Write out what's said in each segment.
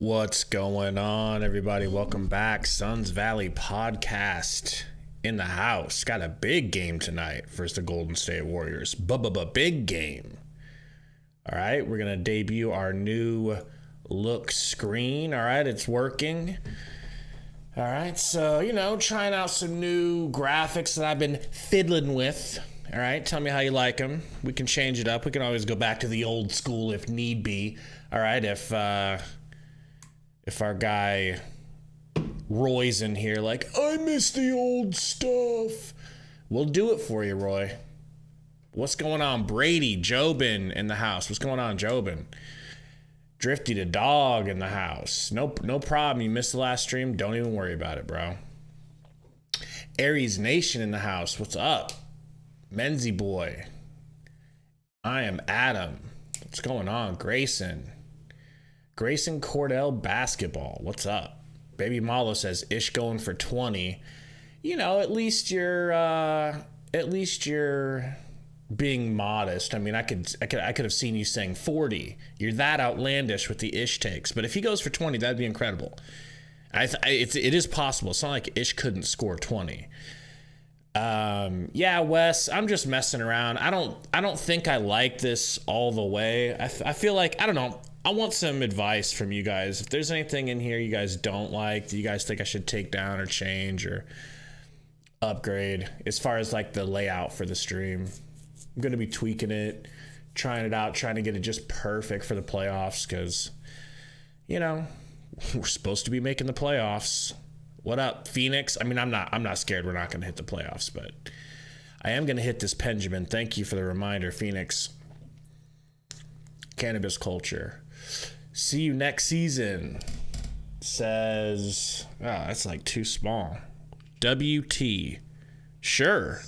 What's going on, everybody? Welcome back. Suns Valley podcast in the house. Got a big game tonight versus the Golden State Warriors. Big game. All right, we're going to debut our new look screen. All right, it's working. All right, so, trying out some new graphics that I've been fiddling with. All right, tell me how you like them. We can change it up. We can always go back to the old school if need be. All right, if our guy Roy's in here like, I miss the old stuff, we'll do it for you, Roy. What's going on? Brady, Jobin in the house. What's going on, Jobin? Drifty the dog in the house. No problem. You missed the last stream. Don't even worry about it, bro. Aries Nation in the house. What's up? Menzie boy. I am Adam. What's going on? Grayson Cordell basketball. What's up? Baby Malo says Ish going for 20. At least you're being modest. I mean, I could have seen you saying 40. You're that outlandish with the Ish takes. But if he goes for 20, that'd be incredible. It is possible. It's not like Ish couldn't score 20. Yeah, Wes, I'm just messing around. I don't think I like this all the way. I feel like, I don't know. I want some advice from you guys. If there's anything in here you guys don't like, that you guys think I should take down or change or upgrade as far as like the layout for the stream. I'm going to be tweaking it, trying it out, trying to get it just perfect for the playoffs because, we're supposed to be making the playoffs. What up, Phoenix? I mean, I'm not scared we're not going to hit the playoffs, but I am going to hit this Benjamin. Thank you for the reminder, Phoenix. Cannabis culture. See you next season. Says, oh, that's like too small. WT. Sure.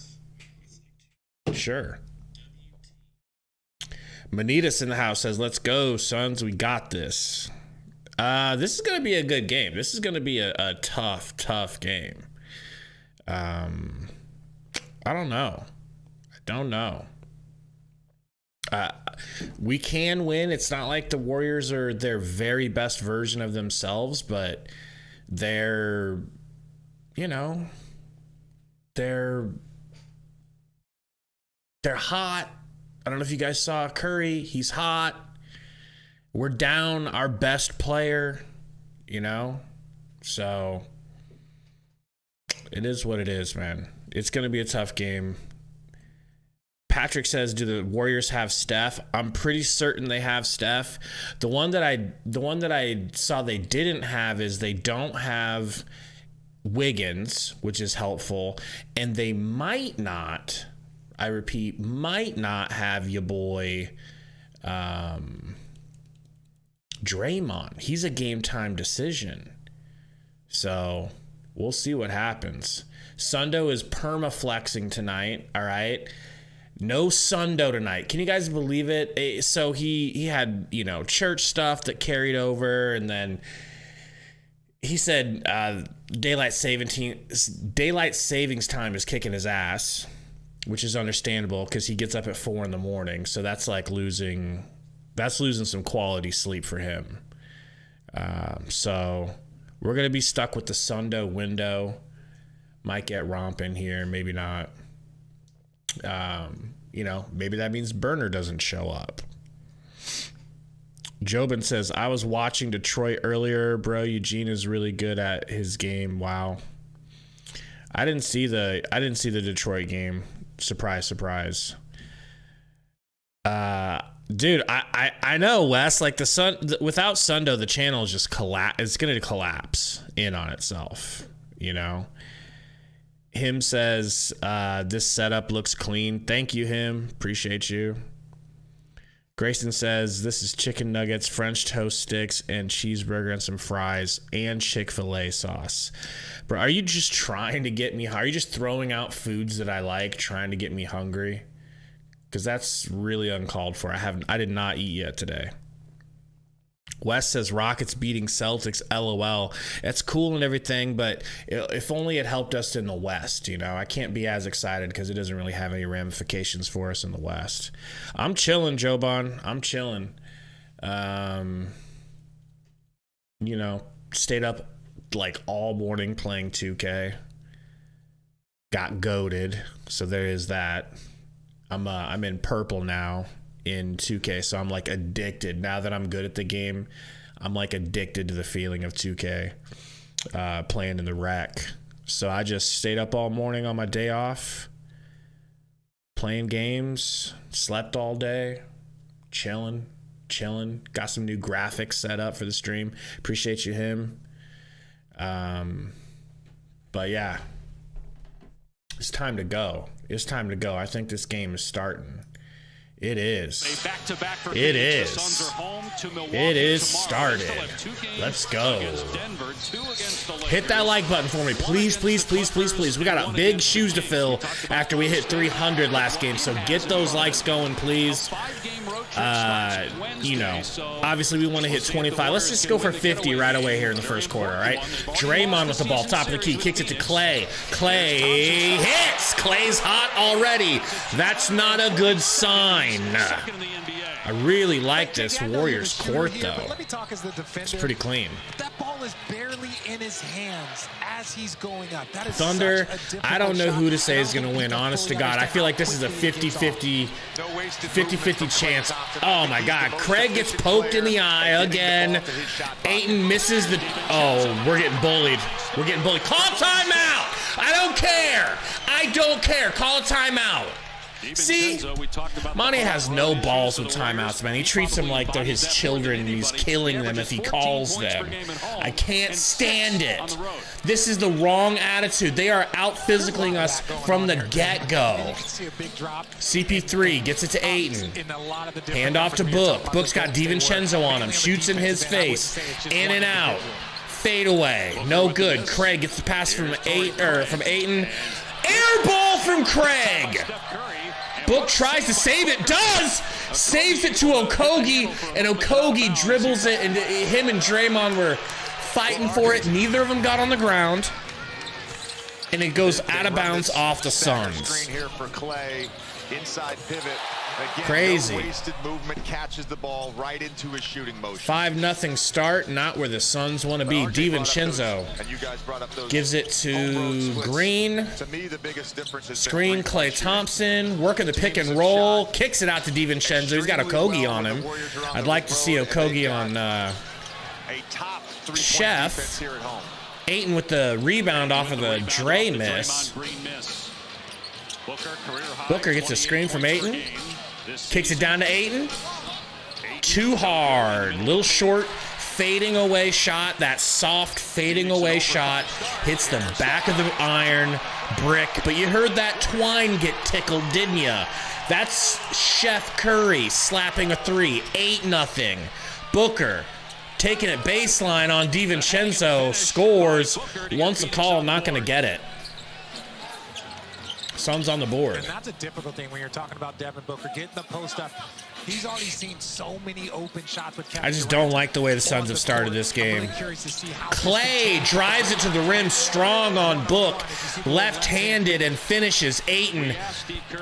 Manitas in the house says, let's go, Suns. We got this. This is going to be a good game. This is going to be a tough game. I don't know. We can win. It's not like the Warriors are their very best version of themselves, but they're hot. I don't know if you guys saw Curry. He's hot. We're down our best player, so it is what it is, man. It's going to be a tough game. Patrick says, do the Warriors have Steph? I'm pretty certain they have Steph. The one that I saw they didn't have is they don't have Wiggins, which is helpful. And they might not, I repeat, might not have your boy Draymond. He's a game time decision. So we'll see what happens. Sundo is perma-flexing tonight, all right? No Sundo tonight. Can you guys believe it? So he had, church stuff that carried over, and then he said daylight savings time is kicking his ass, which is understandable because he gets up at 4 a.m. So that's like losing some quality sleep for him. So we're gonna be stuck with the Sundo window. Might get Romp in here, maybe not. Maybe that means Burner doesn't show up. Jobin says, I was watching Detroit earlier, bro. Eugene is really good at his game. Wow. I didn't see the Detroit game. Surprise. Dude, I know, Wes, like without Sundo, the channel is just it's going to collapse in on itself, Him says, this setup looks clean. Thank you, Him. Appreciate you. Grayson says, this is chicken nuggets, French toast sticks, and cheeseburger and some fries and Chick-fil-A sauce. Bro, are you just trying to get me? Are you just throwing out foods that I like, trying to get me hungry? Because that's really uncalled for. I did not eat yet today. Wes says Rockets beating Celtics, LOL. That's cool and everything, but if only it helped us in the West, I can't be as excited because it doesn't really have any ramifications for us in the West. I'm chilling, Joban. I'm chilling. you know, stayed up like all morning playing 2K. Got goated, so there is that. I'm in purple now in 2K, so I'm like addicted. Now that I'm good at the game, I'm like addicted to the feeling of 2K, playing in the rec. So I just stayed up all morning on my day off, playing games, slept all day, chilling. Got some new graphics set up for the stream. Appreciate you, him. But yeah, it's time to go. I think this game is starting. It is. It is. It is started. Let's go. Hit that like button for me, please, please, please, please, please. We got a big shoes to fill after we hit 300 last game, so get those likes going, please. You know, obviously we want to hit 25. Let's just go for 50 right away here in the first quarter, all right? Draymond with the ball, top of the key, kicks it to Clay. Clay hits. Clay's hot already. That's not a good sign. I really like this Warriors court, though. It's pretty clean. That ball is barely in his hands as he's going up. That is Thunder, I don't know who to say is going to win, honest to God. I feel like this is a 50-50 chance. Oh, my God. Craig gets poked in the eye again. Ayton misses the... Oh, we're getting bullied. Call timeout. I don't care. Call a timeout. See, Monty has no balls with timeouts, man. He treats them like they're his children, and he's killing them if he calls them. I can't stand it. This is the wrong attitude. They are out-physicaling us from the get-go. CP3 gets it to Ayton. Hand off to Book. Book's got DiVincenzo on him. Shoots in his face. In and out. Fade away. No good. Craig gets the pass from Ayton. Air ball from Craig. Book tries to save it, saves it to Okogie, and Okogie dribbles it, and him and Draymond were fighting for it. Neither of them got on the ground, and it goes out of bounds off the Suns. Inside pivot. Again, crazy. No wasted movement, catches the ball right into his shooting motion. 5-0 start, not where the Suns want to be. DiVincenzo gives it to Green. To me, the biggest difference is screen Klay Thompson, working the pick and roll, kicks it out to DiVincenzo. He's got Okogie on him. I'd like to see Okogie on Chef. Ayton with the rebound off of the Dre miss. Booker gets a screen from Ayton. Kicks it down to Ayton. Too hard. Little short fading away shot. That soft fading away shot hits the back of the iron brick. But you heard that twine get tickled, didn't ya? That's Chef Curry slapping a 3. 8-0. Booker taking it baseline on DiVincenzo. Scores. Wants a call. Not going to get it. Suns on the board. And that's a difficult thing when you're talking about Devin Booker getting the post up. He's already seen so many open shots with Kevin. I just don't like the way the Suns have started this game. Clay drives it to the rim strong on Book, left-handed, and finishes. Ayton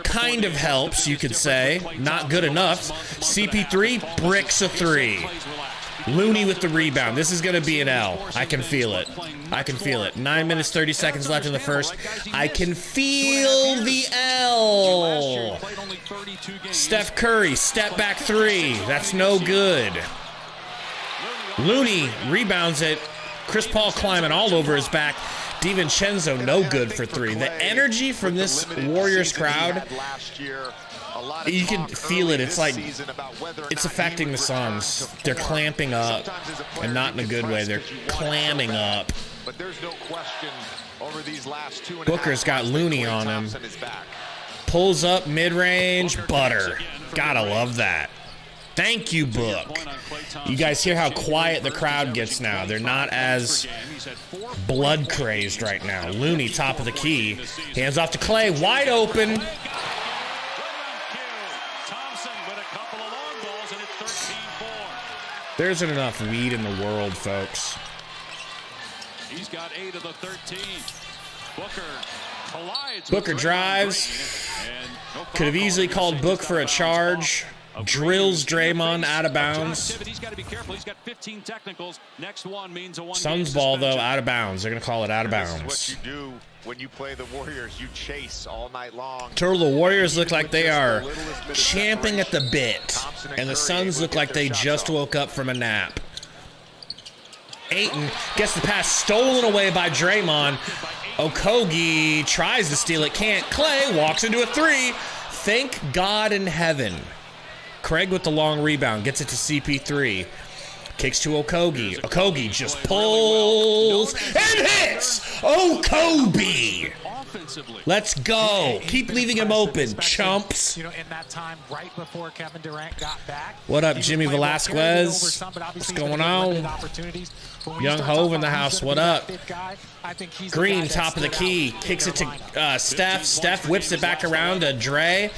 kind of helps, you could say. Not good enough. CP3 bricks a 3. Looney with the rebound. This is going to be an L. I can feel it. 9 minutes, 30 seconds left in the first. I can feel the L. Steph Curry, step back 3. That's no good. Looney rebounds it. Chris Paul climbing all over his back. DiVincenzo no good for 3. The energy from this Warriors crowd, you can feel it. It's like it's affecting the Suns. They're clamping up, and not in a good way. They're clamming up. Booker's got Looney on him. Pulls up mid-range. Butter. Gotta love that. Thank you, Book. You guys hear how quiet the crowd gets now. They're not as blood-crazed right now. Looney, top of the key. Hands off to Clay. Wide open. There isn't enough weed in the world, folks. He's got 8 of the 13. Booker drives. Could have easily called Book for a charge. drills Draymond out of bounds. He's got to be careful. He's got 15 technicals. Next one means a one. Suns ball, though, out of bounds. They're going to call it out of bounds. This is what you do when you play the Warriors. You chase all night long. Turtle, the Warriors look like they are champing at the bit, and the Suns look like they just woke up from a nap. Ayton gets the pass stolen away by Draymond. Okogie tries to steal it, can't. Clay walks into a three. Thank God in heaven. Craig with the long rebound gets it to CP3. Kicks to Okogie. Okogie just pulls and hits. Okogie. Let's go. Keep leaving him open, chumps. You know, in that time right before Kevin Durant got back. What up, Jimmy Velasquez? What's going on? Young Hove in the house. What up? Green, top of the key. Kicks it to Steph. Steph whips it back around to Dre.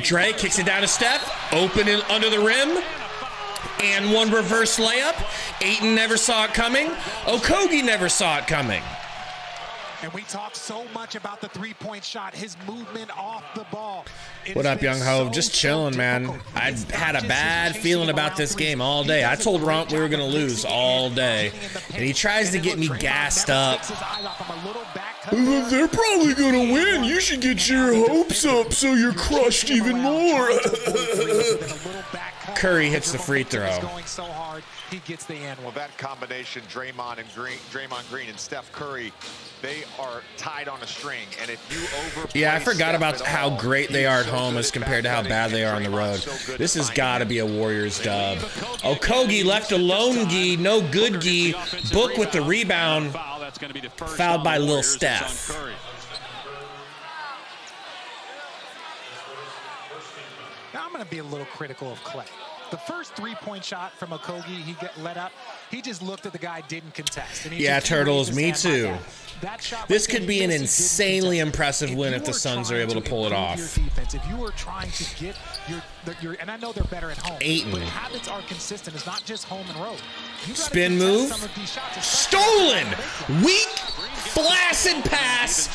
Dre kicks it down to Steph. Open it under the rim. And one reverse layup. Ayton never saw it coming. Okogie never saw it coming. And we talk so much about the three-point shot, his movement off the ball. What up, Young Hove? Just chilling, man. I had a bad feeling about this game all day. I told Romp we were going to lose all day. And he tries to get me gassed up. They're probably going to win. You should get your hopes up so you're crushed even more. Curry hits the free throw. He gets the end. Well, that combination, Draymond Green and Steph Curry, they are tied on a string. And if you overplay I forgot Steph about how all, great they are at so home as compared to how bad they are on the road. This has got to be a Warriors dub. Okogie left alone, Gee. No good, Gee. Book with the rebound. Fouled by Lil Steph. Now I'm going to be a little critical of Clay. The first three-point shot from Okogie, he got let up. He just looked at the guy, didn't contest. And yeah, Turtles, me too. This could be an insanely impressive win if the Suns are able to pull it off. If you are trying to get your and I know they're better at home, Ayton. but habits are consistent. It's not just home and road. Spin move. Stolen. Weak, flaccid pass.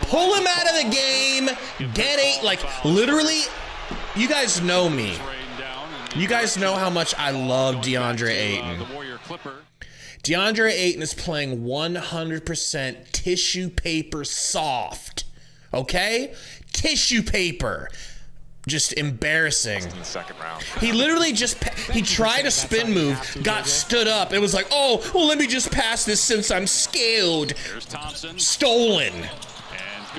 Pull him out of the game. Get eight. Like, literally, you guys know me. You guys know how much I love DeAndre Ayton. DeAndre Ayton is playing 100% tissue paper soft. Okay? Tissue paper. Just embarrassing. He literally he tried a spin move, got stood up. It was like, oh, well, let me just pass this since I'm skilled. Stolen.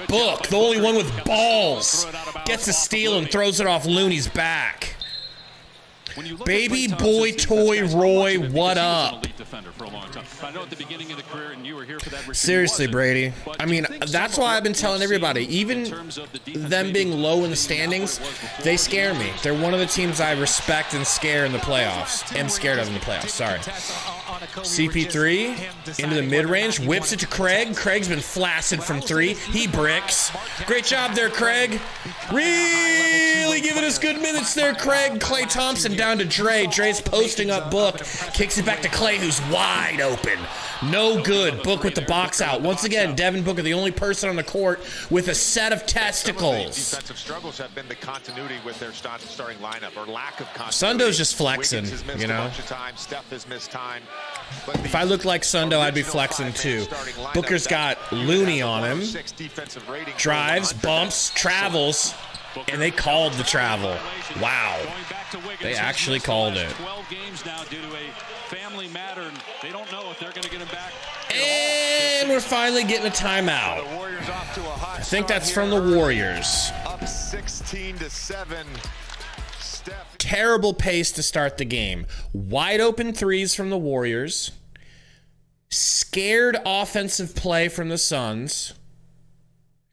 Book, the only one with balls, gets a steal and throws it off Looney's back. Baby boy toy Roy, what up? Seriously, Brady. I mean, that's why I've been telling everybody, even them being low in the standings, they scare me. They're one of the teams I respect and scare in the playoffs. Am scared of in the playoffs, sorry. CP3 into the mid-range, whips it to Craig. Craig's been flaccid from three. He bricks. Great job there, Craig. Really giving us good minutes there, Craig. Klay Thompson down to Dre. Dre's posting up Book. Kicks it back to Klay, who's wide open. No good. Book with the box out. Once again, Devin Booker, the only person on the court with a set of testicles. Defensive struggles have been the continuity with their starting lineup, or lack of continuity. Sundo's just flexing, you know. Steph has missed time. If I looked like Sundo, I'd be flexing too. Booker's got Looney on him. Drives, bumps, travels, and they called the travel. Wow. They actually called it. And we're finally getting a timeout. I think that's from the Warriors. Up 16-7. Terrible pace to start the game. Wide open threes from the Warriors. Scared offensive play from the Suns.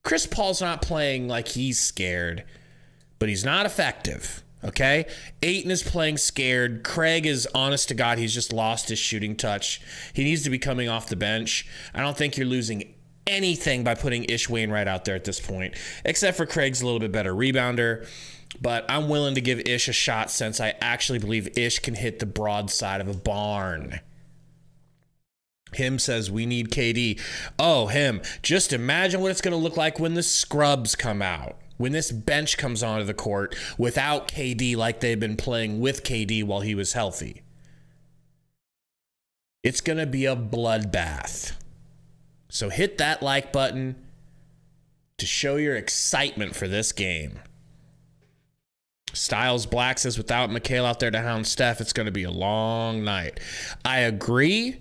Chris Paul's not playing like he's scared, but he's not effective. Okay? Ayton is playing scared. Craig is, honest to God, he's just lost his shooting touch. He needs to be coming off the bench. I don't think you're losing anything by putting Ish Wainwright out there at this point, except for Craig's a little bit better rebounder. But I'm willing to give Ish a shot since I actually believe Ish can hit the broadside of a barn. Him says we need KD. Oh, him. Just imagine what it's going to look like when the scrubs come out. when this bench comes onto the court without KD like they've been playing with KD while he was healthy. It's going to be a bloodbath. So hit that like button to show your excitement for this game. Styles Black says without Mikal out there to hound Steph, it's going to be a long night. I agree.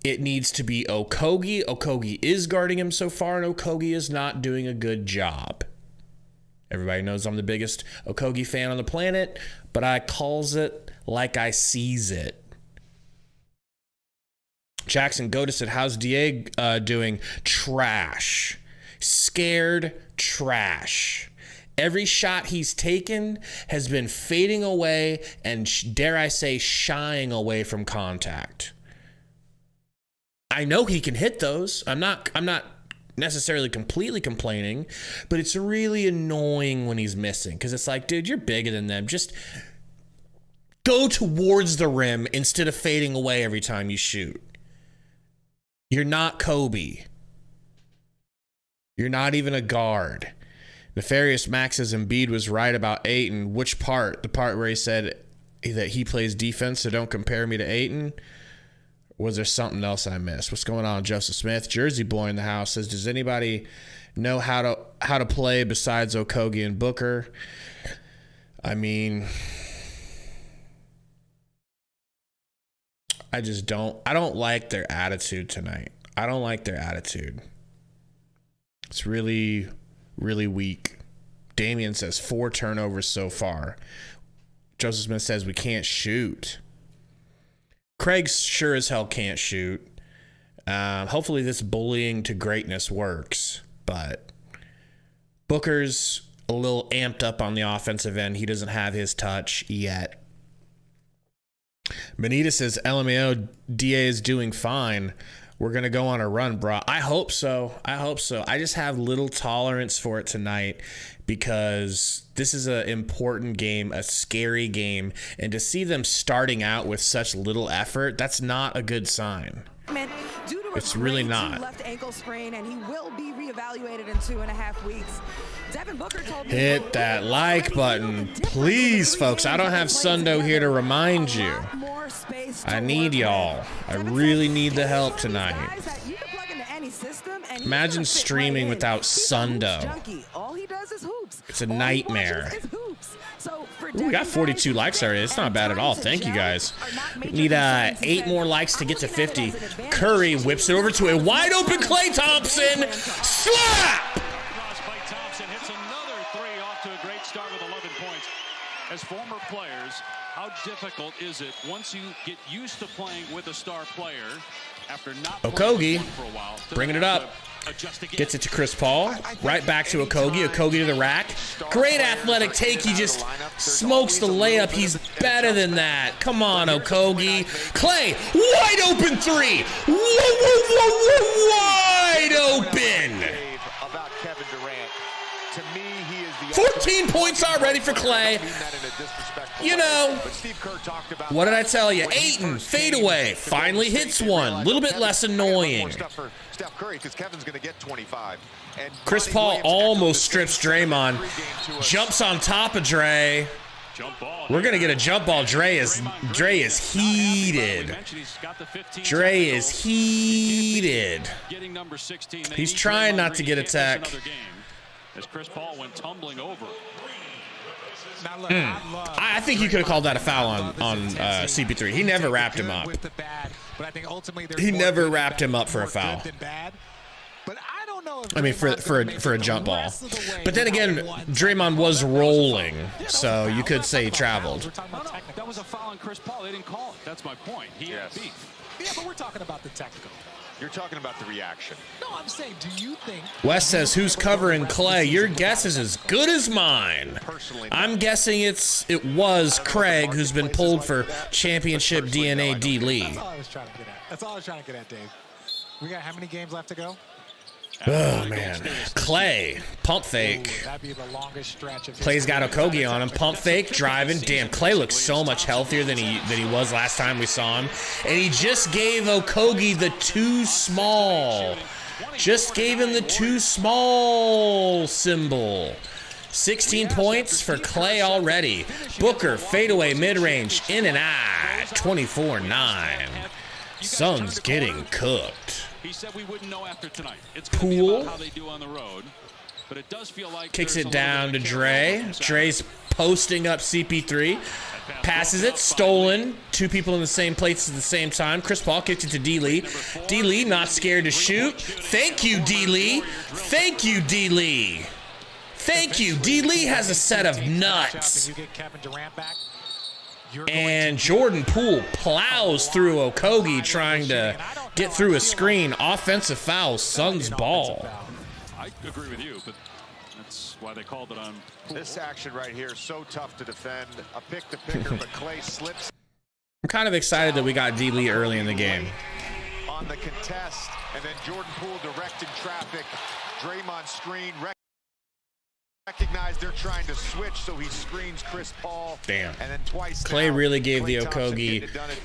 It needs to be Okogie. Okogie is guarding him so far, and Okogie is not doing a good job. Everybody knows I'm the biggest Okogie fan on the planet, but I calls it like I sees it. Jackson Goda said, how's DA doing? Trash. Scared trash. Every shot he's taken has been fading away and, dare I say, shying away from contact. I know he can hit those. I'm not necessarily completely complaining, but it's really annoying when he's missing because it's like, dude, you're bigger than them. Just go towards the rim instead of fading away every time you shoot. You're not Kobe. You're not even a guard. Nefarious Max says Embiid was right about Ayton. Which part? The part where he said that he plays defense, so don't compare me to Ayton? Or was there something else I missed? What's going on, Joseph Smith? Jersey Boy in the house says, does anybody know how to play besides Okogie and Booker? I mean, I don't like their attitude tonight. I don't like their attitude. It's really, really weak. Damian says 4 turnovers so far. Joseph Smith says we can't shoot. Craig sure as hell can't shoot. Hopefully this bullying to greatness works, but Booker's a little amped up on the offensive end. He doesn't have his touch yet. Benita says LMAO DA is doing fine. We're going to go on a run, bro. I hope so. I just have little tolerance for it tonight because this is an important game, a scary game. And to see them starting out with such little effort, that's not a good sign. It's really not. Left ankle sprain, and he will be reevaluated in 2.5 weeks. Devin Booker told me hit that like button, please, folks. I don't have Sundo here to remind you. I need y'all. I really need the help tonight. Imagine streaming without Sundo. It's a nightmare. Ooh, we got 42 likes already. It's not bad at all. Thank you, guys. We need 8 more likes to get to 50. Curry whips it over to a wide-open Klay Thompson. Slap! Klay Thompson hits another 3 off to a great start with 11 points. As former players, how difficult is it once you get used to playing with a star player after not Okogie for a while, bringing it up. Gets it to Chris Paul. Right back to Okogie. Okogie to the rack. Great athletic take. He just smokes the layup. He's better than that. Come on, Okogie. Klay, wide open 3. Wide open. 14 points already for Klay. You know, what did I tell you? Ayton, fadeaway. Finally hits one. A little bit less annoying. Steph Curry, because Kevin's going to get 25. And Chris Paul almost strips Draymond. Jumps on top of Dre. We're going to get a jump ball. Dre is heated. Dre is heated. He's trying not to get a tech. As Chris Paul went tumbling over. I think you could have called that a foul on CP3. He never wrapped him up. He never wrapped him up for a foul. I mean, for a jump ball. But then again, Draymond was rolling, so you could say he traveled. That was a foul on Chris Paul. They didn't call it. That's my point. He had beef. Yeah, but we're talking about the technical. You're talking about the reaction. No, I'm saying, do you think... Wes says, who's covering Klay? Your guess is as good as mine. I'm guessing it was Craig, who's been pulled for championship DNA D. Lee. That's all I was trying to get at. That's all I was trying to get at, Dave. We got how many games left to go? Oh, man. Klay, pump fake. That'd be the longest stretch of Klay's got Okogie on him. Pump fake, driving. Damn, Klay looks so much healthier than he was last time we saw him. And he just gave Okogie the too small. Just gave him the too small symbol. 16 points for Clay already. Booker, fadeaway mid-range, in and out, 24-9. Suns getting cooked. He said we wouldn't know after tonight. It's Poole how they do on the road, but it does feel like kicks it down to Dre. Dre's posting up CP3. Passes it, stolen. Two people in the same place at the same time. Chris Paul kicks it to D-Lee. D-Lee not scared to shoot. Thank you, D-Lee. Thank you, D-Lee. Thank you. D-Lee has a set of nuts. And Jordan Poole plows through Okogie trying to get through a screen. Offensive foul, Suns ball. I agree with you, but that's why they called it on Poole. This action right here is so tough to defend. A pick-to-picker, but Clay slips. I'm kind of excited that we got D-Lee early in the game. On the contest, and then Jordan Poole directing traffic. Draymond screen. Recognize they're trying to switch, so he screens Chris Paul. Damn. And then twice Clay now, really gave Klay the Thompson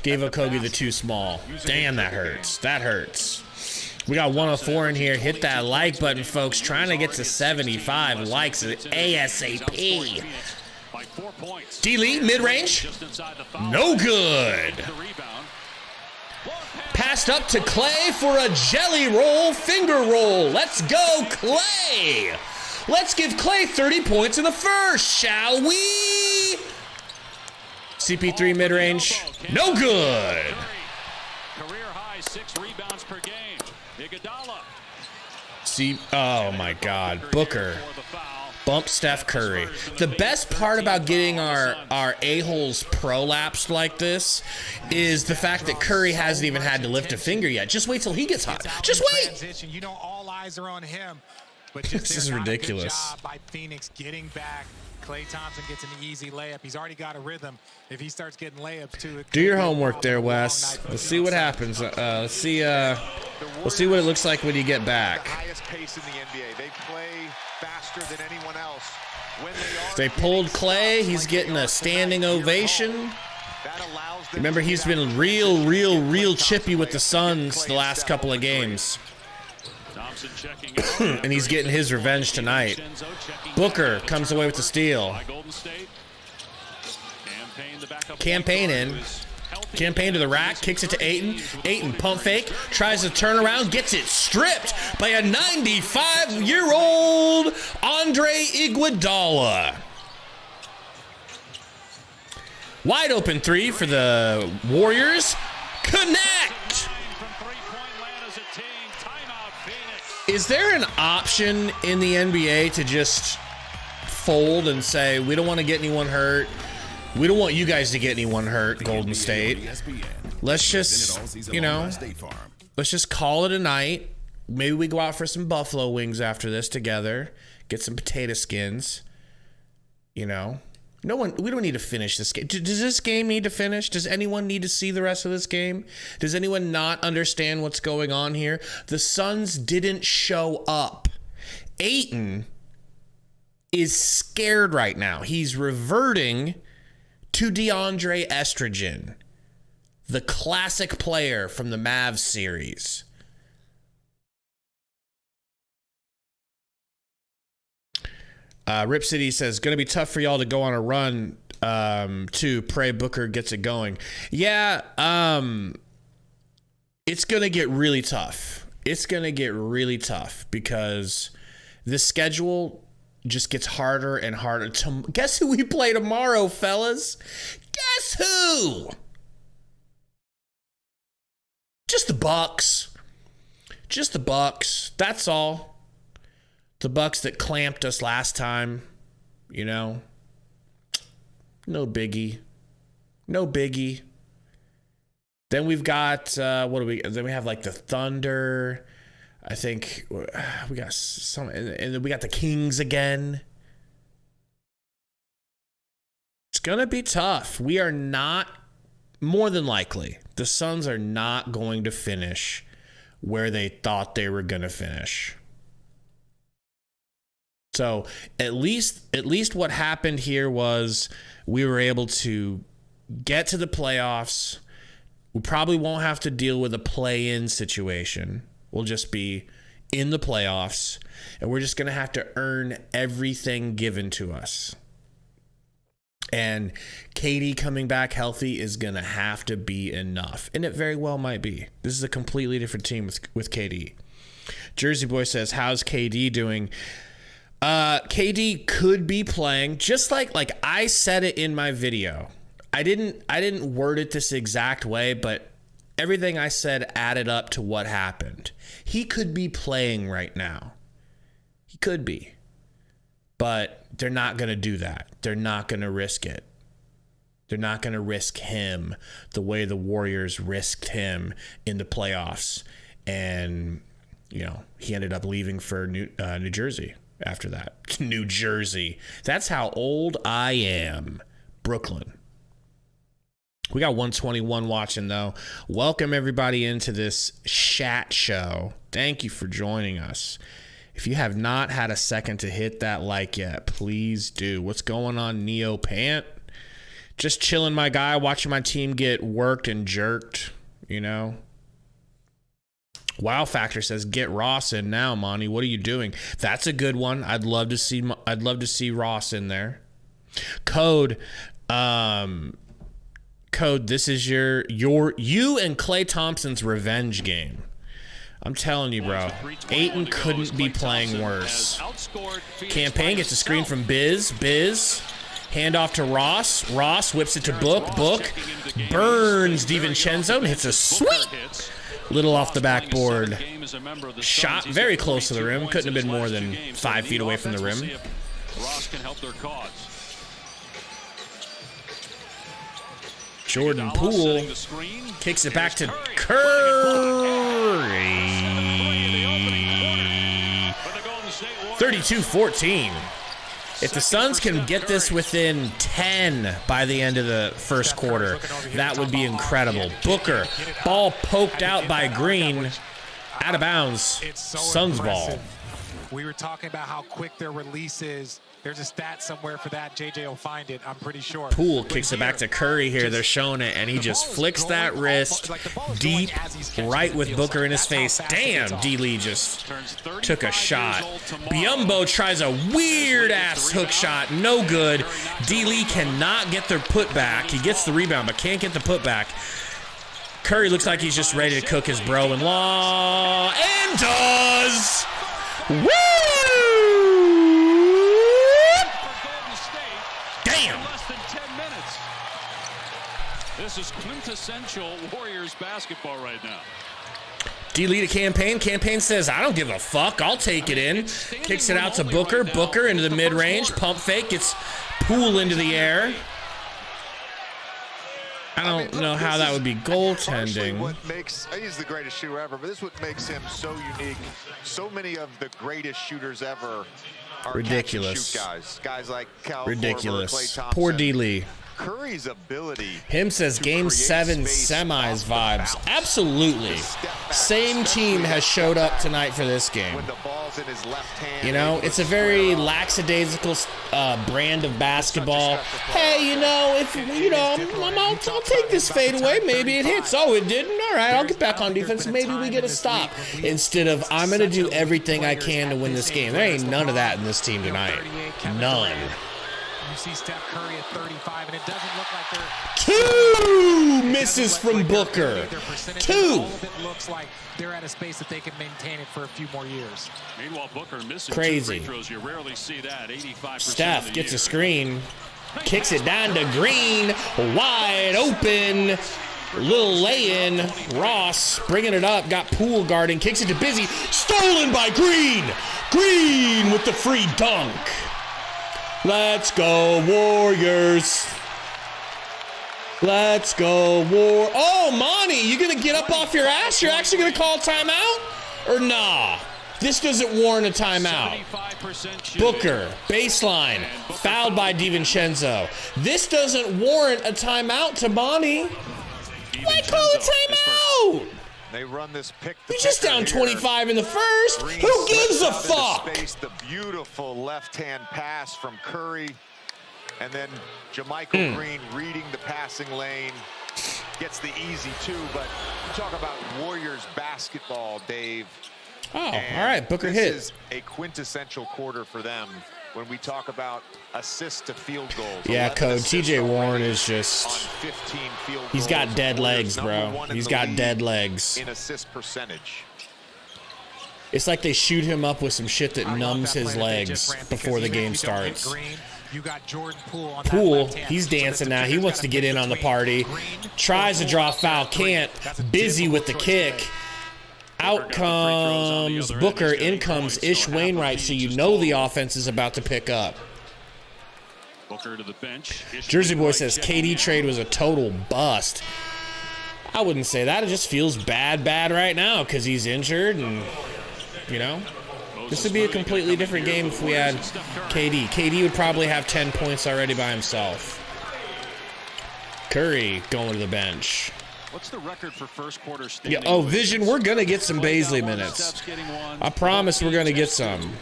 gave Okogie the too small. Damn, that hurts. That hurts. We got 104 in here. Hit that like button, folks. Trying to get to 75 likes ASAP. D-Lee, mid-range. No good. Passed up to Clay for a jelly roll, finger roll. Let's go, Clay. Let's give Clay 30 points in the first, shall we? CP3 mid-range. No good. Career high 6 rebounds per game. Iguodala. See, oh my God, Booker bump Steph Curry. The best part about getting our a-holes prolapsed like this is the fact that Curry hasn't even had to lift a finger yet. Just wait till he gets hot. Just wait. You know, all eyes are on him. But This is ridiculous. Job by Phoenix getting back. Klay Thompson gets an easy layup. He's already got a rhythm. If he starts getting layups too, do your homework there, Wes. Let's see what happens. Let's see. We'll see what it looks like when you get back. The highest pace in the NBA. They play faster than anyone else. When They pulled Clay. He's getting a standing ovation. Remember, he's been real chippy with the Suns the last couple of games. And he's getting his revenge tonight. Booker comes away with the steal. Campaign in. Campaign to the rack, kicks it to Ayton. Ayton pump fake, tries to turn around, gets it stripped by a 95-year-old Andre Iguodala. Wide open three for the Warriors. Connect! Is there an option in the NBA to just fold and say, we don't want to get anyone hurt? We don't want you guys to get anyone hurt, Golden State. Let's just, you know, let's just call it a night. Maybe we go out for some buffalo wings after this together. Get some potato skins. You know, we don't need to finish this game. Does this game need to finish? Does anyone need to see the rest of this game? Does anyone not understand what's going on here? The Suns didn't show up. Ayton is scared right now. He's reverting to DeAndre Estrogen, the classic player from the Mavs series. Rip City says, going to be tough for y'all to go on a run to pray Booker gets it going. Yeah, it's going to get really tough. It's going to get really tough because the schedule just gets harder and harder. Guess who we play tomorrow, fellas? Guess who? Just the Bucks. Just the Bucks. That's all. The Bucks that clamped us last time, you know. No biggie. No biggie. Then we've got then we have like the Thunder. I think we got some, and then we got the Kings again. It's going to be tough. We are not, more than likely, the Suns are not going to finish where they thought they were going to finish. So at least what happened here was we were able to get to the playoffs. We probably won't have to deal with a play-in situation. We'll just be in the playoffs, and we're just going to have to earn everything given to us. And KD coming back healthy is going to have to be enough, and it very well might be. This is a completely different team with KD. Jersey Boy says, how's KD doing? KD could be playing just like I said it in my video. I didn't word it this exact way, but everything I said added up to what happened. He could be playing right now. He could be. But they're not going to do that. They're not going to risk it. They're not going to risk him the way the Warriors risked him in the playoffs. And, he ended up leaving for New Jersey after that. New Jersey. That's how old I am. Brooklyn. We got 121 watching, though. Welcome, everybody, into this chat show. Thank you for joining us. If you have not had a second to hit that like yet, please do. What's going on, Neo Pant? Just chilling, my guy, watching my team get worked and jerked, Wow Factor says, get Ross in now, Monty. What are you doing? That's a good one. I'd love to see Ross in there. Code, this is you and Klay Thompson's revenge game. I'm telling you, bro. Ayton couldn't be playing worse. Campaign gets a screen from Biz. Hand off to Ross. Ross whips it to Book. Book burns DiVincenzo and hits a sweet little off the backboard shot. Very close to the rim. Couldn't have been more than 5 feet away from the rim. Ross can help their cause. Jordan Poole kicks it back to Curry. 32-14. If the Suns can get this within 10 by the end of the first quarter, that would be incredible. Booker, ball poked out by Green, out of bounds. Suns ball. We were talking about how quick their release is. There's a stat somewhere for that. JJ will find it, I'm pretty sure. Poole kicks it back to Curry here. They're showing it, and he just flicks that wrist deep right with Booker in his face. Damn, D-Lee just took a shot. Biyombo tries a weird-ass hook shot. No good. D-Lee cannot get their putback. He gets the rebound, but can't get the putback. Curry looks like he's just ready to cook his bro-in-law, and does! Woo! This is quintessential Warriors basketball right now. D-Lee to Campaign. Campaign says, I don't give a fuck. I'll take it in. Kicks it out to Booker. Booker into the mid-range. Pump fake. Gets Poole into the air. I don't know how that would be goaltending. He's the greatest shooter ever, but this is what makes him so unique. So many of the greatest shooters ever are ridiculous. Guys like Cal ridiculous. Klay Thompson. Poor D-Lee. Curry's ability. Him says Game 7 semis vibes. Absolutely. Same team has showed up tonight for this game. When the ball's in his left hand, it's a very lackadaisical brand of basketball. Hey, I'll take this fade away. Maybe it hits. Oh, it didn't? All right, I'll get back on defense. Maybe we get a stop. Instead of, I'm going to do everything I can to win this game. There ain't none of that in this team tonight. None. You see Steph Curry at 35, and it doesn't look like they're... 2 misses from Booker. 2. All of it looks like they're at a space that they can maintain it for a few more years. Meanwhile, Booker missing crazy. 2 free throws. You rarely see that. 85%. Steph gets a screen, kicks it down to Green, wide open. Little lay-in. Ross bringing it up, got Poole guarding, kicks it to Busy, stolen by Green. Green with the free dunk. Let's go, Warriors. Let's go, Oh, Monty, you going to get up off your ass? You're actually going to call a timeout? Or nah? This doesn't warrant a timeout. Booker, baseline, fouled by DiVincenzo. This doesn't warrant a timeout to Monty. Why call a timeout? They run this pick. You're just down 25 in the first. Who gives a fuck? The beautiful left-hand pass from Curry, and then Jermichael Green reading the passing lane, gets the easy 2. But talk about Warriors basketball, Dave. Oh, all right. Booker hit. This is a quintessential quarter for them when we talk about assists to field goals. Yeah, Code. TJ Warren is just... 15 field goals. He's got dead legs, bro. He's got dead legs. In assist percentage. It's like they shoot him up with some shit that numbs his legs before the game starts. You got Jordan Poole, he's dancing now. He wants to get in on the party. Tries to draw foul, can't. Busy with the kick. Out comes Booker, in comes Ish Wainwright, so you know the offense is about to pick up. Booker to the bench. Jersey Boy says KD trade was a total bust. I wouldn't say that. It just feels bad right now because he's injured and, you know. This would be a completely different game if we had KD. KD would probably have 10 points already by himself. Curry going to the bench. What's the record for first quarter Yeah, oh, Vision, we're going to get some Baisley minutes. I promise we're going to get some.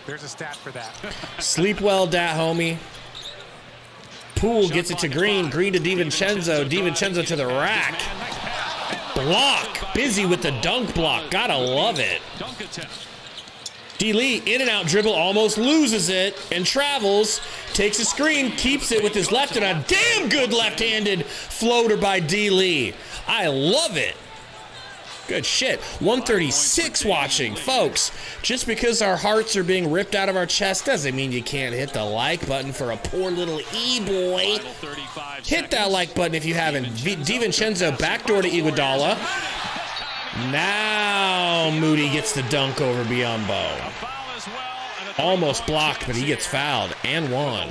There's a stat for that. Sleep well, dat homie. Poole gets it to Green. Green to DiVincenzo. DiVincenzo to the rack. Block. Busy with the dunk block. Gotta love it. D-Lee, in and out dribble, almost loses it and travels, takes a screen, keeps it with his left, and a damn good left-handed floater by D-Lee. I love it. Good shit. 136 watching. Folks, just because our hearts are being ripped out of our chest doesn't mean you can't hit the like button for a poor little E-boy. Hit that like button if you haven't. DiVincenzo backdoor to Iguodala. Now Moody gets the dunk over Biyombo. Almost blocked, but he gets fouled and one.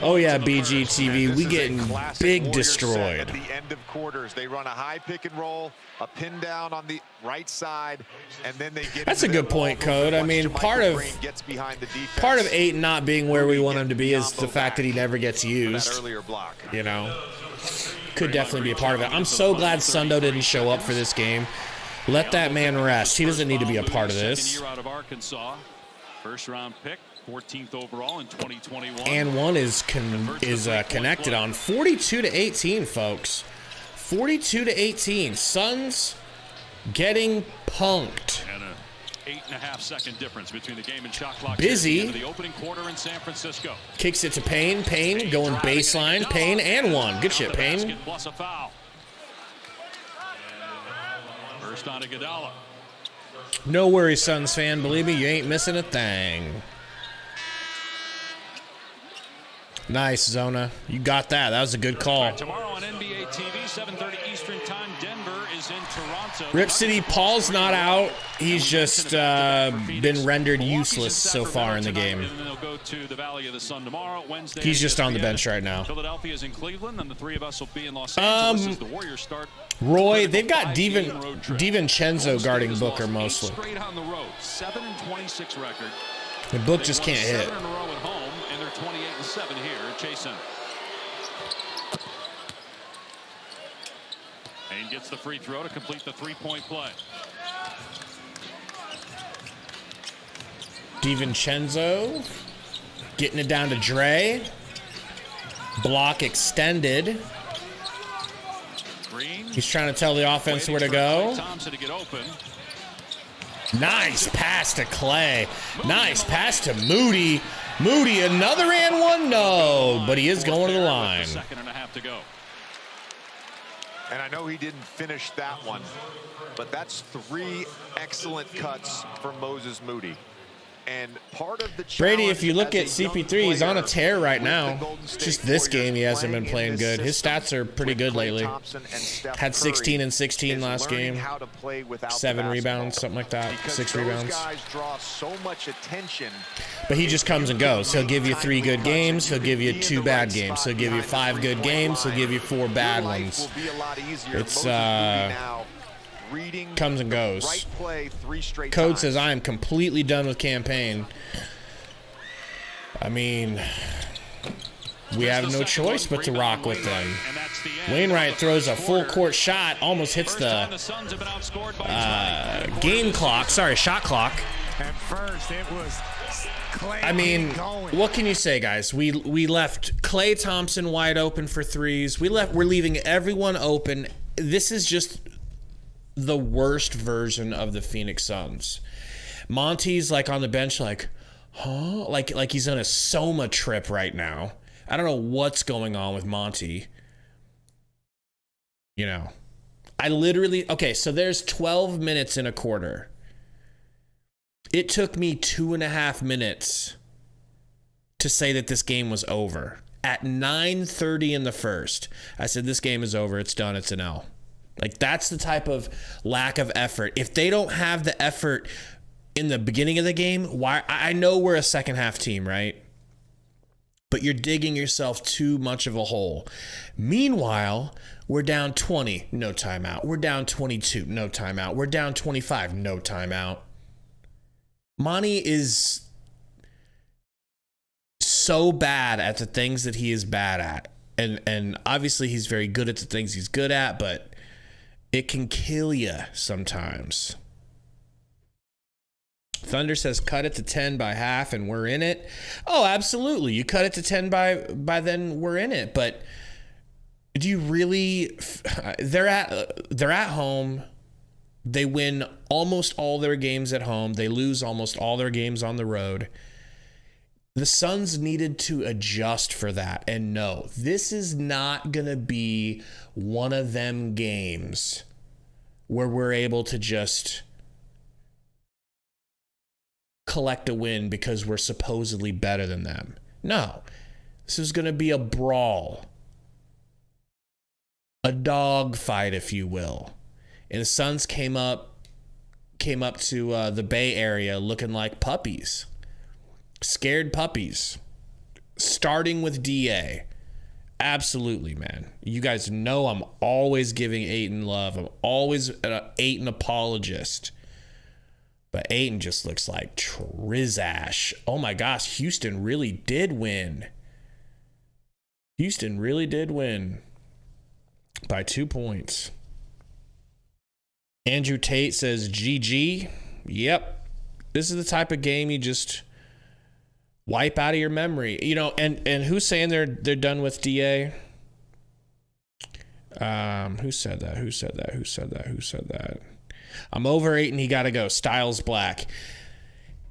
Oh yeah, BGTV, we getting big destroyed. At the end of quarters, they run a high pick and roll, a pin down on the right side, and then they get. That's a good point, Code. I mean, part of 8 not being where we want him to be is the fact that he never gets used. You know. Could definitely be a part of it. I'm so glad Sundo didn't show up for this game. Let that man rest. He doesn't need to be a part of this. First round pick, 14th overall in 2021. And one is connected on 42-18, folks. 42-18. Suns getting punked. 8.5 second difference between the game and shot clock. Busy. The opening quarter in San Francisco. Kicks it to Payne. Payne going baseline. Payne and one. Good shit, Payne. Plus a foul. First on to Iguodala. No worries, Suns fan. Believe me, you ain't missing a thing. Nice, Zona. You got that. That was a good call. Tomorrow on NBA TV, 7:30 Eastern Time, Denver is in Toronto. Rip City, Paul's not out. He's just been rendered useless so far in the game. He's just on the bench right now. Philadelphia's in Cleveland, and the three of us will be in Los Angeles as the Warriors start. Roy, they've got DiVincenzo guarding Booker mostly. Straight on the road, 7-26 record. The Book just can't hit. 7 in a row at home, and they're 28-7 here at Chase Center. Payne gets the free throw to complete the three-point play. DiVincenzo getting it down to Dre. Block extended. Green. He's trying to tell the offense where to go. Thompson to get open. Nice pass to Clay. Nice pass to Moody. Moody, another and one? No, but he is going to the line. Second and a half to go. And I know he didn't finish that one, but that's 3 excellent cuts for Moses Moody. And part of the Brady, if you look at CP3, he's on a tear right now. Just this game, he hasn't been playing good. His stats are pretty good lately. Had 16 and 16 last game. 7 rebounds, something like that. 6 rebounds. But he just comes and goes. He'll give you 3 good games. He'll give you 2 bad games. He'll give you 5 good games. He'll give you 4 bad ones. It's comes and goes. Code says, I am completely done with campaign. I mean, we have no choice but to rock with them. Wainwright throws a full court shot, almost hits the game clock. Sorry, shot clock. At first, it was Clay. I mean, what can you say, guys? We left Klay Thompson wide open for threes. We're leaving everyone open. This is just the worst version of the Phoenix Suns. Monty's like on the bench like, huh? Like he's on a Soma trip right now. I don't know what's going on with Monty. You know, I literally, okay, so there's 12 minutes in a quarter. It took me 2.5 minutes to say that this game was over. At 9:30 in the first, I said, this game is over. It's done. It's an L. Like, that's the type of lack of effort. If they don't have the effort in the beginning of the game, why? I know we're a second half team, right? But you're digging yourself too much of a hole. Meanwhile, we're down 20, no timeout. We're down 22, no timeout. We're down 25, no timeout. Monty is so bad at the things that he is bad at. And obviously he's very good at the things he's good at, but it can kill you sometimes. Thunder says cut it to 10 by half and we're in it. Oh, absolutely. You cut it to 10 by then we're in it. But do you really? They're at home. They win almost all their games at home. They lose almost all their games on the road. The Suns needed to adjust for that. And no, this is not going to be one of them games where we're able to just collect a win because we're supposedly better than them. No, this is going to be a brawl, a dog fight, if you will. And the Suns came up to the Bay Area looking like puppies, scared puppies, starting with DA. Absolutely, man. You guys know I'm always giving Ayton love. I'm always an Ayton apologist. But Ayton just looks like Trizash. Oh my gosh, Houston really did win. Houston really did win by 2 points. Andrew Tate says, GG. Yep. This is the type of game you just wipe out of your memory. You know, and who's saying they're done with DA? Who said that? I'm over Ayton. He got to go. Styles Black.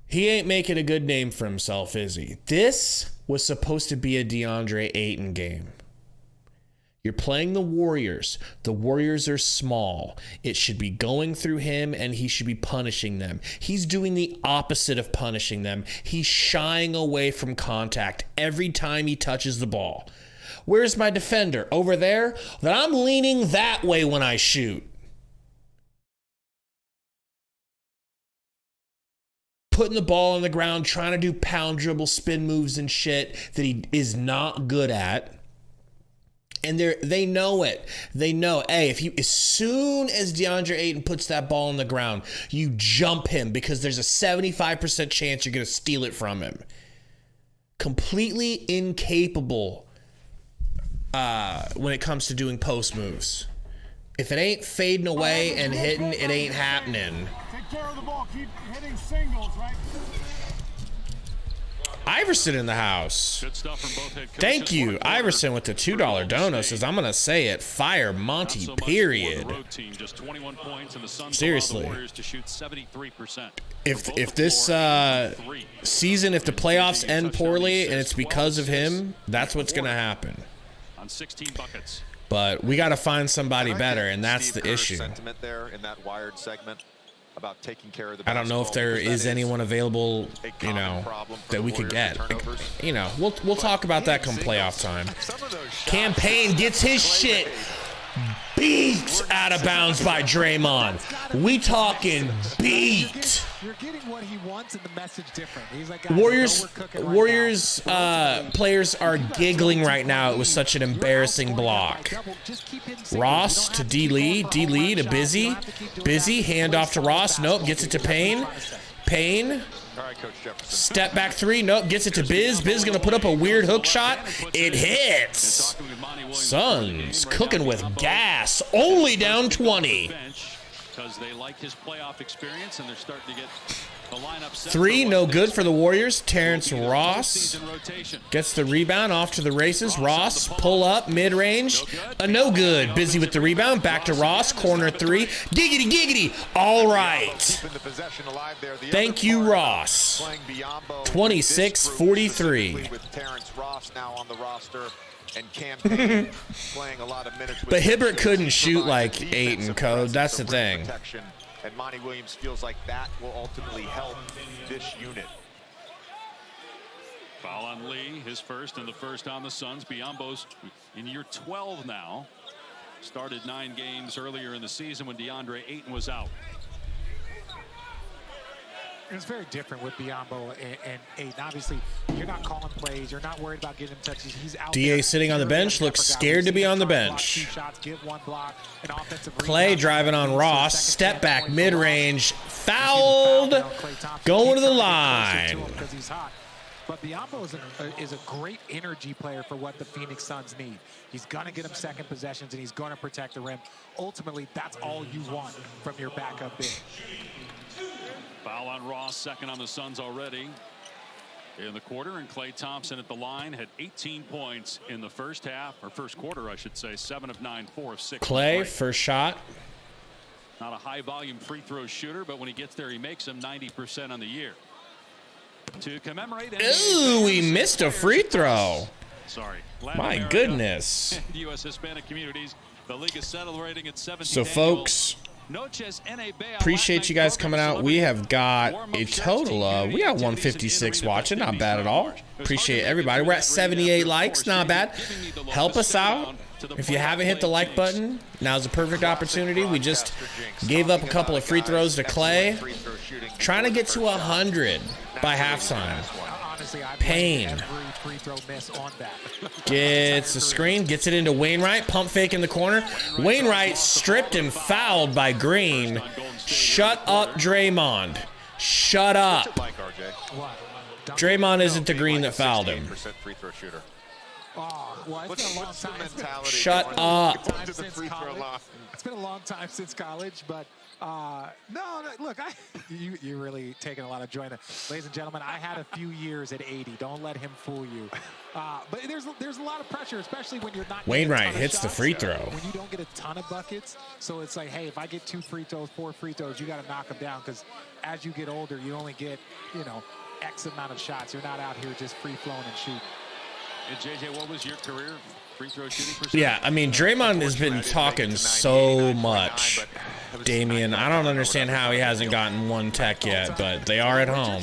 He ain't making a good name for himself, is he? This was supposed to be a DeAndre Ayton game. You're playing the Warriors. The Warriors are small. It should be going through him, and he should be punishing them. He's doing the opposite of punishing them. He's shying away from contact every time he touches the ball. Where's my defender? Over there? Then I'm leaning that way when I shoot. Putting the ball on the ground, trying to do pound dribble spin moves and shit that he is not good at. And they know it. They know, hey, as soon as DeAndre Ayton puts that ball on the ground, you jump him because there's a 75% chance you're going to steal it from him. Completely incapable when it comes to doing post moves. If it ain't fading away and hitting, it ain't happening. Take care of the ball. Keep hitting singles, right? Iverson in the house. Good stuff from both head coaches. Thank you. Iverson with the $2 dono says, I'm going to say it. Fire Monty, so period. Team, just 21 points, and the Suns seriously. allow the Warriors to shoot 73%. If this season, if the playoffs end poorly and it's because of him, that's what's going to happen. On 16 buckets. But we got to find somebody better, and that's the issue. Sentiment there in that wired segment about taking care of the I don't know if there is anyone available, you know, that we could get. You know, we'll talk about that come playoff time. Campaign gets his shit beat out of bounds by Draymond. We talking beat. You're getting what he wants and the message different. He's like, Warriors players are giggling right now. It was such an embarrassing block. Ross to D. Lee to Busy. Busy, hand off to Ross. Nope, gets it to Payne. Payne. Step back three. Nope, gets it to Biz. Biz going to put up a weird hook shot. It hits. Suns cooking with gas. Only down 20. Because they like his playoff experience and they're starting to get Three, no good for the Warriors. Terrence Ross gets the rebound, off to the races. Ross, pull up, mid-range. No good. Busy with the rebound. Back to Ross, corner three. Giggity, giggity. All right. Thank you, Ross. 26-43. With Terrence Ross now on the roster and Campaign playing a lot of minutes. But Hibbert couldn't shoot like 8 in code. That's the thing. And Monty Williams feels like that will ultimately help this unit. Foul on Lee, his first and the first on the Suns. Biyombo's in year 12 now. Started 9 games earlier in the season when DeAndre Ayton was out. It's very different with Biyombo and Ayton. Obviously, you're not calling plays. You're not worried about getting him touches. He's out DA there. sitting on the bench, looks scared to be on the bench. Clay driving on Ross. Step back, mid-range. Fouled. Going to the line. But Biyombo is a great energy player for what the Phoenix Suns need. He's going to get him second possessions, and he's going to protect the rim. Ultimately, that's all you want from your backup big. Foul on Ross, second on the Suns already in the quarter, and Klay Thompson at the line had 18 points in the first half, or first quarter, I should say. 7 of 9, 4 of 6. Klay, first shot. Not a high-volume free throw shooter, but when he gets there, he makes them 90% on the year. To commemorate. Ooh, we missed a free throw. Sorry. My goodness. U.S. Hispanic communities. The league is celebrating its 17th So, folks, appreciate you guys coming out. We have got a total of, we got 156 watching. Not bad at all. Appreciate everybody. We're at 78 likes. Not bad. Help us out. If you haven't hit the like button, now's a perfect opportunity. We just gave up a couple of free throws to Clay. Trying to get to 100 by halftime. Payne gets the screen, gets it into Wainwright. Pump fake in the corner. Wainwright stripped and fouled by Green. Shut up, Draymond. Shut up. Draymond isn't the Green that fouled him. Shut up. It's been a long time since college, but no, look, you're really taking a lot of joy in it. Ladies and gentlemen, I had a few years at 80. Don't let him fool you. But there's a lot of pressure, especially when you're not. Wainwright hits the free throw. When you don't get a ton of buckets, so it's like, hey, if I get 2 free throws, 4 free throws, you got to knock them down, because as you get older, you only get, X amount of shots. You're not out here just free flowing and shooting. And JJ, what was your career free throw shooting percentage? Yeah, I mean, Draymond has been talking so much. Damian, I don't understand how he hasn't gotten one tech yet, but they are at home.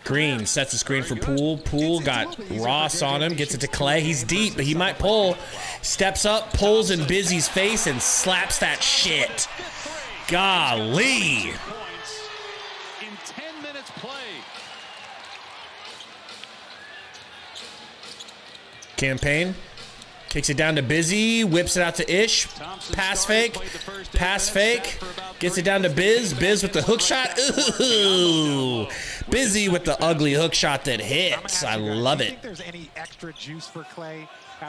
Green sets the screen for Poole. Poole got Ross on him, gets it to Clay. He's deep, but he might pull. Steps up, pulls in Busy's face, and slaps that shit. Golly. In 10 minutes play. Campaign kicks it down to Busy, whips it out to Ish. Pass fake, gets it down to Biz. Biz with the hook shot. Ooh, Busy with the ugly hook shot that hits. I love it.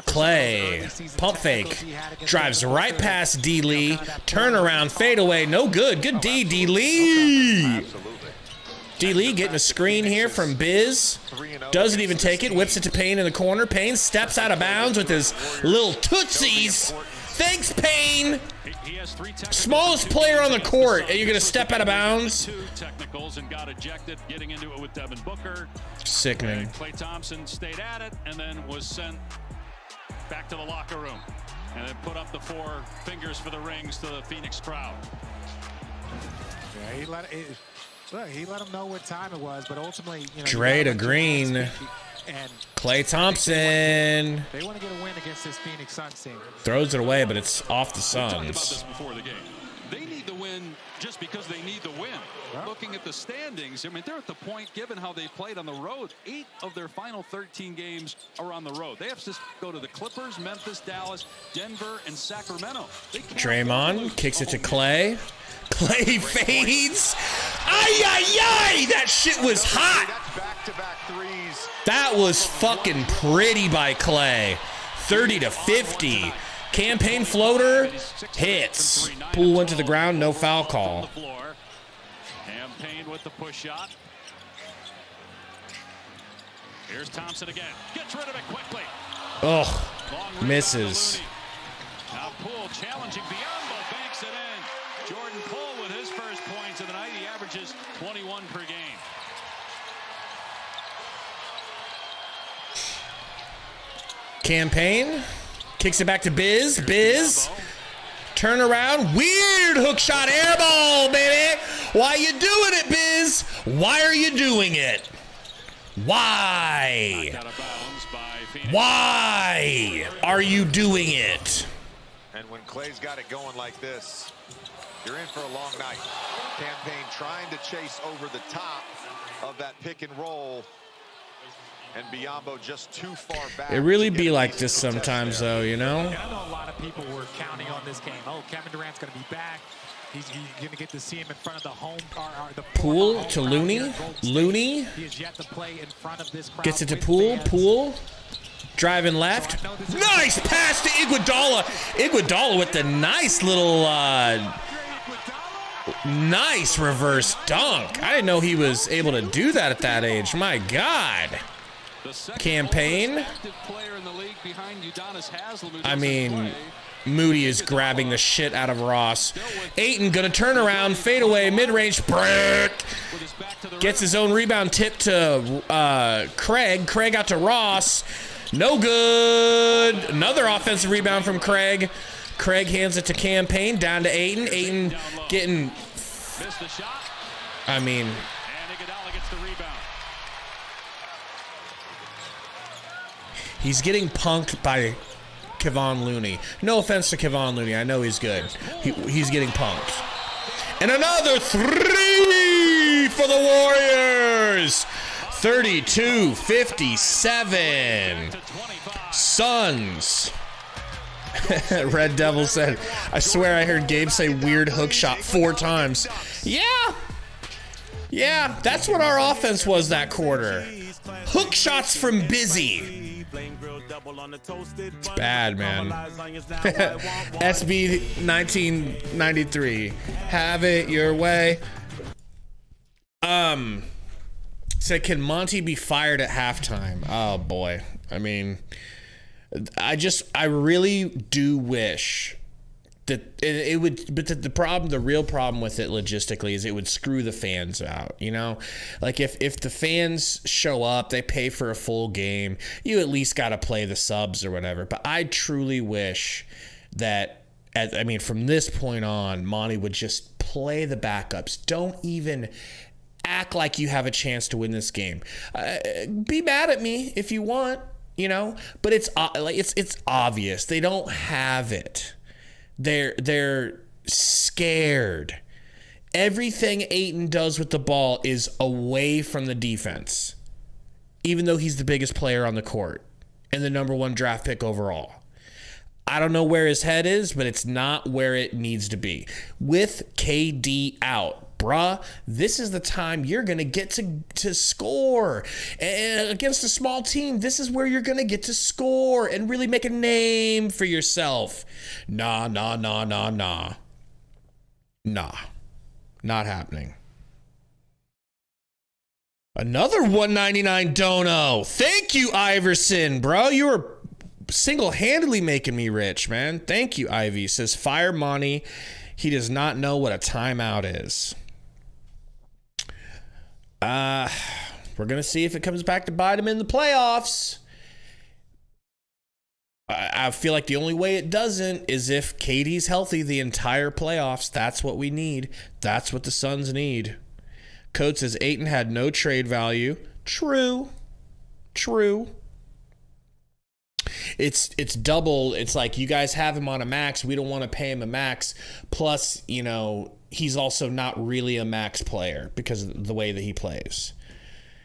Clay, pump fake, drives right past D. Lee. Turnaround, fade away, no good. Good D, D. Lee. D. Lee getting a screen here from Biz. Doesn't even take it. Whips it to Payne in the corner. Payne steps out of bounds with his little tootsies. Thanks, Payne. Smallest player on the court, and you're going to step out of bounds? Technicals and got ejected, getting into it with Devin Booker. Sickening. Klay Thompson stayed at it and then was sent back to the locker room. And then put up the 4 fingers for the rings to the Phoenix crowd. Yeah, he let him know what time it was, but ultimately, Dre to Green. And Klay Thompson. They want to get a win against this Phoenix Suns team. Throws it away, but it's off the We talked about Suns. this before the game. They need the win just because they need the win. Looking at the standings, I mean, they're at the point, given how they played on the road, 8 of their final 13 games are on the road. They have to go to the Clippers, Memphis, Dallas, Denver, and Sacramento. Draymond kicks it to Clay. Clay fades. Ay, ay, ay! That shit was hot. That was fucking pretty by Clay. 30-50. Campaign floater hits. Poole went to the ground. No foul call. Campaign with with the push shot. Here's Thompson again. Gets rid of it quickly. Oh, Long misses. Now Poole challenging Biombo, banks it in. Jordan Poole with his first points of the night. He averages 21 per game. Campaign kicks it back to Biz. Biz. Turn around. Weird hook shot air ball, baby. Why you doing it, Biz? Why are you doing it? Why? Why are you doing it? And when Clay's got it going like this, you're in for a long night. Campaign trying to chase over the top of that pick and roll. And Biombo just too far back. It really be like this sometimes, though, you know? And I know a lot of people were counting on this game. Oh, Kevin Durant's going to be back. He's going to get to see him in front of the home. The Poole to Looney. Looney He is yet to play in front of this crowd. gets it to Poole. Poole driving left. Nice pass to Iguodala. Iguodala with the nice little, nice reverse dunk. I didn't know he was able to do that at that age. My God. Campaign. I mean, Moody is grabbing the shit out of Ross. Ayton gonna turn around, fade away, mid-range, brick. Gets his own rebound tip to Craig. Craig out to Ross. No good. Another offensive rebound from Craig. Craig hands it to Campaign, down to Ayton. Ayton getting, I mean, he's getting punked by Kevon Looney. No offense to Kevon Looney. I know he's good. He's getting punked. And another three for the Warriors. 32-57. Suns. Red Devil said, I swear I heard Gabe say weird hook shot 4 times. Yeah, that's what our offense was that quarter. Hook shots from Busy. It's bad, man. SB 1993. Have it your way. Said, can Monty be fired at halftime? Oh boy. I mean, I really do wish that it would, but the real problem with it logistically is it would screw the fans out, you know? Like if the fans show up, they pay for a full game, you at least got to play the subs or whatever. But I truly wish that, from this point on, Monty would just play the backups. Don't even act like you have a chance to win this game. Be mad at me if you want, you know, but it's obvious they don't have it. They're scared. Everything Ayton does with the ball is away from the defense, even though he's the biggest player on the court and the number 1 draft pick overall. I don't know where his head is, but it's not where it needs to be. With KD out, bruh, this is the time you're going to get to score. And against a small team, this is where you're going to get to score and really make a name for yourself. Nah. Not happening. Another 199 dono. Thank you, Iverson, bro. You were single-handedly making me rich, man. Thank you, Ivy. Says, fire Monty. He does not know what a timeout is. We're going to see if it comes back to bite him in the playoffs. I feel like the only way it doesn't is if KD's healthy the entire playoffs. That's what we need. That's what the Suns need. Code says Ayton had no trade value. True. It's double. It's like, you guys have him on a max. We don't want to pay him a max. Plus, you know, he's also not really a max player because of the way that he plays.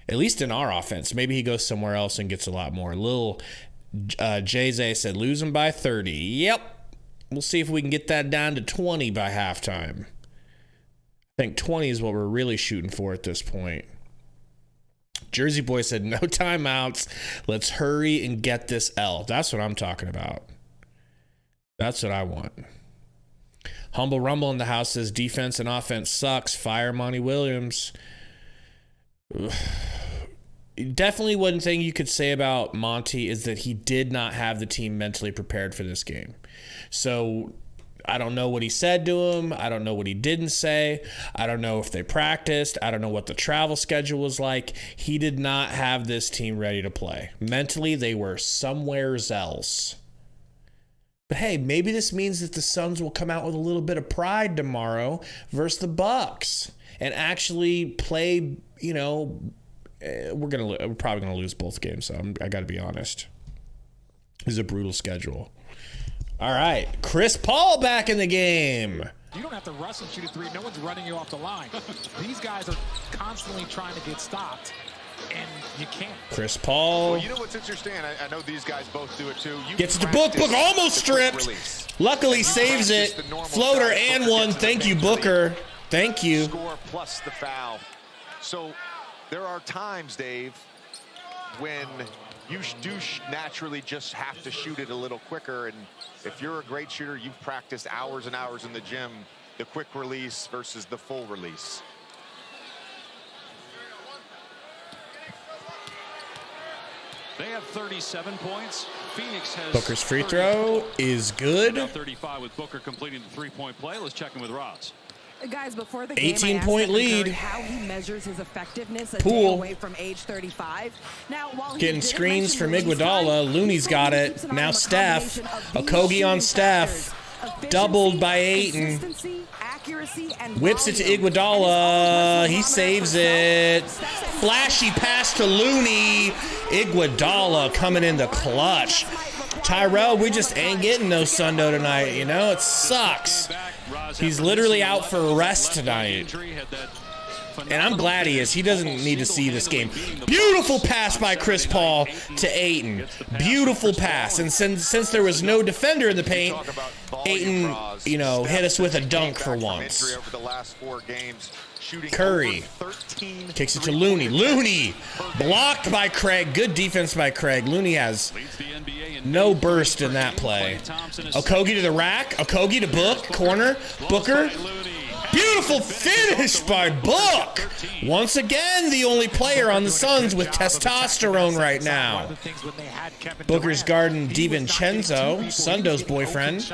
At least in our offense. Maybe he goes somewhere else and gets a lot more. Lil Jay said, lose him by 30. Yep. We'll see if we can get that down to 20 by halftime. I think 20 is what we're really shooting for at this point. Jersey Boy said, no timeouts. Let's hurry and get this L. That's what I'm talking about. That's what I want. Humble Rumble in the house says, defense and offense sucks. Fire Monty Williams. Definitely one thing you could say about Monty is that he did not have the team mentally prepared for this game. So I don't know what he said to him. I don't know what he didn't say. I don't know if they practiced. I don't know what the travel schedule was like. He did not have this team ready to play. Mentally, they were somewhere else. But hey, maybe this means that the Suns will come out with a little bit of pride tomorrow versus the Bucks and actually play, you know, we're probably going to lose both games, so I got to be honest. This is a brutal schedule. All right, Chris Paul back in the game. You don't have to rush and shoot a three. No one's running you off the line. These guys are constantly trying to get stopped, and you can't. Chris Paul. Well, you know what's interesting? I know these guys both do it too. Gets the book almost stripped. Luckily saves it. Floater and one. Thank you, Booker. Thank you. Score plus the foul. So there are times, Dave, when you do naturally just have to shoot it a little quicker. And if you're a great shooter, you've practiced hours and hours in the gym, the quick release versus the full release. They have 37 points. Phoenix has Booker's free throw is good. 35 with Booker completing the three-point play. Let's check in with Roz. Guys, before the game, 18-point lead. How he measures his effectiveness a Pool. day away from age 35. Now, while Getting screens from Iguodala. Looney's got it. Now Steph. Okogie on Steph. Doubled by Ayton. Whips it to Iguodala. He saves it. Flashy pass to Looney. Iguodala coming in the clutch. Tyrell, we just ain't getting no Sundo tonight, you know? It sucks. He's literally out for a rest tonight. And I'm glad he is. He doesn't need to see this game. Beautiful pass by Chris Paul to Ayton. Beautiful pass. And since there was no defender in the paint, Ayton, you know, hit us with a dunk for once. Curry kicks it to Looney. Looney blocked by Craig. Good defense by Craig. Looney has no burst in that play. Okogie to the rack. Okogie to Book. Corner. Booker. Beautiful finish by Book. Once again, the only player on the Suns with testosterone right now. Booker's guarding DiVincenzo, Sundo's boyfriend.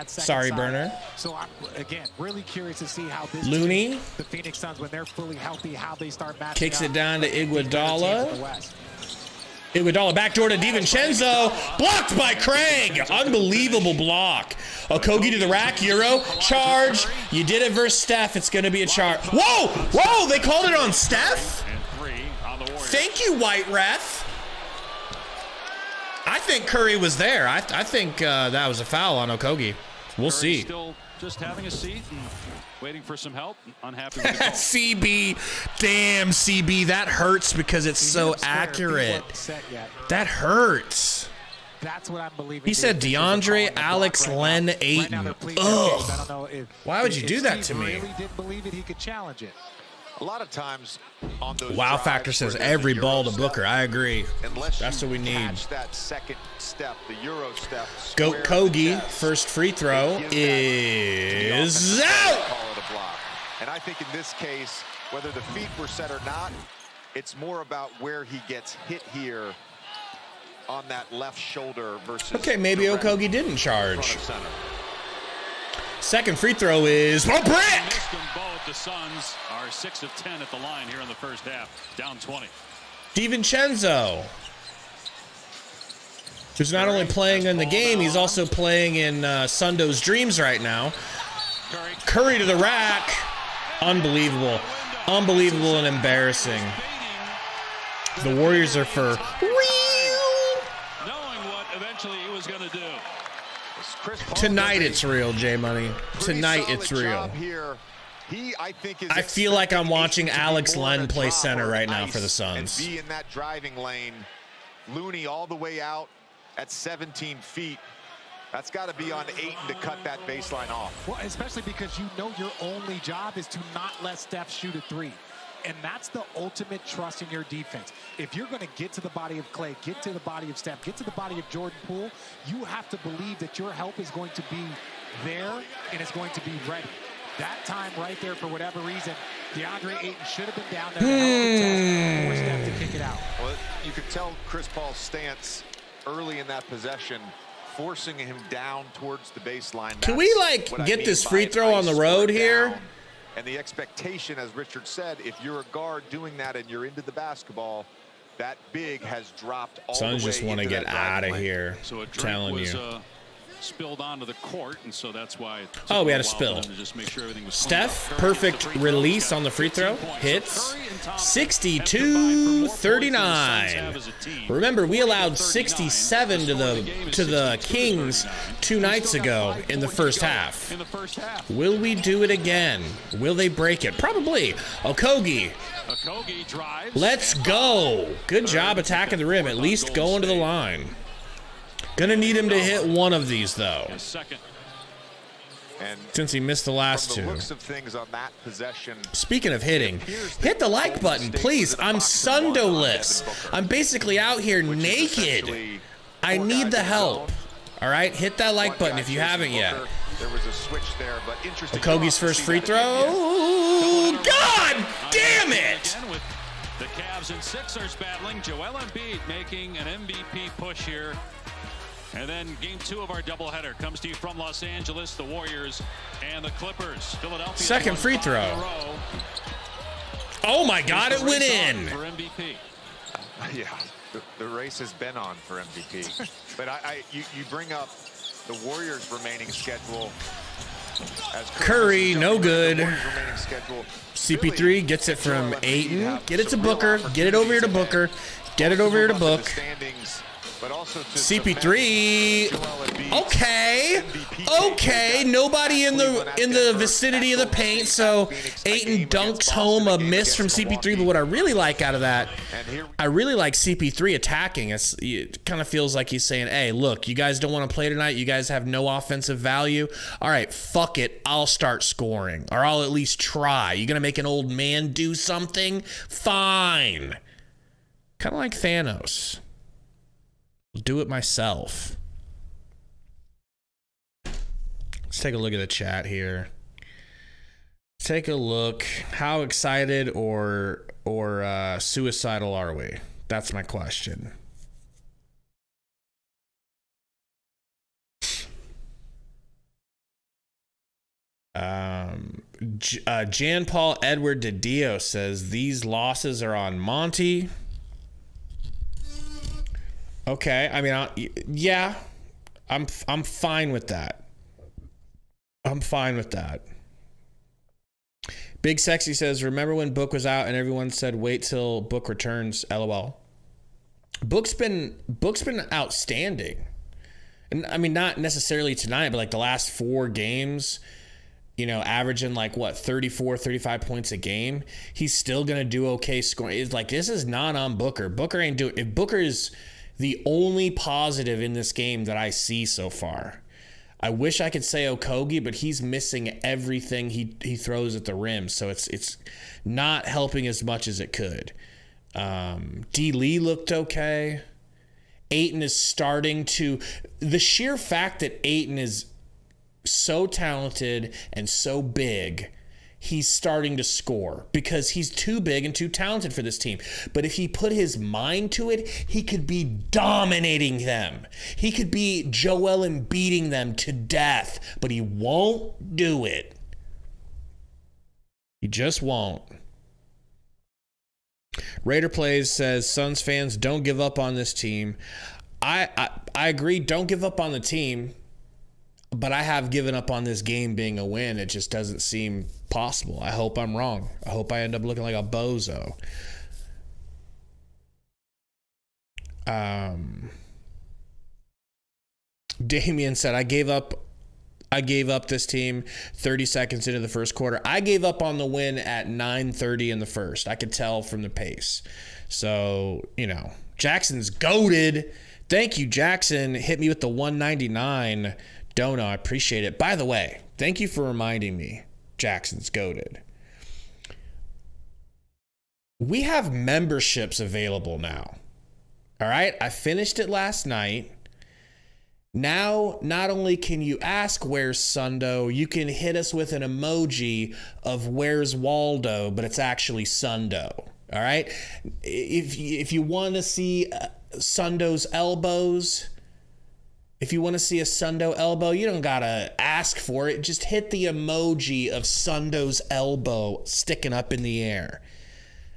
Sorry, Burner. So I'm, again, really curious to see how this Looney. team, the Phoenix Suns, when they're fully healthy, how they start matching Kicks up it down to Iguodala. in the West. Iguodala backdoor to DiVincenzo. Blocked by Craig. Unbelievable block. Okogie to the rack. Euro. Charge. You did it versus Steph. It's going to be a charge. Whoa! Whoa! They called it on Steph? Thank you, white ref. I think Curry was there. I think that was a foul on Okogie. We'll see. Still just having a seat and waiting for some help. Unhappy with the call. CB. Damn, CB. That hurts because it's so accurate. That hurts. That's what I'm believing. He said DeAndre, Alex, Len, Ayton. Ugh. Why would you do that to me? Really didn't believe it. He could challenge it. A lot of times on those Wow drives Factor says where there's every the ball Euro to Booker. step, I agree. unless That's you what we need. catch that second step, the Euro step. Goat square in the Kogi, chest, first free throw it gives is that out. call it a block. And I think in this case, whether the feet were set or not, it's more about where he gets hit here on that left shoulder versus. Okay, maybe direct Okogie didn't charge. front of center. Second free throw is a brick. Missed them both. The Suns are 6 of 10 at the line here in the first half. Down 20. DiVincenzo, who's not only playing in the game, he's also playing in Sundo's dreams right now. Curry to the rack. Unbelievable. Unbelievable and embarrassing. The Warriors are for real. Knowing what eventually he was going to do. Tonight it's real, J Money. Tonight it's real. I feel like I'm watching Alex Len play center right now for the Suns. And be in that driving lane. Looney all the way out at 17 feet. That's got to be on Ayton to cut that baseline off. Well, especially because you know your only job is to not let Steph shoot a three. And that's the ultimate trust in your defense. If you're going to get to the body of Clay, get to the body of Steph, get to the body of Jordan Poole, you have to believe that your help is going to be there and it's going to be ready. That time right there, for whatever reason, DeAndre Ayton should have been down there to help the test, forced them to kick it out. Well, you could tell Chris Paul's stance early in that possession, forcing him down towards the baseline. Can we, like, get this free throw on the road here? And the expectation, as Richard said, if you're a guard doing that and you're into the basketball, that big has dropped all the way. Suns just want to get out of here. So a drink telling was, you. Spilled onto the court, and so that's why. Oh, we had a spill. Just make sure everything was Steph, perfect release on the free throw. Hits 62-39. Remember, we allowed 67 to the Kings 2 nights ago in the first half. Will we do it again? Will they break it? Probably. Okogie. Let's go. Good job attacking the rim. At least going to the line. Gonna need him to hit one of these, though. And since he missed the last from the two. looks of things on that possession, speaking of hitting, hit the like button, please. I'm sundoless. I'm basically out here naked. I need the help. All right, hit that like button if you haven't yet. There was a switch there, but interesting. Okogie's first free throw. God damn it! With the Cavs and Sixers battling, Joel Embiid making an MVP push here. And then game 2 of our doubleheader comes to you from Los Angeles, the Warriors and the Clippers. Philadelphia. Second free throw. Oh my God, it went in. For MVP. Yeah, the race has been on for MVP. But you bring up the Warriors' remaining schedule. As Curry, no good. Schedule, CP3 gets it from Ayton. Get it to Booker. Get it over here to Booker. Get it over here to Book. But also to CP3. Okay. Nobody in the vicinity of the paint, so Ayton dunks home a miss from CP3. But what I really like out of that, I really like CP3 attacking. It kind of feels like he's saying, hey, look, you guys don't want to play tonight. You guys have no offensive value. All right, fuck it. I'll start scoring, or I'll at least try. You gonna make an old man do something? Fine. Kind of like Thanos. Do it myself. Let's take a look at the chat here. Take a look. How excited or suicidal are we? That's my question. Jan Paul Edward DiDio says these losses are on Monty. Okay, I mean, yeah, I'm fine with that. I'm fine with that. Big Sexy says, remember when Book was out and everyone said wait till Book returns? LOL. Book's been outstanding, and I mean not necessarily tonight, but like the last 4 games, you know, averaging like what 34, 35 points a game. He's still gonna do okay scoring. It's like this is not on Booker. Booker ain't doing. If Booker is the only positive in this game that I see so far. I wish I could say Okogie, but he's missing everything he throws at the rim, so it's not helping as much as it could. D. Lee looked okay. Ayton is starting to... The sheer fact that Ayton is so talented and so big... He's starting to score because he's too big and too talented for this team. But if he put his mind to it, he could be dominating them. He could be Joel and beating them to death, but he won't do it. He just won't. Raider Plays says, Suns fans, don't give up on this team. I agree, don't give up on the team. But I have given up on this game being a win. It just doesn't seem possible. I hope I'm wrong. I hope I end up looking like a bozo. Damian said, I gave up this team 30 seconds into the first quarter. I gave up on the win at 9:30 in the first. I could tell from the pace. So, you know, Jackson's goated. Thank you, Jackson. Hit me with the 199. Dono, I appreciate it. By the way, thank you for reminding me. Jackson's goated. We have memberships available now. All right, I finished it last night. Now, not only can you ask where's Sundo, you can hit us with an emoji of where's Waldo, but it's actually Sundo. All right? If you want to see Sundo's elbows, if you want to see a Sundo elbow, you don't got to ask for it. Just hit the emoji of Sundo's elbow sticking up in the air.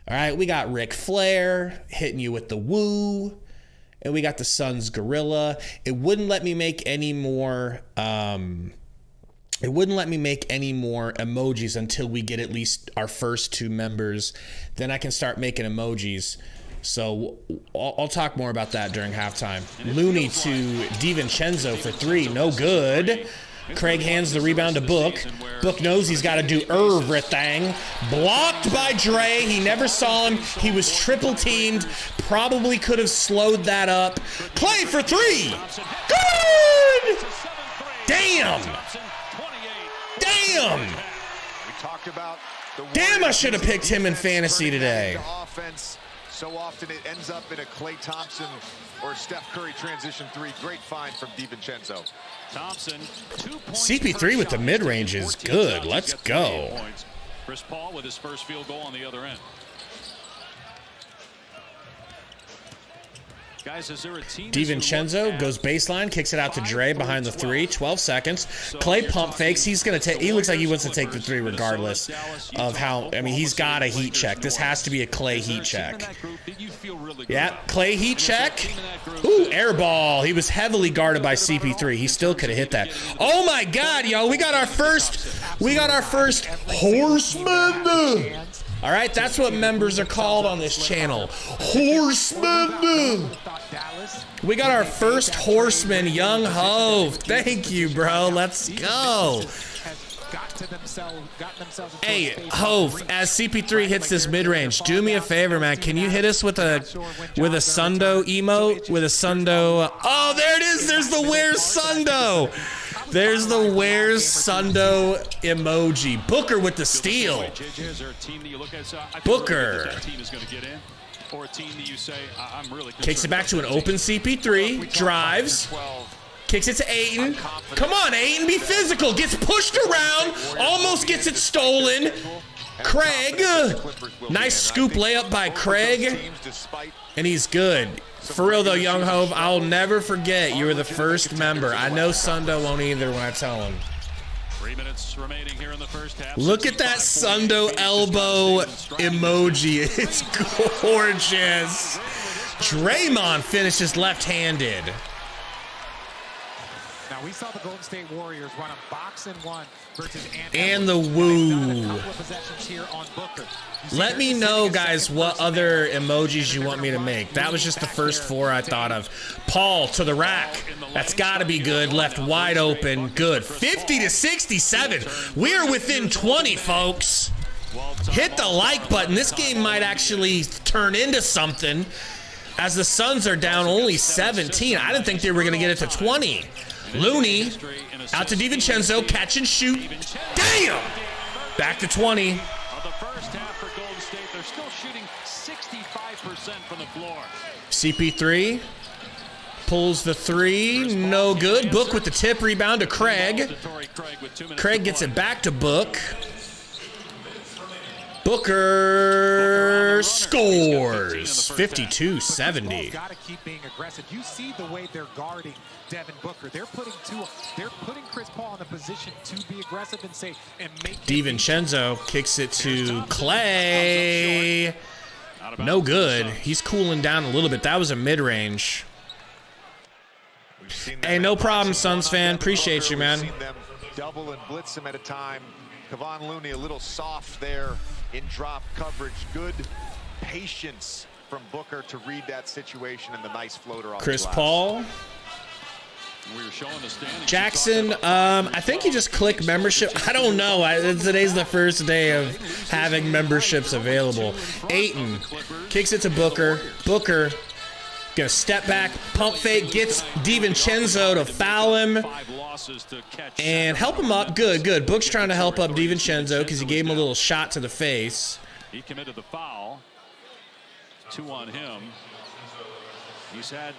All right? We got Ric Flair hitting you with the woo. And we got the Suns gorilla. It wouldn't let me make any more. It wouldn't let me make any more emojis until we get at least our first 2 members. Then I can start making emojis. So I'll talk more about that during halftime. Looney to DiVincenzo for 3, no good. Craig hands the rebound to Book. Book knows he's got to do everything. Blocked by Dre. He never saw him. He was triple teamed. Probably could have slowed that up. Clay for 3. Good! Damn! Damn! We talked about the Damn, I should have picked him in fantasy today. Offense. So often it ends up in a Klay Thompson or Steph Curry transition 3. Great find from DiVincenzo. Thompson, 2 points. CP3 with the mid-range is good. Let's go. Chris Paul with his first field goal on the other end. Guys, is there a team? DiVincenzo goes baseline, kicks it out to Dre behind the 3, 12 seconds. Clay pump fakes. He's going to take, he looks like he wants to take the 3 regardless of how, I mean, he's got a heat check. This has to be a Clay heat check. Yeah, Clay heat check. Ooh, air ball. He was heavily guarded by CP3. He still could have hit that. Oh my God, yo, we got our first horseman. All right, that's what members are called on this channel. Horseman. We got our first horseman, Young Hove. Thank you, bro. Let's go. Hey, Hove, as CP3 hits this mid-range, do me a favor, man. Can you hit us with a Sundo emote? With a Sundo. Oh, there it is. There's the Where's Sundo. There's the Where's Sundo emoji. Booker with the steal. Booker. Kicks it back to an open CP3. Drives. Kicks it to Ayton. Come on, Ayton, be physical. Gets pushed around. Almost gets it stolen. Craig. Nice scoop layup by Craig. And he's good. For real, though, Young Hove, I'll never forget you were the first member. I know Sundo won't either when I tell him. 3 minutes remaining here in the first half. Look at that Sundo elbow emoji. It's gorgeous. Draymond finishes left-handed. Now, we saw the Golden State Warriors run a box and one versus and the woo. Let me know, guys, what other emojis you want me to make. That was just the first 4 I thought of. Paul to the rack. That's got to be good. Left wide open. Good. 50-67. We are within 20, folks. Hit the like button. This game might actually turn into something as the Suns are down only 17. I didn't think they were going to get it to 20. Looney out to DiVincenzo. Catch and shoot. Damn! Back to 20. They're still shooting 65% from the floor. CP3 pulls the 3, no good. Book with the tip, rebound to Craig. Craig gets it back to Book. Booker scores 52-70. Got to keep being aggressive. You see the way they're guarding Devin Booker. They're putting Chris Paul in a position to be aggressive and say and make. DiVincenzo kicks it to Clay. No good. He's cooling down a little bit. That was a mid-range. Hey, no problem, Suns fan. Appreciate you, man. Double and blitz him at a time. Kevon Looney a little soft there in drop coverage. Good patience from Booker to read that situation and the nice floater off Chris Paul. Jackson, I think you just click membership. I don't know. Today's the first day of having memberships available. Ayton kicks it to Booker. Booker gonna step back, pump fake, gets DiVincenzo to foul him and help him up. Good, good. Book's trying to help up DiVincenzo because he gave him a little shot to the face. He committed the foul. 2 on him. He's had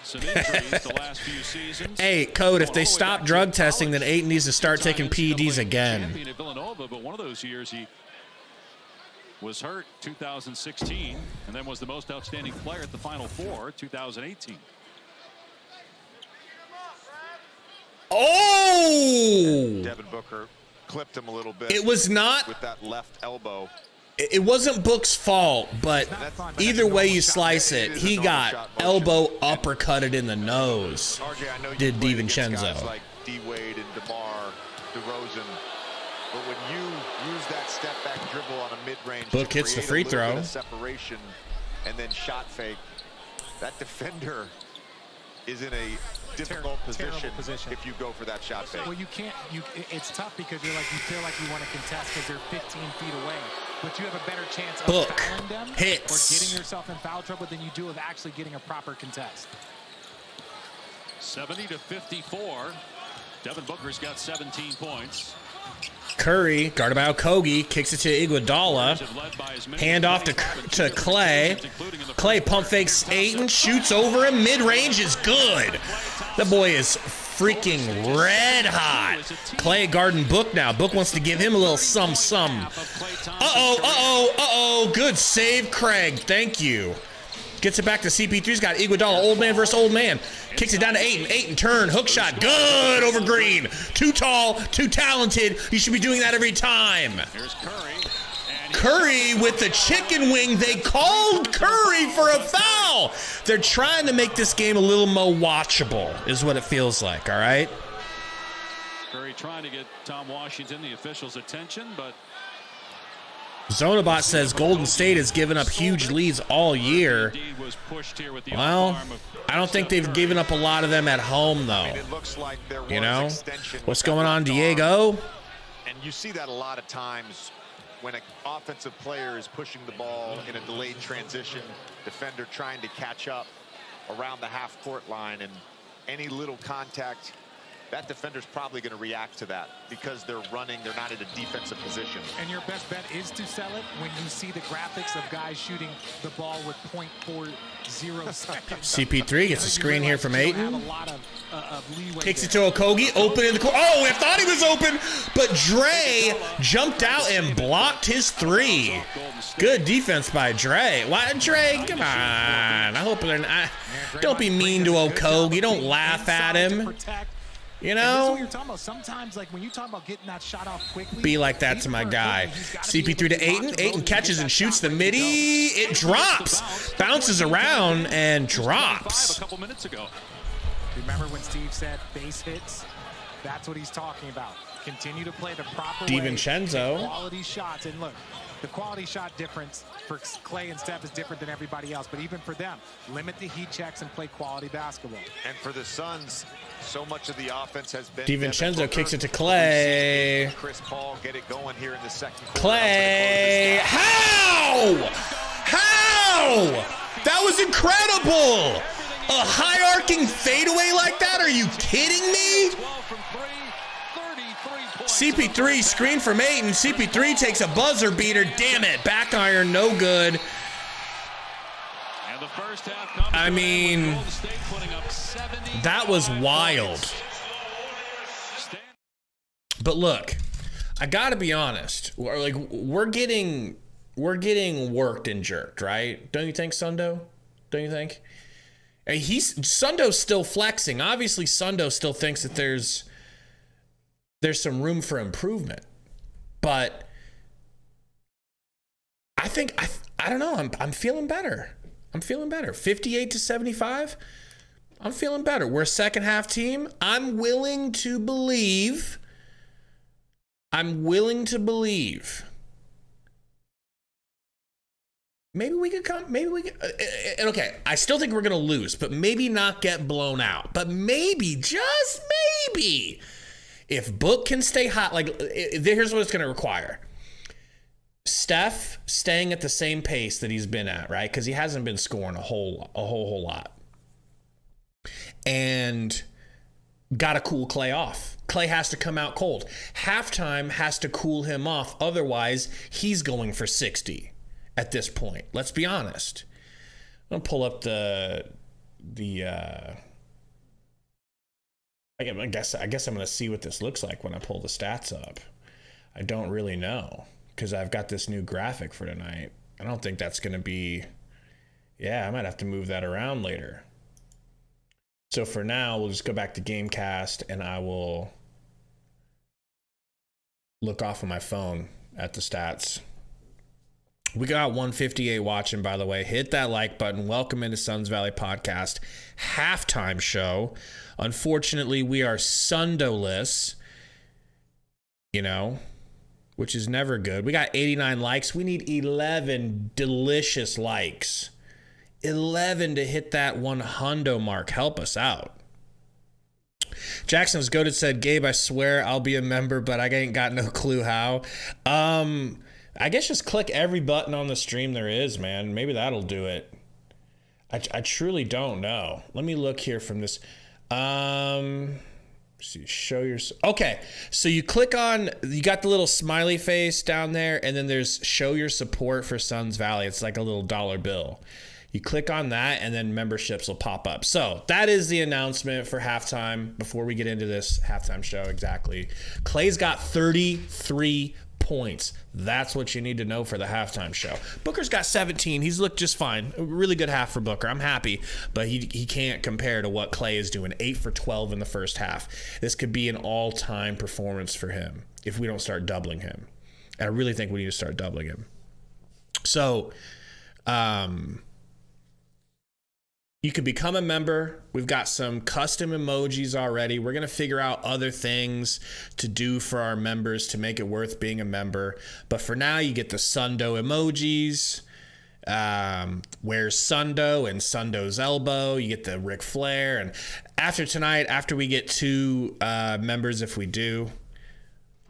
Some injuries the last few seasons. Hey, Code, if they stop drug testing, then Ayton needs to start taking PEDs again. Champion at Villanova, but one of those years he was hurt, 2016, and then was the most outstanding player at the Final Four, 2018. Oh! Devin Booker clipped him a little bit. It was not. With that left elbow. It wasn't Book's fault, but either way you slice it, he got elbow uppercutted in the nose. RJ, I know you did played DiVincenzo. against guys like D Wade and DeMar DeRozan, but when you use that step back dribble on a mid-range, Book hits the free throw, separation, and then shot fake, that defender is in a difficult position if you go for that shot fake. Well, you can't. It's tough because you feel like you want to contest because they're 15 feet away, but you have a better chance of Book fouling them hits. or getting yourself in foul trouble than you do of actually getting a proper contest. 70-54. Devin Booker's got 17 points. Curry, guarded by Okogie, kicks it to Iguodala. Hand off to Clay. Clay pump fakes Ayton, shoots over him. Mid-range is good. The boy is freaking red hot. Clay guarding Book now. Book wants to give him a little some. Uh-oh. Good save, Craig. Thank you. Gets it back to CP3's got Iguodala, old man versus old man. Kicks it down to Ayton. Ayton turn, hook shot, good over Green. Too tall, too talented. You should be doing that every time. Here's Curry. Curry with the chicken wing. They called Curry for a foul. They're trying to make this game a little more watchable, is what it feels like, all right? Curry trying to get Tom Washington, the official's attention, but Zonabot says Golden State has given up huge leads all year. Well, I don't think they've given up a lot of them at home, though. You know? What's going on, Diego? And you see that a lot of times when an offensive player is pushing the ball in a delayed transition, defender trying to catch up around the half-court line, and any little contact, that defender's probably going to react to that because they're running, they're not in a defensive position. And your best bet is to sell it when you see the graphics of guys shooting the ball with .40 seconds. CP3 gets a screen here from Ayton. Kicks it to there. Okogie, open in the court. Oh, I thought he was open, but Dre jumped out and blocked his three. Good defense by Dre. Why, Dre? Come on. I hope they're not. Don't be mean to Okogie. Don't laugh at him. You know? And this is what you're talking about. Sometimes, like when you talk about getting that shot off quickly, be like that to my guy. CP3 to Ayton. Ayton catches and shoots the midi. It drops. Bounces around and drops. A couple minutes ago. Remember when Steve said base hits? That's what he's talking about. Continue to play the proper way. DiVincenzo. Quality shots. And look, the quality shot difference for Clay and Steph is different than everybody else. But even for them, limit the heat checks and play quality basketball. And for the Suns, so much of the offense has been DiVincenzo kicks it to Clay. Chris Paul get it going here in the second quarter. Clay. How? That was incredible. A high arcing fadeaway like that? Are you kidding me? CP3 screen from Ayton. CP3 takes a buzzer beater. Damn it. Back iron, no good. I mean, that was wild. But look, I gotta be honest. We're getting worked and jerked, right? Don't you think, Sundo? Don't you think? And Sundo's still flexing. Obviously, Sundo still thinks that there's some room for improvement. But I think I don't know. I'm feeling better. 58-75. I'm feeling better. We're a second half team. I'm willing to believe. Maybe we could come. Maybe we could. And okay, I still think we're gonna lose, but maybe not get blown out. But maybe, just maybe, if Book can stay hot, here's what it's gonna require. Steph staying at the same pace that he's been at, right? Because he hasn't been scoring a whole lot. And gotta cool Clay off. Clay has to come out cold. Halftime has to cool him off. Otherwise, he's going for 60 at this point. Let's be honest. I'm gonna pull up the I guess I'm going to see what this looks like when I pull the stats up. I don't really know because I've got this new graphic for tonight. I don't think that's going to be... Yeah, I might have to move that around later. So for now, we'll just go back to Gamecast and I will look off of my phone at the stats. We got 158 watching, by the way. Hit that like button. Welcome into Suns Valley Podcast halftime show. Unfortunately, we are Sundo-less, which is never good. We got 89 likes. We need 11 delicious likes. 11 to hit that 100 mark. Help us out. Jackson's Goated said, Gabe, I swear I'll be a member, but I ain't got no clue how. I guess just click every button on the stream there is, man. Maybe that'll do it. I truly don't know. Let me look here from this. See, show your... Okay, so you click on... You got the little smiley face down there, and then there's show your support for Suns Valley. It's like a little dollar bill. You click on that, and then memberships will pop up. So that is the announcement for halftime. Before we get into this halftime show, exactly. Clay's got 33 points. That's what you need to know for the halftime show. Booker's got 17. He's looked just fine. A really good half for Booker. I'm happy, but he can't compare to what Clay is doing. 8 for 12 in the first half. This could be an all-time performance for him if we don't start doubling him. And I really think we need to start doubling him. So, you could become a member. We've got some custom emojis already. We're going to figure out other things to do for our members to make it worth being a member. But for now, you get the Sundo emojis. Where's Sundo and Sundo's elbow? You get the Ric Flair. And after tonight, after we get 2 members, if we do,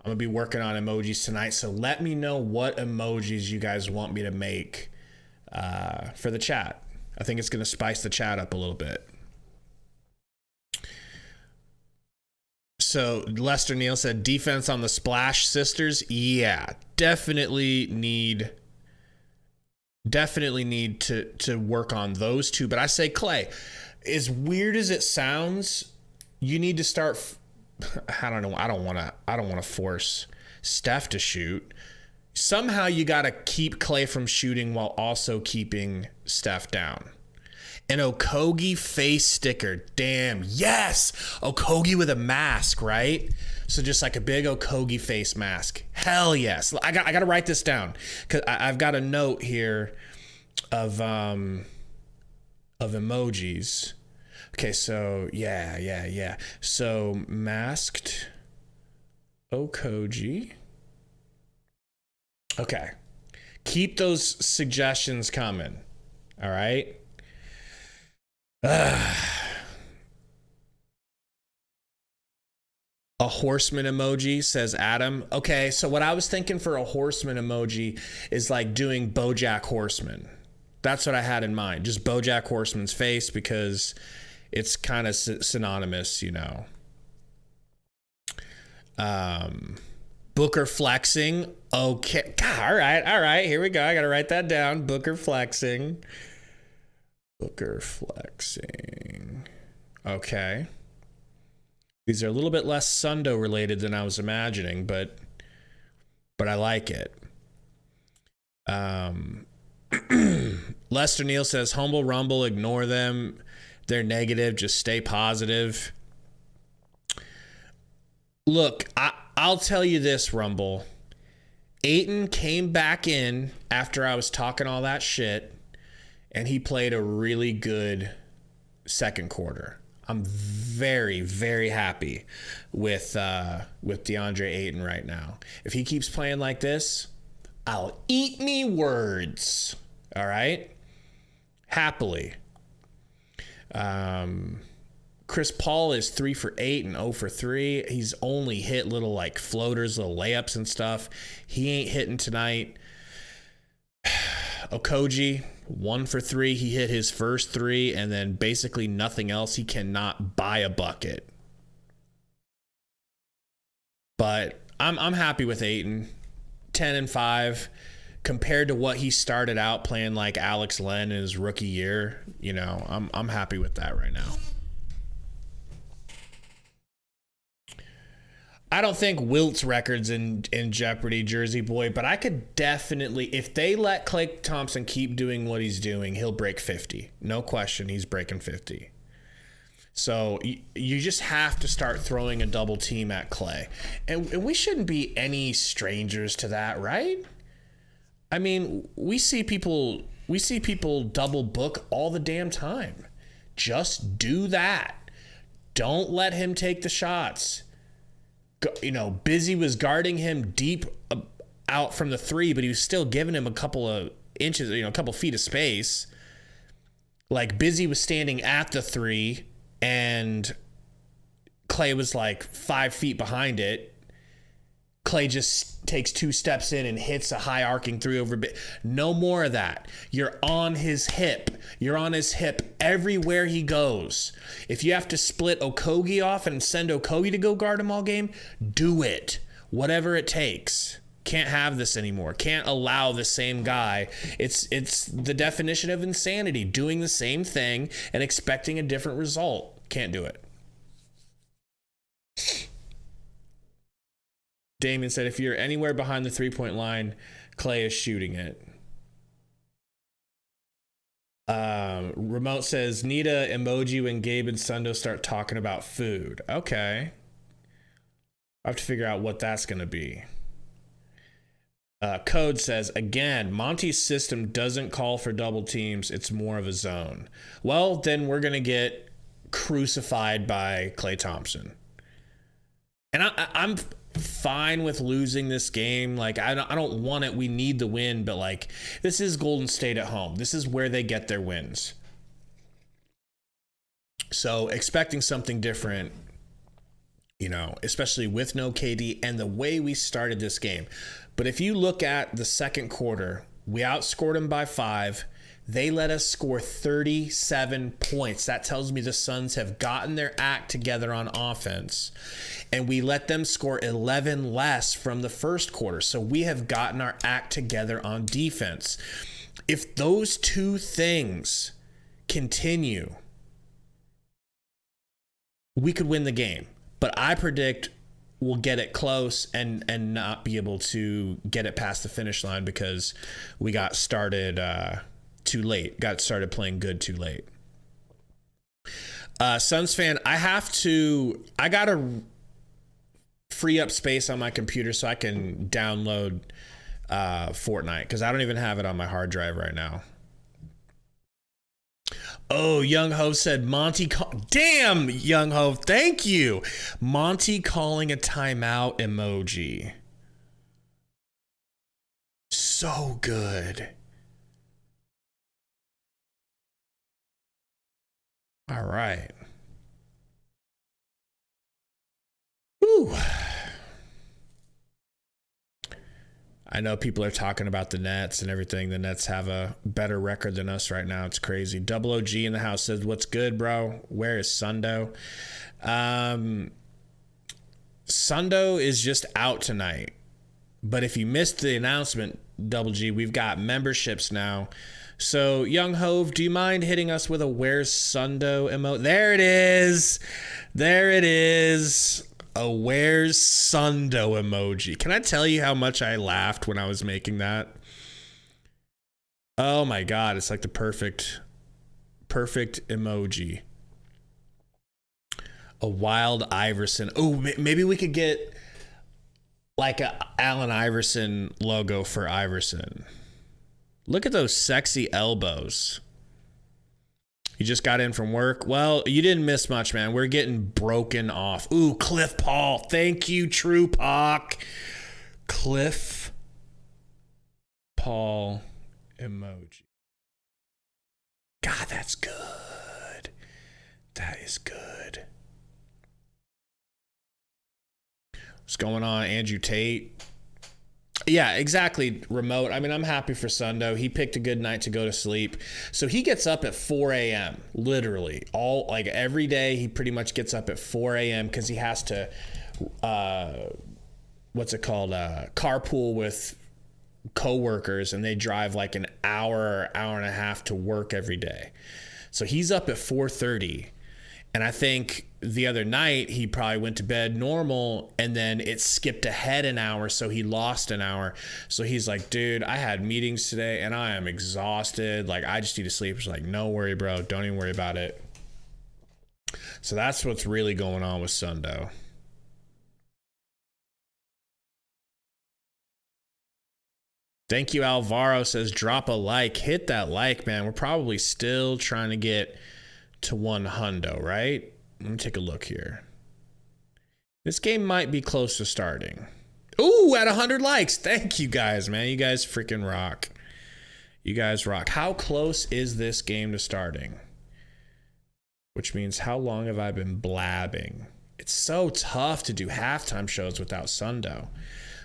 I'm going to be working on emojis tonight. So let me know what emojis you guys want me to make for the chat. I think it's going to spice the chat up a little bit. So Lester Neal said defense on the Splash Sisters. Yeah, definitely need to work on those 2. But I say, Clay, as weird as it sounds, you need to start. I don't know. I don't want to force Steph to shoot. Somehow you got to keep Clay from shooting while also keeping Steph down. An Okogie face sticker. Damn. Yes. Okogie with a mask, right? So just like a big Okogie face mask. Hell yes. I got to write this down because I've got a note here of emojis. Okay, so yeah. So masked Okogie. Okay. Keep those suggestions coming. All right. A horseman emoji, says Adam. Okay, so what I was thinking for a horseman emoji is like doing BoJack Horseman. That's what I had in mind. Just BoJack Horseman's face because it's kind of synonymous, Booker flexing. Okay. God, all right. Here we go. I got to write that down. Booker flexing. Okay. These are a little bit less Sundo related than I was imagining, but I like it. Lester Neal says, humble rumble, ignore them. They're negative. Just stay positive. Look, I'll tell you this, Rumble. Ayton came back in after I was talking all that shit, and he played a really good second quarter. I'm very, very happy with DeAndre Ayton right now. If he keeps playing like this, I'll eat me words. All right? Happily. Chris Paul is 3 for 8 and 0 for 3. He's only hit little like floaters, little layups and stuff. He ain't hitting tonight. Okogie, 1 for 3. He hit his first 3 and then basically nothing else. He cannot buy a bucket. But I'm happy with Ayton. 10 and 5. compared to what he started out playing like Alex Len in his rookie year, you know, I'm happy with that right now. I don't think Wilt's record's in jeopardy, Jersey Boy, but I could definitely, if they let Klay Thompson keep doing what he's doing, he'll break 50. No question, he's breaking 50. So you just have to start throwing a double team at Klay. And we shouldn't be any strangers to that, right? I mean, we see people double book all the damn time. Just do that. Don't let him take the shots. You know, Busy was guarding him deep out from the three, but he was still giving him a couple of inches, you know, a couple feet of space. Like Busy was standing at the three and Klay was like 5 feet behind it. Klay just takes 2 steps in and hits a high arcing three over. No more of that. You're on his hip. You're on his hip everywhere he goes. If you have to split Okogie off and send Okogie to go guard him all game, do it. Whatever it takes. Can't have this anymore. Can't allow the same guy. It's the definition of insanity. Doing the same thing and expecting a different result. Can't do it. Damien said, if you're anywhere behind the 3-point line, Klay is shooting it. Remote says, need a emoji when Gabe and Sundo start talking about food. Okay. I have to figure out what that's going to be. Code says, again, Monty's system doesn't call for double teams. It's more of a zone. Well, then we're going to get crucified by Klay Thompson. And I'm fine with losing this game. Like, I don't want it. We need the win, but like, this is Golden State at home. This is where they get their wins. So expecting something different, you know, especially with no KD and the way we started this game. But if you look at the second quarter, we outscored them by 5. They let us score 37 points. That tells me the Suns have gotten their act together on offense. And we let them score 11 less from the first quarter. So we have gotten our act together on defense. If those two things continue, we could win the game. But I predict we'll get it close and not be able to get it past the finish line because we got started too late. Got started playing good too late. Suns fan, I gotta free up space on my computer so I can download Fortnite because I don't even have it on my hard drive right now. Oh, Young Hove said Monty. Damn, Young Hove, thank you. Monty calling a timeout emoji. So good. All right. Whew. I know people are talking about the Nets and everything. The Nets have a better record than us right now. It's crazy. Double OG in the house says, what's good, bro? Where is Sundo? Sundo is just out tonight. But if you missed the announcement, Double G, we've got memberships now. So, Young Hove, do you mind hitting us with a Where's Sundo emote? There it is. There it is. A Where's Sundo emoji. Can I tell you how much I laughed when I was making that? Oh my God. It's like the perfect emoji. A Wild Iverson. Oh, maybe we could get like a Allen Iverson logo for Iverson. Look at those sexy elbows. You just got in from work? Well, you didn't miss much, man. We're getting broken off. Ooh, Cliff Paul. Thank you, True Pock. Cliff Paul emoji. God, that's good. That is good. What's going on, Andrew Tate? Yeah, exactly, Remote. I mean, I'm happy for Sundo. He picked a good night to go to sleep. So he gets up at 4 a.m., literally. Every day he pretty much gets up at 4 a.m. because he has to, carpool with coworkers, and they drive like an hour and a half to work every day. So he's up at 4:30. And I think the other night he probably went to bed normal, and then it skipped ahead an hour, so he lost an hour. So he's like, dude, I had meetings today and I am exhausted. Like, I just need to sleep. It's like, no worry, bro. Don't even worry about it. So that's what's really going on with Sundo. Thank you, Alvaro says, drop a like. Hit that like, man. We're probably still trying to get to 100, right? Let me take a look here. This game might be close to starting. Ooh, at 100 likes. Thank you guys, man. You guys freaking rock. You guys rock. How close is this game to starting? Which means, how long have I been blabbing? It's so tough to do halftime shows without Sundo.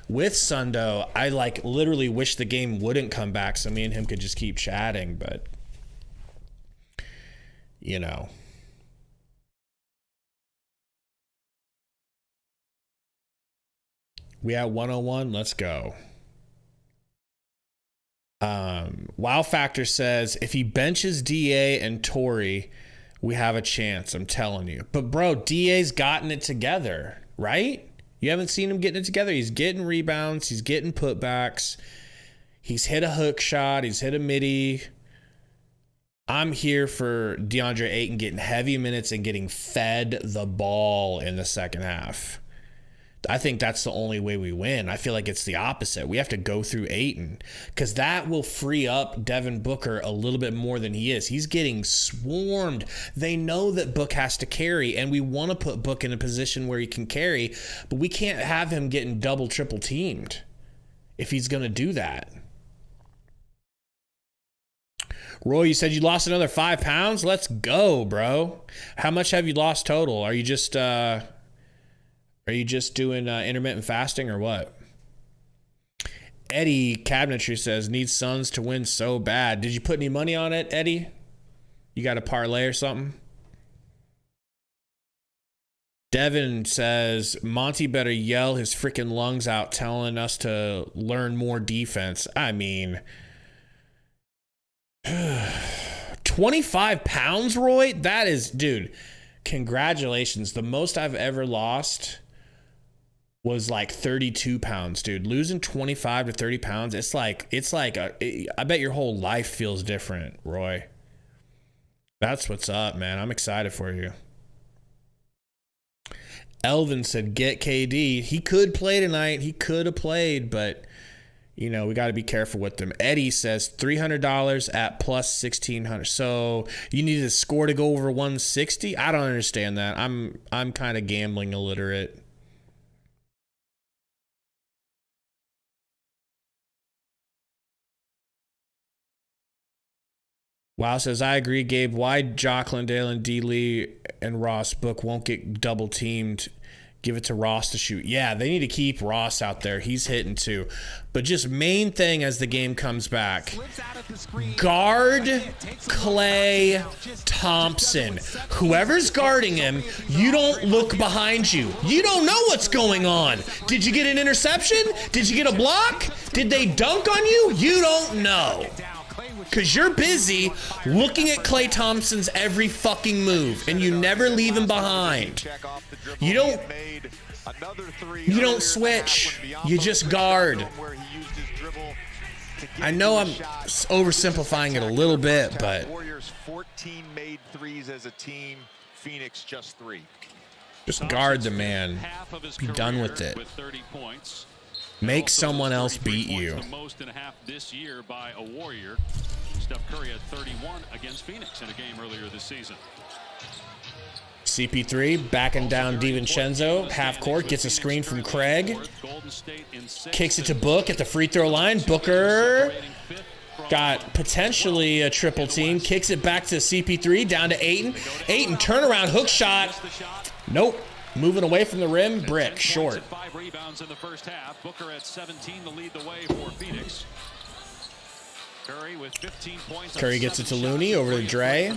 With Sundo, I like literally wish the game wouldn't come back so me and him could just keep chatting, but you know. We at 101. Let's go. Wow Factor says, if he benches DA and Tory, we have a chance. I'm telling you. But bro, DA's gotten it together, right? You haven't seen him getting it together. He's getting rebounds. He's getting putbacks. He's hit a hook shot. He's hit a midi. I'm here for DeAndre Ayton getting heavy minutes and getting fed the ball in the second half. I think that's the only way we win. I feel like it's the opposite. We have to go through Ayton because that will free up Devin Booker a little bit more than he is. He's getting swarmed. They know that Book has to carry, and we want to put Book in a position where he can carry, but we can't have him getting double, triple teamed if he's going to do that. Roy, you said you lost another 5 pounds? Let's go, bro. How much have you lost total? Are you just doing intermittent fasting or what? Eddie Cabinetry says, needs Suns to win so bad. Did you put any money on it, Eddie? You got a parlay or something? Devin says, Monty better yell his freaking lungs out telling us to learn more defense. I mean, 25 pounds, Roy? That is, dude, congratulations. The most I've ever lost was like 32 pounds, dude. Losing 25 to 30 pounds, I bet your whole life feels different, Roy. That's what's up, man. I'm excited for you. Elvin said, get KD. He could play tonight. He could have played, but, you know, we got to be careful with them. Eddie says $300 at plus 1,600. So you need a score to go over 160? I don't understand that. I'm kind of gambling illiterate. Wow says, I agree, Gabe. Why Jocelyn, Dale, and D. Lee and Ross Book won't get double teamed? Give it to Ross to shoot. Yeah, they need to keep Ross out there. He's hitting too. But just main thing as the game comes back, guard Klay Thompson. Whoever's guarding him, you don't look behind you. You don't know what's going on. Did you get an interception? Did you get a block? Did they dunk on you? You don't know. Because you're busy looking at Klay Thompson's every fucking move, and you never leave him behind. You don't switch. You just guard. I know I'm oversimplifying it a little bit, but Warriors 14 made threes as a team. Phoenix just 3. Just guard the man. Be done with it. Make someone else beat you. The most in a half this year by a Warrior. Steph Curry had 31 against Phoenix in a game earlier this season. CP3 backing down DiVincenzo. Half court, gets a screen from Craig. Kicks it to Book at the free throw line. Booker got potentially a triple team. Kicks it back to CP3, down to Ayton. Ayton, turnaround hook shot. Nope. Moving away from the rim, brick, short. 5 rebounds in the first half. Booker at 17 to lead the way for Phoenix. Curry with 15 points. Curry gets it to Looney, over to Dre.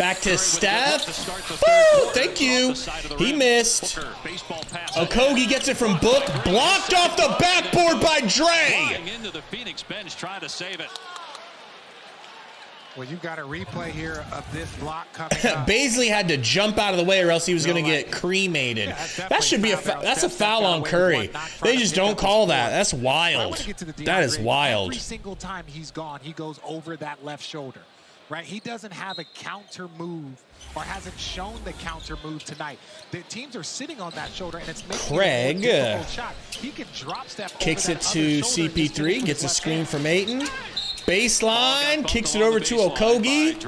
Back to Steph. Woo, thank you. He missed. Okogie gets it from Book. Blocked off the backboard by Dre. Into the Phoenix bench trying to save it. Well, you've got a replay here of this block coming up. Baisley had to jump out of the way or else he was going to get cremated. That should be that's a foul on Curry. They just don't call that. That's wild. That is wild. Every single time he's gone, he goes over that left shoulder, right? He doesn't have a counter move or hasn't shown the counter move tonight. The teams are sitting on that shoulder, and it's making Craig it a difficult shot. He can drop step kicks over it that to other shoulder, CP3, gets a screen from Ayton. Baseline, kicks it over to Okogie.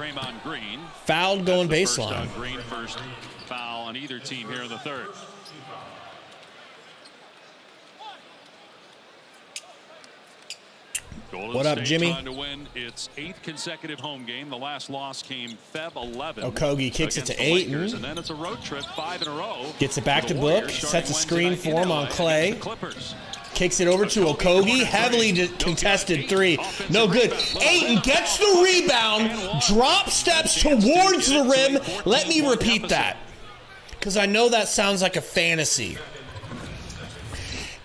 Fouled going baseline. Green first foul on either team here in the third. What up, Jimmy? Trying to win its 8th consecutive home game. The last loss came Feb 11. Okogie kicks it to Ayton. And then it's a road trip, 5 in a row. Gets it back to Book. Sets a screen for him on Clay. Kicks it over to Okogie. Heavily contested three. No good. Ayton gets the rebound. Drop steps towards the rim. Let me repeat that, because I know that sounds like a fantasy.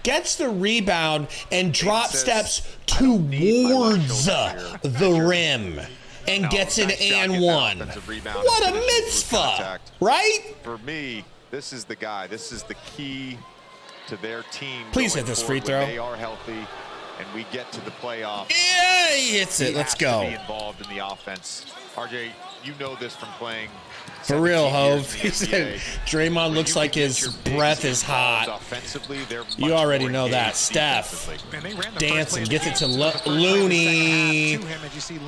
Gets the rebound and drop steps towards the rim and gets an and one. What a mitzvah, right? For me, this is the guy. This is the key to their team. Please hit this free throw. They are healthy, and we get to the playoffs. Yeah, he hits it. Let's go. Be involved in the offense. RJ, you know this from playing. For real, Hove. He said Draymond looks like his breath is hot. You already know that. Steph dancing, gets it to Looney.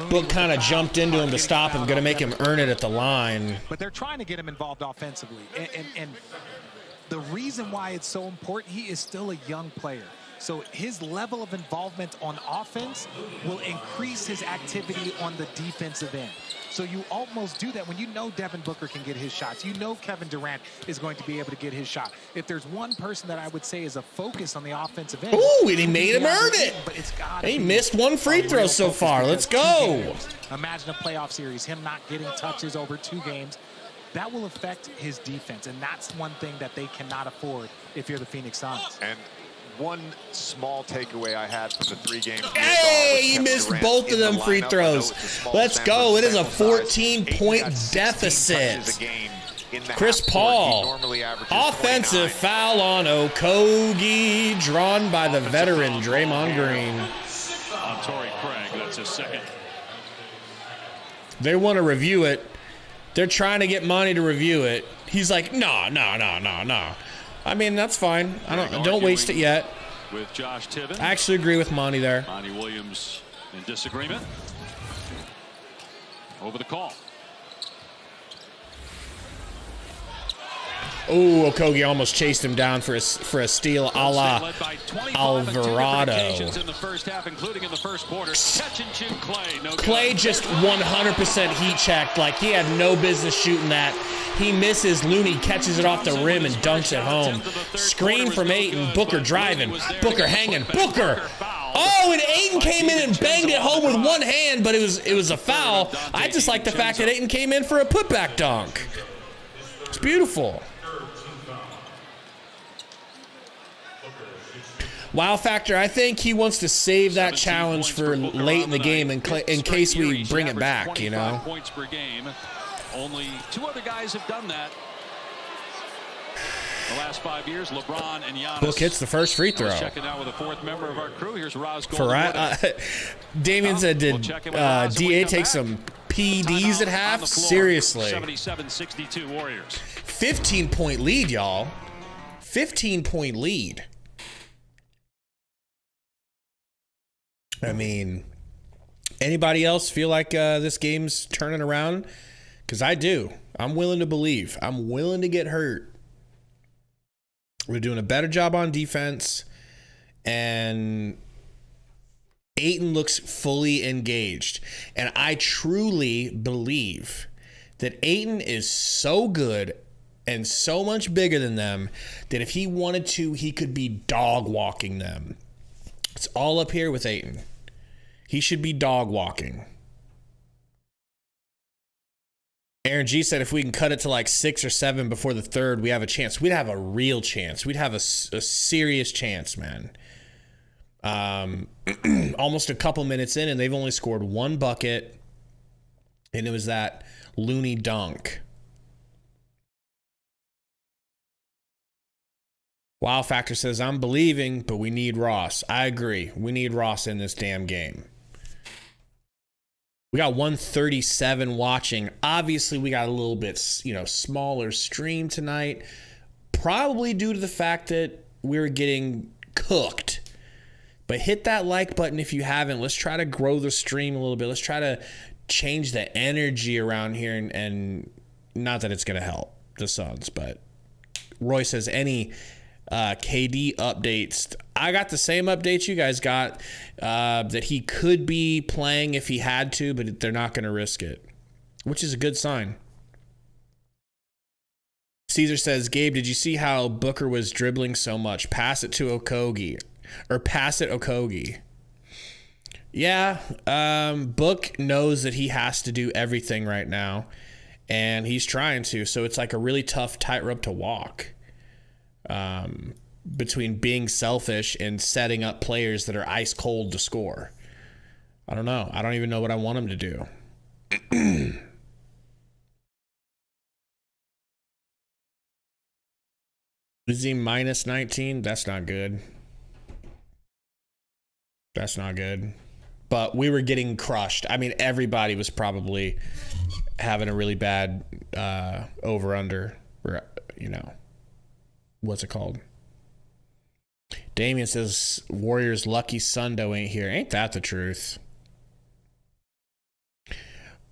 Book kind of jumped into him to stop him. Going to make him earn it at the line. But they're trying to get him involved offensively. And the reason why it's so important, he is still a young player. So his level of involvement on offense will increase his activity on the defensive end. So you almost do that when you know Devin Booker can get his shots. You know Kevin Durant is going to be able to get his shot. If there's one person that I would say is a focus on the offensive end. Ooh, and he made him earn it. But it's got he missed one free throw so far. Let's go. Imagine a playoff series, him not getting touches over 2 games. That will affect his defense, and that's one thing that they cannot afford if you're the Phoenix Suns. And one small takeaway I had from the 3 games. Hey, he missed both of them free throws. Let's go. It is a 14-point deficit. Chris Paul, offensive foul on Okogie, drawn by the veteran Draymond Green. On Torrey Craig, that's his second. They want to review it. They're trying to get Monty to review it. He's like, no. I mean, that's fine. Don't waste it yet. With Josh Tibbin. I actually agree with Monty there. Monty Williams in disagreement over the call. Oh, Okogie almost chased him down for a steal a la Alvarado. In the first half, including in the first quarter. Catch and shoot Clay. Clay just 100% heat checked like he had no business shooting that. He misses. Looney catches it off the rim and dunks it home. Screen from Ayton. Booker driving. Booker hanging. Booker. Oh, and Ayton came in and banged it home with one hand, but it was a foul. I just like the fact that Ayton came in for a putback dunk. It's beautiful. Wow factor, I think he wants to save that challenge for late in the game in case we bring it back, you know. Points per game. Only 2 other guys have done that. The last 5 years, LeBron and Giannis. Book hits the first free throw. Checking out with a 4th member of our crew. Here's Roz Damien said, did DA take some PDs at half? Seriously. 77-62 Warriors. 15-point lead, y'all. 15-point lead. I mean, anybody else feel like this game's turning around? Because I do. I'm willing to believe. I'm willing to get hurt. We're doing a better job on defense. And Ayton looks fully engaged. And I truly believe that Ayton is so good and so much bigger than them that if he wanted to, he could be dog walking them. It's all up here with Ayton. He should be dog walking. Aaron G said if we can cut it to like 6 or 7 before the third, we have a chance. We'd have a real chance. We'd have a serious chance, man. Almost a couple minutes in, and they've only scored 1 bucket, and it was that loony dunk. Wow Factor says, I'm believing, but we need Ross. I agree. We need Ross in this damn game. We got 137 watching. Obviously, we got a little bit, smaller stream tonight. Probably due to the fact that we're getting cooked. But hit that like button if you haven't. Let's try to grow the stream a little bit. Let's try to change the energy around here. And not that it's going to help the Suns, but Roy says any KD updates. I got the same updates you guys got, that he could be playing if he had to, but they're not going to risk it, which is a good sign. Caesar says, Gabe, did you see how Booker was dribbling so much? Pass it to Okogie. Or pass it Okogie. Yeah, Book knows that he has to do everything right now, and he's trying to, so it's like a really tough tightrope to walk. Between being selfish and setting up players that are ice cold to score. I don't know. I don't even know what I want him to do. Is he minus 19? That's not good. That's not good. But we were getting crushed. I mean, everybody was probably having a really bad over-under, or, what's it called? Damien says, Warriors lucky Sundo ain't here. Ain't that the truth?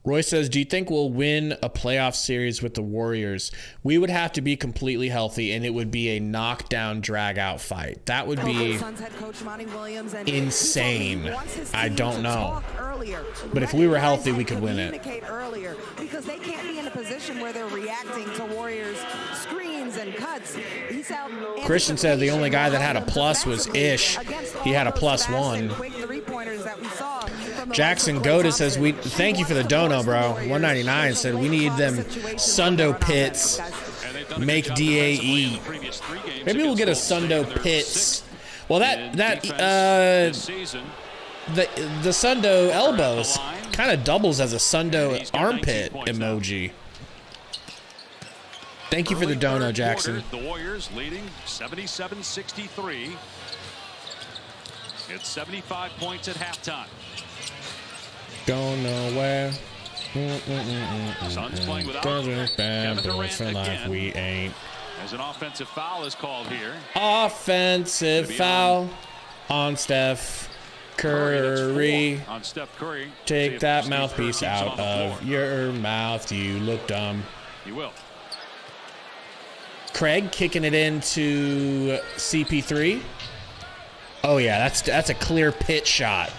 Roy says, do you think we'll win a playoff series with the Warriors? We would have to be completely healthy, and it would be a knockdown, drag-out fight. That would be insane. I don't know. But if we were healthy, we could win it. Because they can't be in a position where they're reacting to Warriors' screens and cuts. Christian said the only guy that had a plus was Ish. He had a +1. Jackson Goda says, thank you for the dono, bro. 199 said we need them Sundo pits. Make DA eat. Maybe we'll get a Sundo pits. Well, the Sundo elbows kind of doubles as a Sundo armpit emoji. Thank you for the dono, Jackson. The Warriors leading 77-63. It's 75 points at halftime. Don't know where. Suns playing without Bad boys for life, we ain't. As an offensive foul is called here. Offensive foul on Steph Curry. On Steph Curry. Take that mouthpiece out of your mouth. You look dumb. You will. Craig kicking it into CP3. Oh yeah, that's a clear pit shot.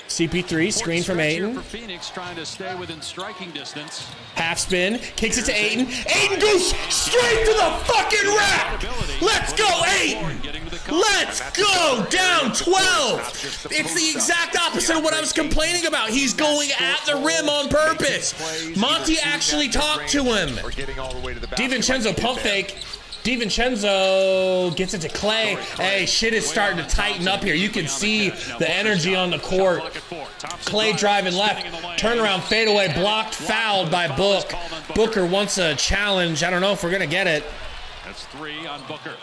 CP3 screen from Ayton. For Phoenix trying to stay within striking distance. Half spin, kicks it to Ayton. Ayton goes straight to the fucking rack. Let's go, Ayton. Let's go, down 12. It's the exact opposite of what I was complaining about. He's going at the rim on purpose. Monty actually talked to him. DiVincenzo pump fake. DiVincenzo gets it to Clay. Hey, shit is starting to tighten up here. You can see the energy on the court. Clay driving left. Turnaround fadeaway blocked, fouled by Book. Booker wants a challenge. I don't know if we're going to get it. That's 3 on Booker.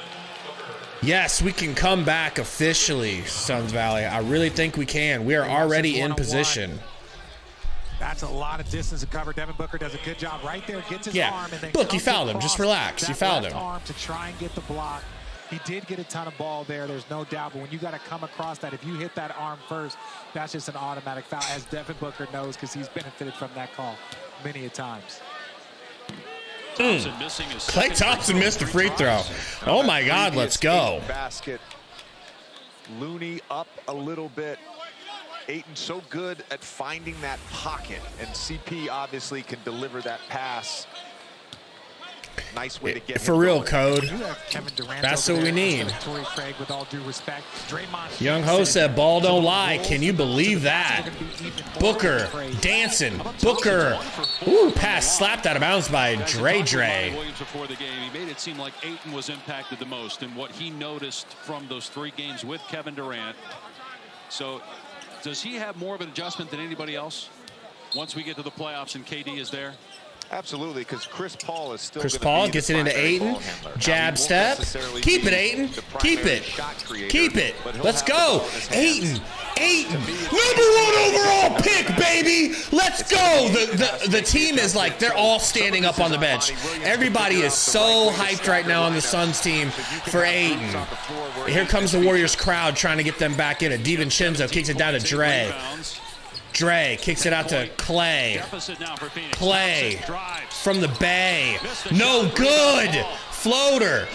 Yes, we can come back officially, Suns Valley. I really think we can. We are already in position. That's a lot of distance to cover. Devin Booker does a good job right there. Gets his arm and then Book, you fouled him. Just relax. You fouled him. Arm to try and get the block. He did get a ton of ball there. There's no doubt. But when you got to come across that, if you hit that arm first, that's just an automatic foul, as Devin Booker knows, because he's benefited from that call many a times. Klay Thompson missed a free throw. Oh my God, let's go. Basket. Looney up a little bit. Ayton so good at finding that pocket, and CP obviously can deliver that pass. Nice way to get for real, Code. That's what we need. With all due respect, Young Ho said, "Ball don't lie." Can you believe that? Booker dancing. Booker. Ooh, pass slapped out of bounds by Dre. Williams before the game, he made it seem like Ayton was impacted the most in what he noticed from those 3 games with Kevin Durant. So does he have more of an adjustment than anybody else once we get to the playoffs and KD is there? Absolutely, because Chris Paul is still. Chris Paul gets it into Ayton. Jab step. Keep it, Ayton. Keep it. Keep it. Let's go. Ayton. Ayton. #1 overall pick, baby. Let's go. The team is like, they're all standing up on the bench. Everybody is so hyped right now on the Suns team for Ayton. Here comes the Warriors crowd trying to get them back in it. DiVincenzo kicks it down to Dre. Dre kicks it out to Clay. Clay from the Bay. No good. Floater.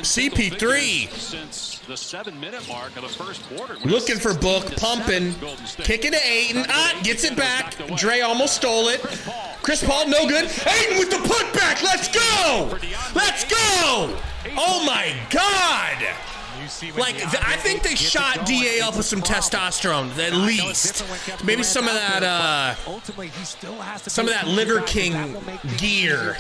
CP3. Since the 7-minute mark of the first quarter. Looking for Book. Pumping. Kicking to Ayton. Gets it back. Dre almost stole it. Chris Paul, no good. Ayton with the putback. Let's go. Let's go. Oh, my God. Like, I think they shot DA up with some testosterone, at least. Maybe some of that, Liver King gear.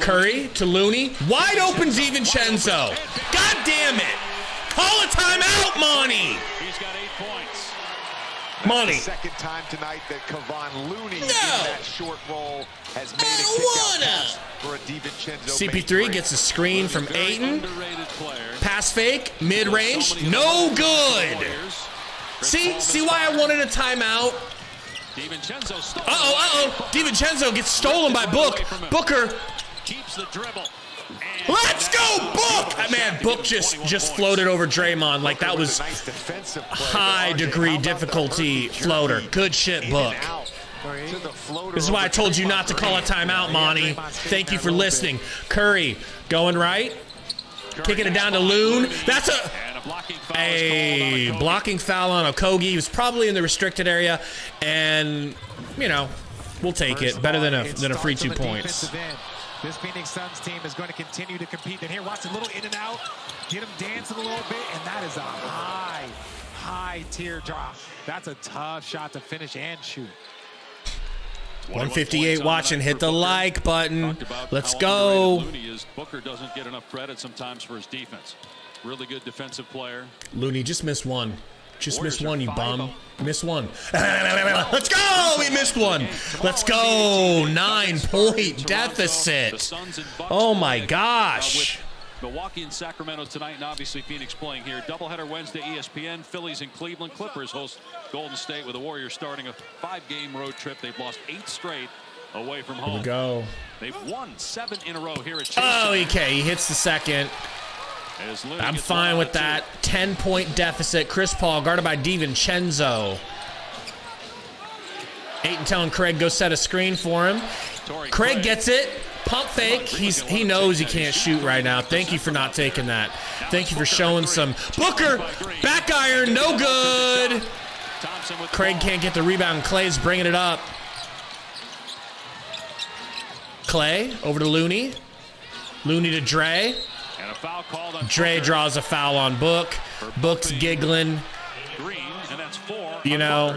Curry to Looney. Wide open DiVincenzo. God damn it. Call a timeout, Monty. He's got 8 points. Monty. Second time tonight that Kevon Looney in that short roll has made a kick-out pass for a DiVincenzo. CP3 gets a screen from Ayton. Pass fake, mid-range, no good. See why I wanted a timeout? DiVincenzo gets stolen by Book. Booker keeps the dribble. Let's go, Book! Man, Book just floated over Draymond like that was high degree difficulty floater. Good shit, Book. This is why I told you not to call a timeout, Monty. Thank you for listening. Curry going right. Kicking it down to Loon. That's a blocking foul on Okogie. He was probably in the restricted area, and you know, we'll take it. Better than a free 2 points. This Phoenix Suns team is going to continue to compete. And here, watch a little in and out, get him dancing a little bit, and that is a high teardrop. That's a tough shot to finish and shoot. 158 watching. Hit the like button. Let's go. Booker doesn't get enough credit sometimes for his defense. Really good defensive player. Looney just missed one. Just missed one, you bum. Missed one. Let's go! We missed one. Let's go. 9-point deficit. Oh my gosh. Milwaukee and Sacramento tonight, and obviously Phoenix playing here. Doubleheader Wednesday, ESPN. Phillies and Cleveland. Clippers host Golden State, with the Warriors starting a 5-game road trip. They've lost 8 straight away from home. Here we go. They've won 7 in a row here at Chase. Oh, okay. He hits the second. I'm fine with that. 10-point deficit. Chris Paul guarded by DiVincenzo. Ayton telling Craig go set a screen for him. Craig gets it. Pump fake. He knows he can't shoot right now. Thank you for not taking that. Thank you for showing some. Booker, back iron, no good. Craig can't get the rebound. Clay's bringing it up. Clay over to Looney. Looney to Dre. Dre draws a foul on Book. Book's giggling. You know,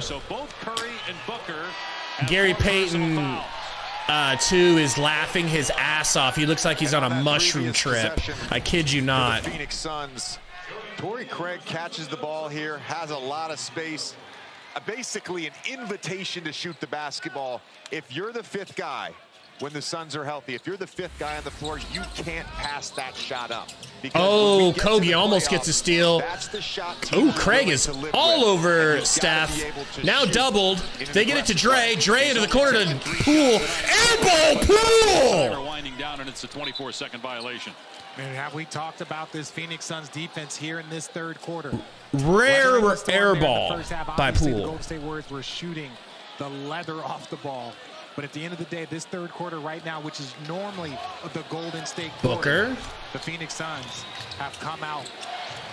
Gary Payton too is laughing his ass off. He looks like he's on a mushroom trip. I kid you not. Phoenix Suns. Torrey Craig catches the ball here, has a lot of space. Basically an invitation to shoot the basketball. If you're the 5th guy, when the Suns are healthy, if you're the 5th guy on the floor, you can't pass that shot up. Oh, Kogi almost gets a steal. Oh, Craig is all over Steph. Now doubled. They get it to Dre. Dre into the corner to Poole. Airball Poole! Winding down, and it's a 24-second violation. And have we talked about this Phoenix Suns defense here in this 3rd quarter? Rare airball by Poole. The Golden State Warriors were shooting the leather off the ball. But at the end of the day, this 3rd quarter right now, which is normally the Golden State quarter, Booker. The Phoenix Suns have come out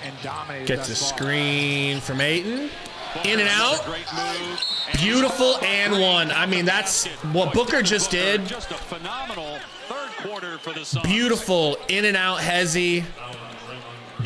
and dominated. Gets a screen from Ayton. In and out. Beautiful and one. I mean, that's what Booker just did. Just a phenomenal 3rd quarter for the Suns. Beautiful in and out, Hezzy.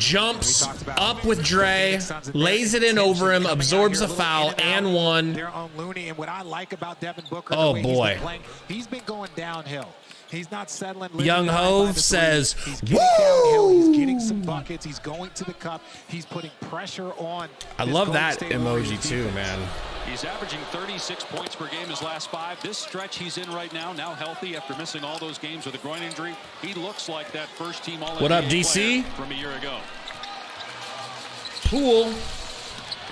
jumps up with Dre, lays it in over him, absorbs a foul and one. Their own Looney, and what I like about Devin Booker, Oh, the way boy. He's been playing, he's been going downhill. He's not settling. Young Hove says, he's getting downhill. He's getting some buckets. He's going to the cup. He's putting pressure on. I this love Golden that State emoji Warriors too, defense. man. He's averaging 36 points per game his last 5. This stretch he's in right now healthy after missing all those games with a groin injury. He looks like that first team All-NBA What up, DC? player from a year ago. Poole.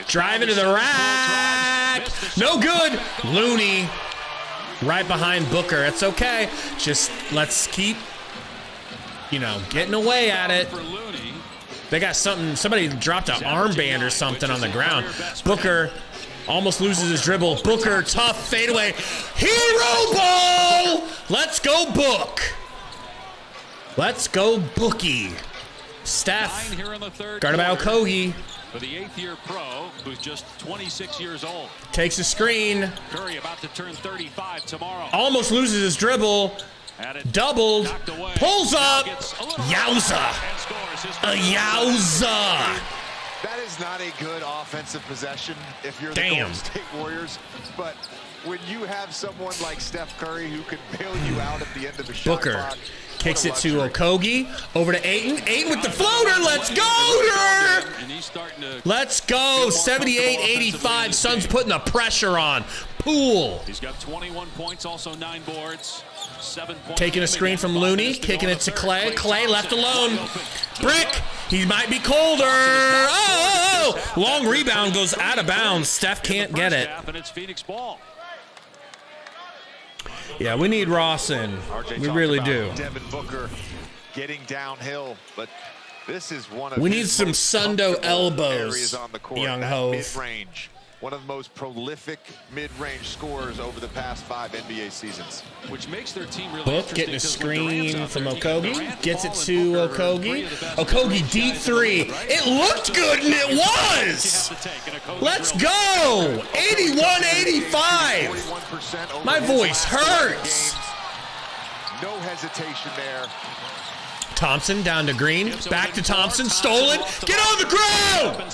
Driving to the rack. No good. Looney. Right behind Booker. It's okay. Just let's keep, getting away at it. For Looney. They got something. Somebody dropped an armband or something on the ground. Booker almost loses his dribble. Booker, tough fadeaway. Hero ball. Let's go, Book. Let's go, Bookie. Steph. 9 here in the third Guarded by quarter Okogie. for the 8th-year pro, who's just 26 years old. Takes a screen. Curry about to turn 35 tomorrow. Almost loses his dribble. Had it Doubled. knocked away. Pulls Now up. gets a little Yowza. and scores his A first. yowza. That is not a good offensive possession if you're the Damn. Golden State Warriors. But when you have someone like Steph Curry who can bail you out at the end of a shot Booker clock, kicks what it a to luxury. Okogie. Over to Ayton. Ayton with the floater. Let's go, Dirk. And he's starting to Let's go. 78-85. Suns putting the pressure on. Poole. He's got 21 points, also 9 boards. 7 points. Taking a screen from Looney. Kicking it to Clay. Clay left alone. Brick. He might be colder. Oh. Long rebound goes out of bounds. Steph can't get it. And it's Phoenix ball. Yeah, we need Ross in. RJ We talked really about do. Devin Booker getting downhill, but this is one of We his need some most Sundo comfortable elbows, areas on the court. Young That Hove. mid-range, one of the most prolific mid-range scorers over the past 5 NBA seasons. Which makes their team really Book getting a interesting, 'cause with Durant's screen out from there, you got Okogie. Durant, Gets it Paul, to and Booker are three Okogie. of the best Okogie mid-range deep guys in the three. league, right? It looked good, and it was. Let's go. 81-85. 41% over My his voice last 11 hurts. games. No hesitation there. Thompson down to Green. Back to Thompson. Stolen. Get on the ground.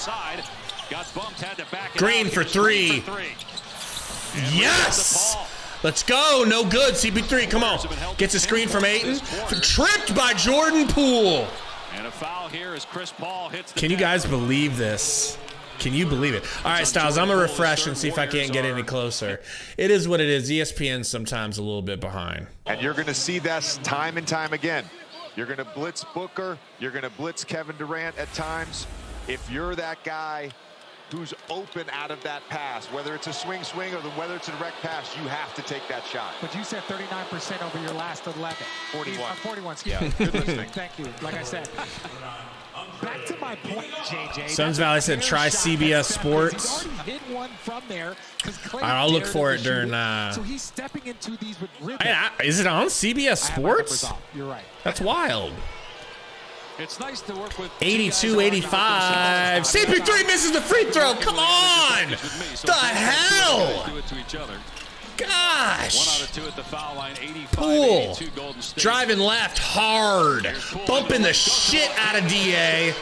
Green for three. Yes. Let's go. No good. CP3, come on. Gets a screen from Ayton. Tripped by Jordan Poole. And a foul here as Chris Paul hits the Can you guys believe this? Can you believe it? All right, Styles, I'm going to refresh and see if I can't get any closer. It is what it is. ESPN's sometimes a little bit behind. And you're going to see this time and time again. You're going to blitz Booker. You're going to blitz Kevin Durant at times. If you're that guy who's open out of that pass, whether it's a swing or whether it's a direct pass, you have to take that shot. But you said 39% over your last 11. 41. 41, excuse me. Good listening. Thank you. Like I said. Back to my point, JJ. Suns Valley said try CBS Sports. He's already hit one from there. All right, I'll look for it during. So he's stepping into these with rhythm. Is it on CBS Sports? You're right. That's wild. It's nice to work with 82-85. CP3 misses the free throw. Come on. The hell? Do it to each other. 1 Gosh. out of 2 at the foul line. Poole 85-82 Golden State. driving left hard, bumping the shit out of DA,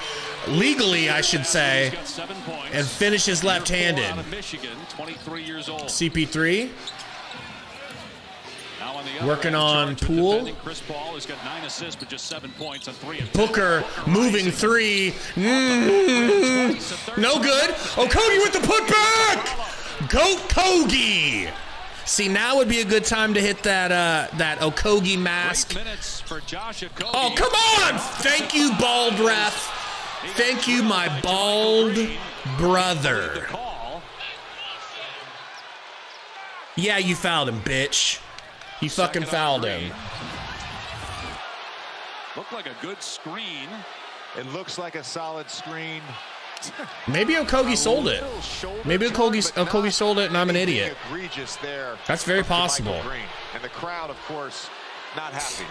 legally I should say, He's got 7 points. and finishes left-handed. Out of Michigan, 23 years old. CP3 Now on the other working end, on charged with Poole. defending. Chris Paul has got 9 assists, but just 7 points on 3 of 10. Booker moving three. No good. Okogie with the putback. Goat Kogie. See, now would be a good time to hit that Okogie mask. 8 minutes for Josh Okogie. Oh, come on! Thank you, bald ref. Thank you, my bald brother. Yeah, you fouled him, bitch. You fucking fouled him. Looked like a good screen. It looks like a solid screen. Maybe Okogie sold it. Maybe Okogie sold it and I'm an idiot. Egregious there. That's very from Michael possible. Green. And the crowd, of course, not happy.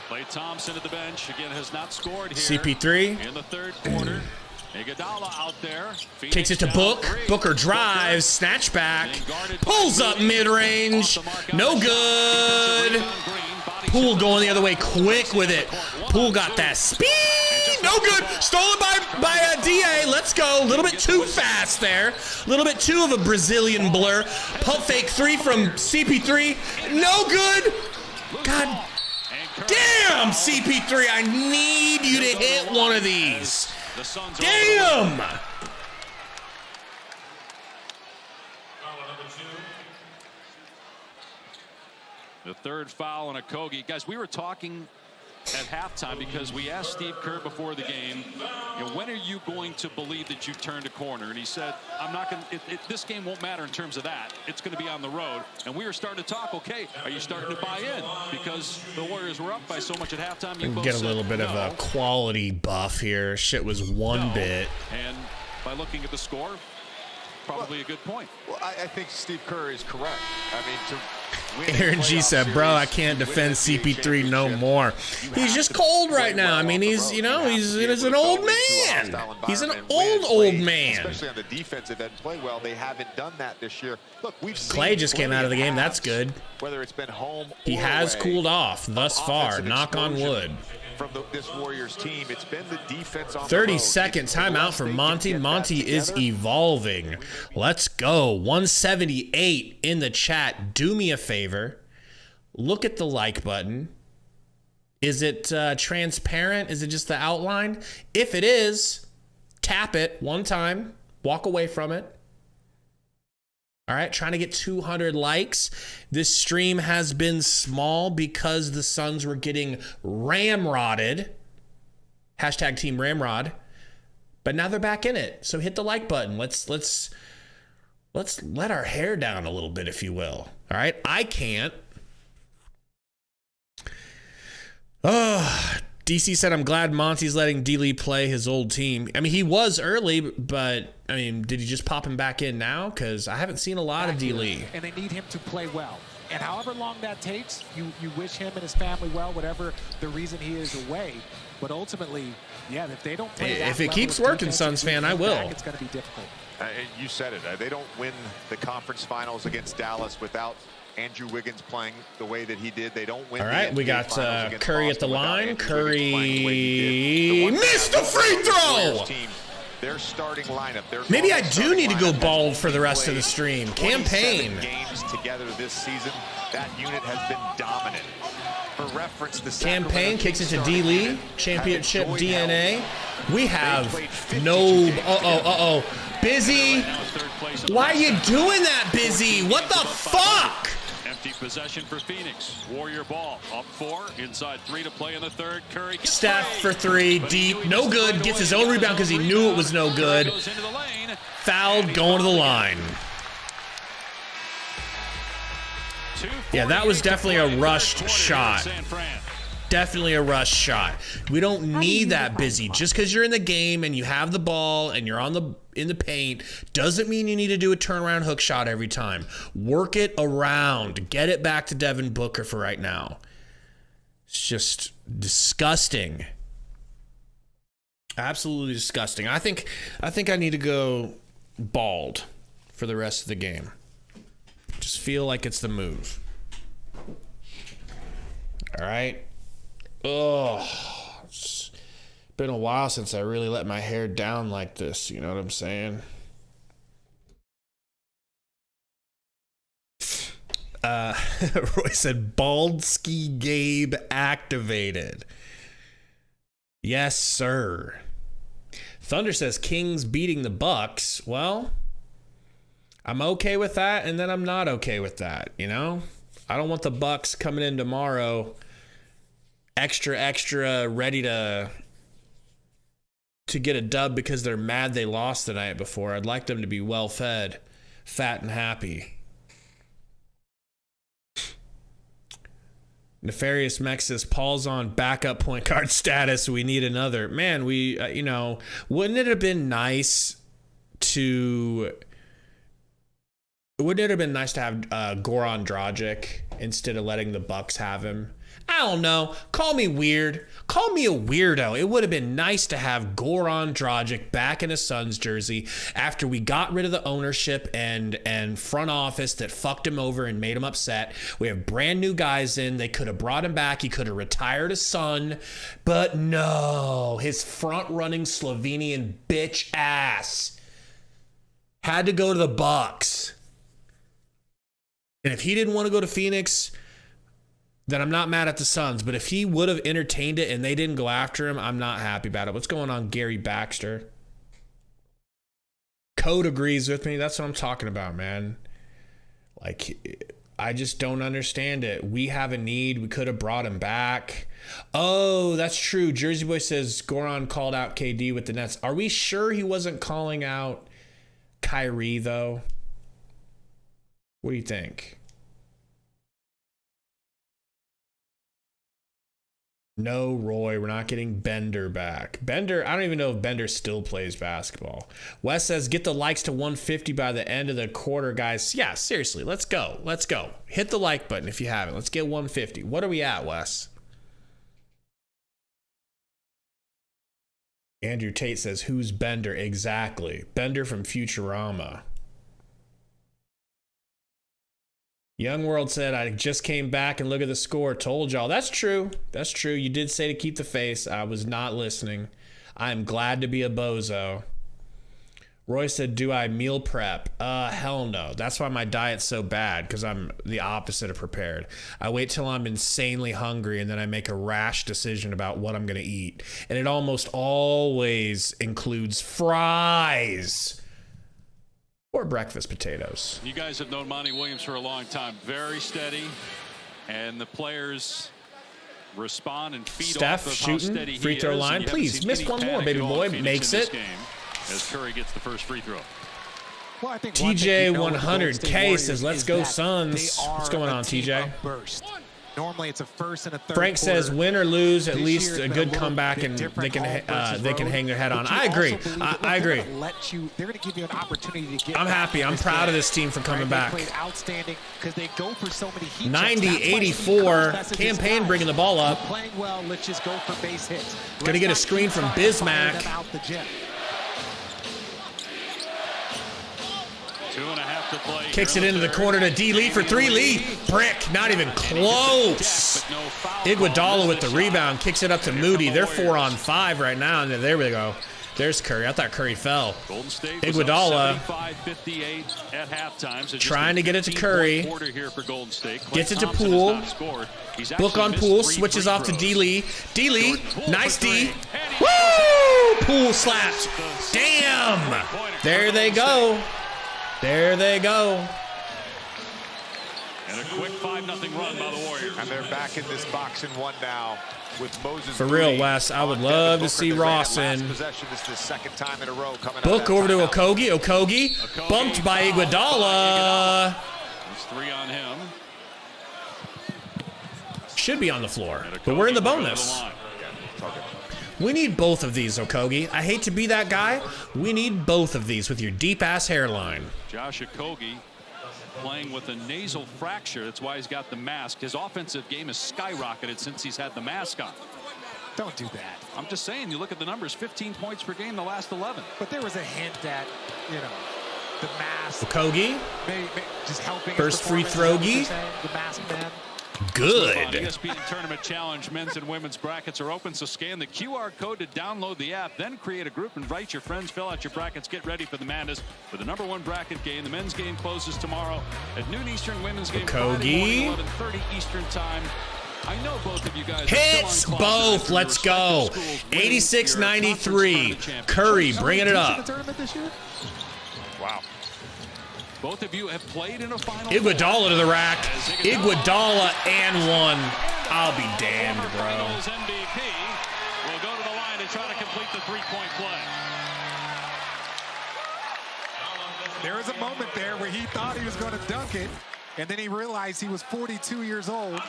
Klay Thompson at the bench again has not scored here. CP3 in the third quarter. Iguodala out there. Phoenix kicks it to down Book. 3. Booker drives, snatch back, pulls up mid-range. No good. Poole going the other way quick with it. Poole got that speed. No good. Stolen by a DA. Let's go. A little bit too fast there. A little bit too of a Brazilian blur. Pump fake 3 from CP3. No good. God damn, CP3. I need you to hit one of these. Damn. The third foul on a Kogi. Guys, we were talking at halftime because we asked Steve Kerr before the game, when are you going to believe that you turned a corner? And he said, I'm not going to, this game won't matter in terms of that. It's going to be on the road. And we were starting to talk, okay, are you starting to buy in? Because the Warriors were up by so much at halftime. You both get a said, little bit no. of a quality buff here. Shit was one bit. And by looking at the score, probably a good point. Well, I think Steve Kerr is correct. I mean, to Aaron G said, bro, I can't defend CP3 no more. He's just cold right now. I mean, he's an old man. He's an old man. Especially on the defensive end, play well. They haven't done that this year. Look, we've seen Clay just came out of the game. That's good. Whether it's been home He has cooled off thus far. Knock on wood. From this Warriors team, it's been the defense on 30-second timeout for Monty. Monty is evolving. Let's go. 178 in the chat. Do me a favor. Look at the like button. Is it transparent? Is it just the outline? If it is, tap it one time. Walk away from it. All right, trying to get 200 likes. This stream has been small because the Suns were getting ramrodded. Hashtag Team Ramrod. But now they're back in it. So hit the like button. Let's let our hair down a little bit, if you will. All right, I can't. Oh, DC said, I'm glad Monty's letting D-Lee play his old team. I mean, he was early, but, I mean, did he just pop him back in now? Because I haven't seen a lot of D-Lee. And they need him to play well. And however long that takes, you wish him and his family well, whatever the reason he is away. But ultimately, yeah, if they don't play if it keeps working, Suns fan, I will. It's going to be difficult. You said it. They don't win the conference finals against Dallas without Andrew Wiggins playing the way that he did. They don't win. All right, we got Curry at the line. Curry missed the free throw. Their starting lineup. Maybe I do need to go bald for the rest of the stream. Campaign. Games together this season. That unit has been dominant. For reference, the Campaign kicks it to D-Lee. Championship DNA. We have no. Busy. Why are you doing that, Busy? What the fuck? Empty possession for Phoenix. Warrior ball. Up 4. Inside 3 to play in the third. Curry. Steph for 3. Deep. No good. Gets his own rebound because he knew it was no good. Fouled. Going to the line. Yeah, that was definitely a rushed shot. Definitely a rush shot. We don't need that, Busy. Just because you're in the game and you have the ball and you're in the paint doesn't mean you need to do a turnaround hook shot every time. Work it around. Get it back to Devin Booker for right now. It's just disgusting. Absolutely disgusting. I think I need to go bald for the rest of the game. Just feel like it's the move. All right. Oh, it's been a while since I really let my hair down like this. You know what I'm saying? Roy said, Baldski Gabe activated. Yes, sir. Thunder says, Kings beating the Bucks. Well, I'm okay with that, and then I'm not okay with that, you know? I don't want the Bucks coming in tomorrow extra ready to get a dub because they're mad they lost the night before. I'd like them to be well fed, fat, and happy. Nefarious Mex says, Paul's on backup point guard status. We need another. Man, we, wouldn't it have been nice to... Wouldn't it have been nice to have Goran Dragic instead of letting the Bucks have him? I don't know. Call me weird. Call me a weirdo. It would have been nice to have Goran Dragic back in a Suns jersey after we got rid of the ownership and front office that fucked him over and made him upset. We have brand new guys in. They could have brought him back. He could have retired a Sun. But no, his front-running Slovenian bitch ass had to go to the Bucks. And if he didn't want to go to Phoenix, then I'm not mad at the Suns. But if he would have entertained it and they didn't go after him, I'm not happy about it. What's going on, Gary Baxter? Code agrees with me. That's what I'm talking about, man. Like, I just don't understand it. We have a need. We could have brought him back. Oh, that's true. Jersey Boy says Goran called out KD with the Nets. Are we sure he wasn't calling out Kyrie, though? What do you think? No, Roy, we're not getting Bender back. Bender, I don't even know if Bender still plays basketball. Wes says, get the likes to 150 by the end of the quarter, guys. Yeah, seriously, let's go. Let's go. Hit the like button if you haven't. Let's get 150. What are we at, Wes? Andrew Tate says, who's Bender? Exactly. Bender from Futurama. Young World said, I just came back and look at the score. Told y'all. That's true. That's true. You did say to keep the face. I was not listening. I'm glad to be a bozo. Roy said, do I meal prep? Hell no. That's why my diet's so bad, because I'm the opposite of prepared. I wait till I'm insanely hungry, and then I make a rash decision about what I'm going to eat. And it almost always includes fries. Or breakfast potatoes. You guys have known Monty Williams for a long time. Very steady. And the players respond and feed Steph off of shooting, how steady free he throw is. line. Please, miss one more, baby boy. Makes it. As Curry gets the first free throw. Well, I think TJ 100K says, let's go Suns. What's going on, TJ? Normally it's a first and a third. Frank says, win or lose, at least a good comeback, and they can hang their head on. I agree. I agree. They're going to give you an opportunity to get. I'm happy. I'm proud of this team for coming back. They played outstanding because they go for so many heat 90-84. Campaign bringing the ball up. Playing well. Let's just go for base hits. Gonna get a screen from Bismack. 2.5 to play. Kicks it into the corner to D. Lee for three. Lee. Brick. Not even close. Iguodala with the rebound. Kicks it up to Moody. They're 4 on 5 right now. And there we go. There's Curry. I thought Curry fell. Iguodala at halftime. So trying to get it to Curry. Gets it to Poole. Book on Poole. Switches off to D. Lee. D. Lee. Nice D. Woo! Poole slapped. Damn. There they go. There they go. And a quick 5-0 run by the Warriors. And they're back in this box and one now with Moses. For real, Wes, I would love to see Rawson. Possession. This is the second time in a row coming Book over to Okogie. Okogie bumped by Iguodala. There's 3 on him. Should be on the floor, but we're in the bonus. We need both of these, Okogie. I hate to be that guy. We need both of these with your deep-ass hairline. Josh Okogie playing with a nasal fracture. That's why he's got the mask. His offensive game has skyrocketed since he's had the mask on. Don't do that. I'm just saying, you look at the numbers, 15 points per game the last 11. But there was a hint that, the mask. Okogie. Just helping. First free throw-gie. The mask man. Good. ESPN Tournament Challenge men's and women's brackets are open, so scan the QR code to download the app, then create a group, invite your friends, fill out your brackets, get ready for the madness for the #1 bracket game. The men's game closes tomorrow at noon Eastern, women's game Friday morning, 11:30 Eastern time. I know both of you guys hits both. Let's go. 86-93. Curry bringing it up. Wow. Both of you have played in a final. Iguodala to the rack. Iguodala and one. I'll be damned, bro. MVP will go to the line to try to complete the three-point play. There was a moment there where he thought he was going to dunk it, and then he realized he was 42 years old.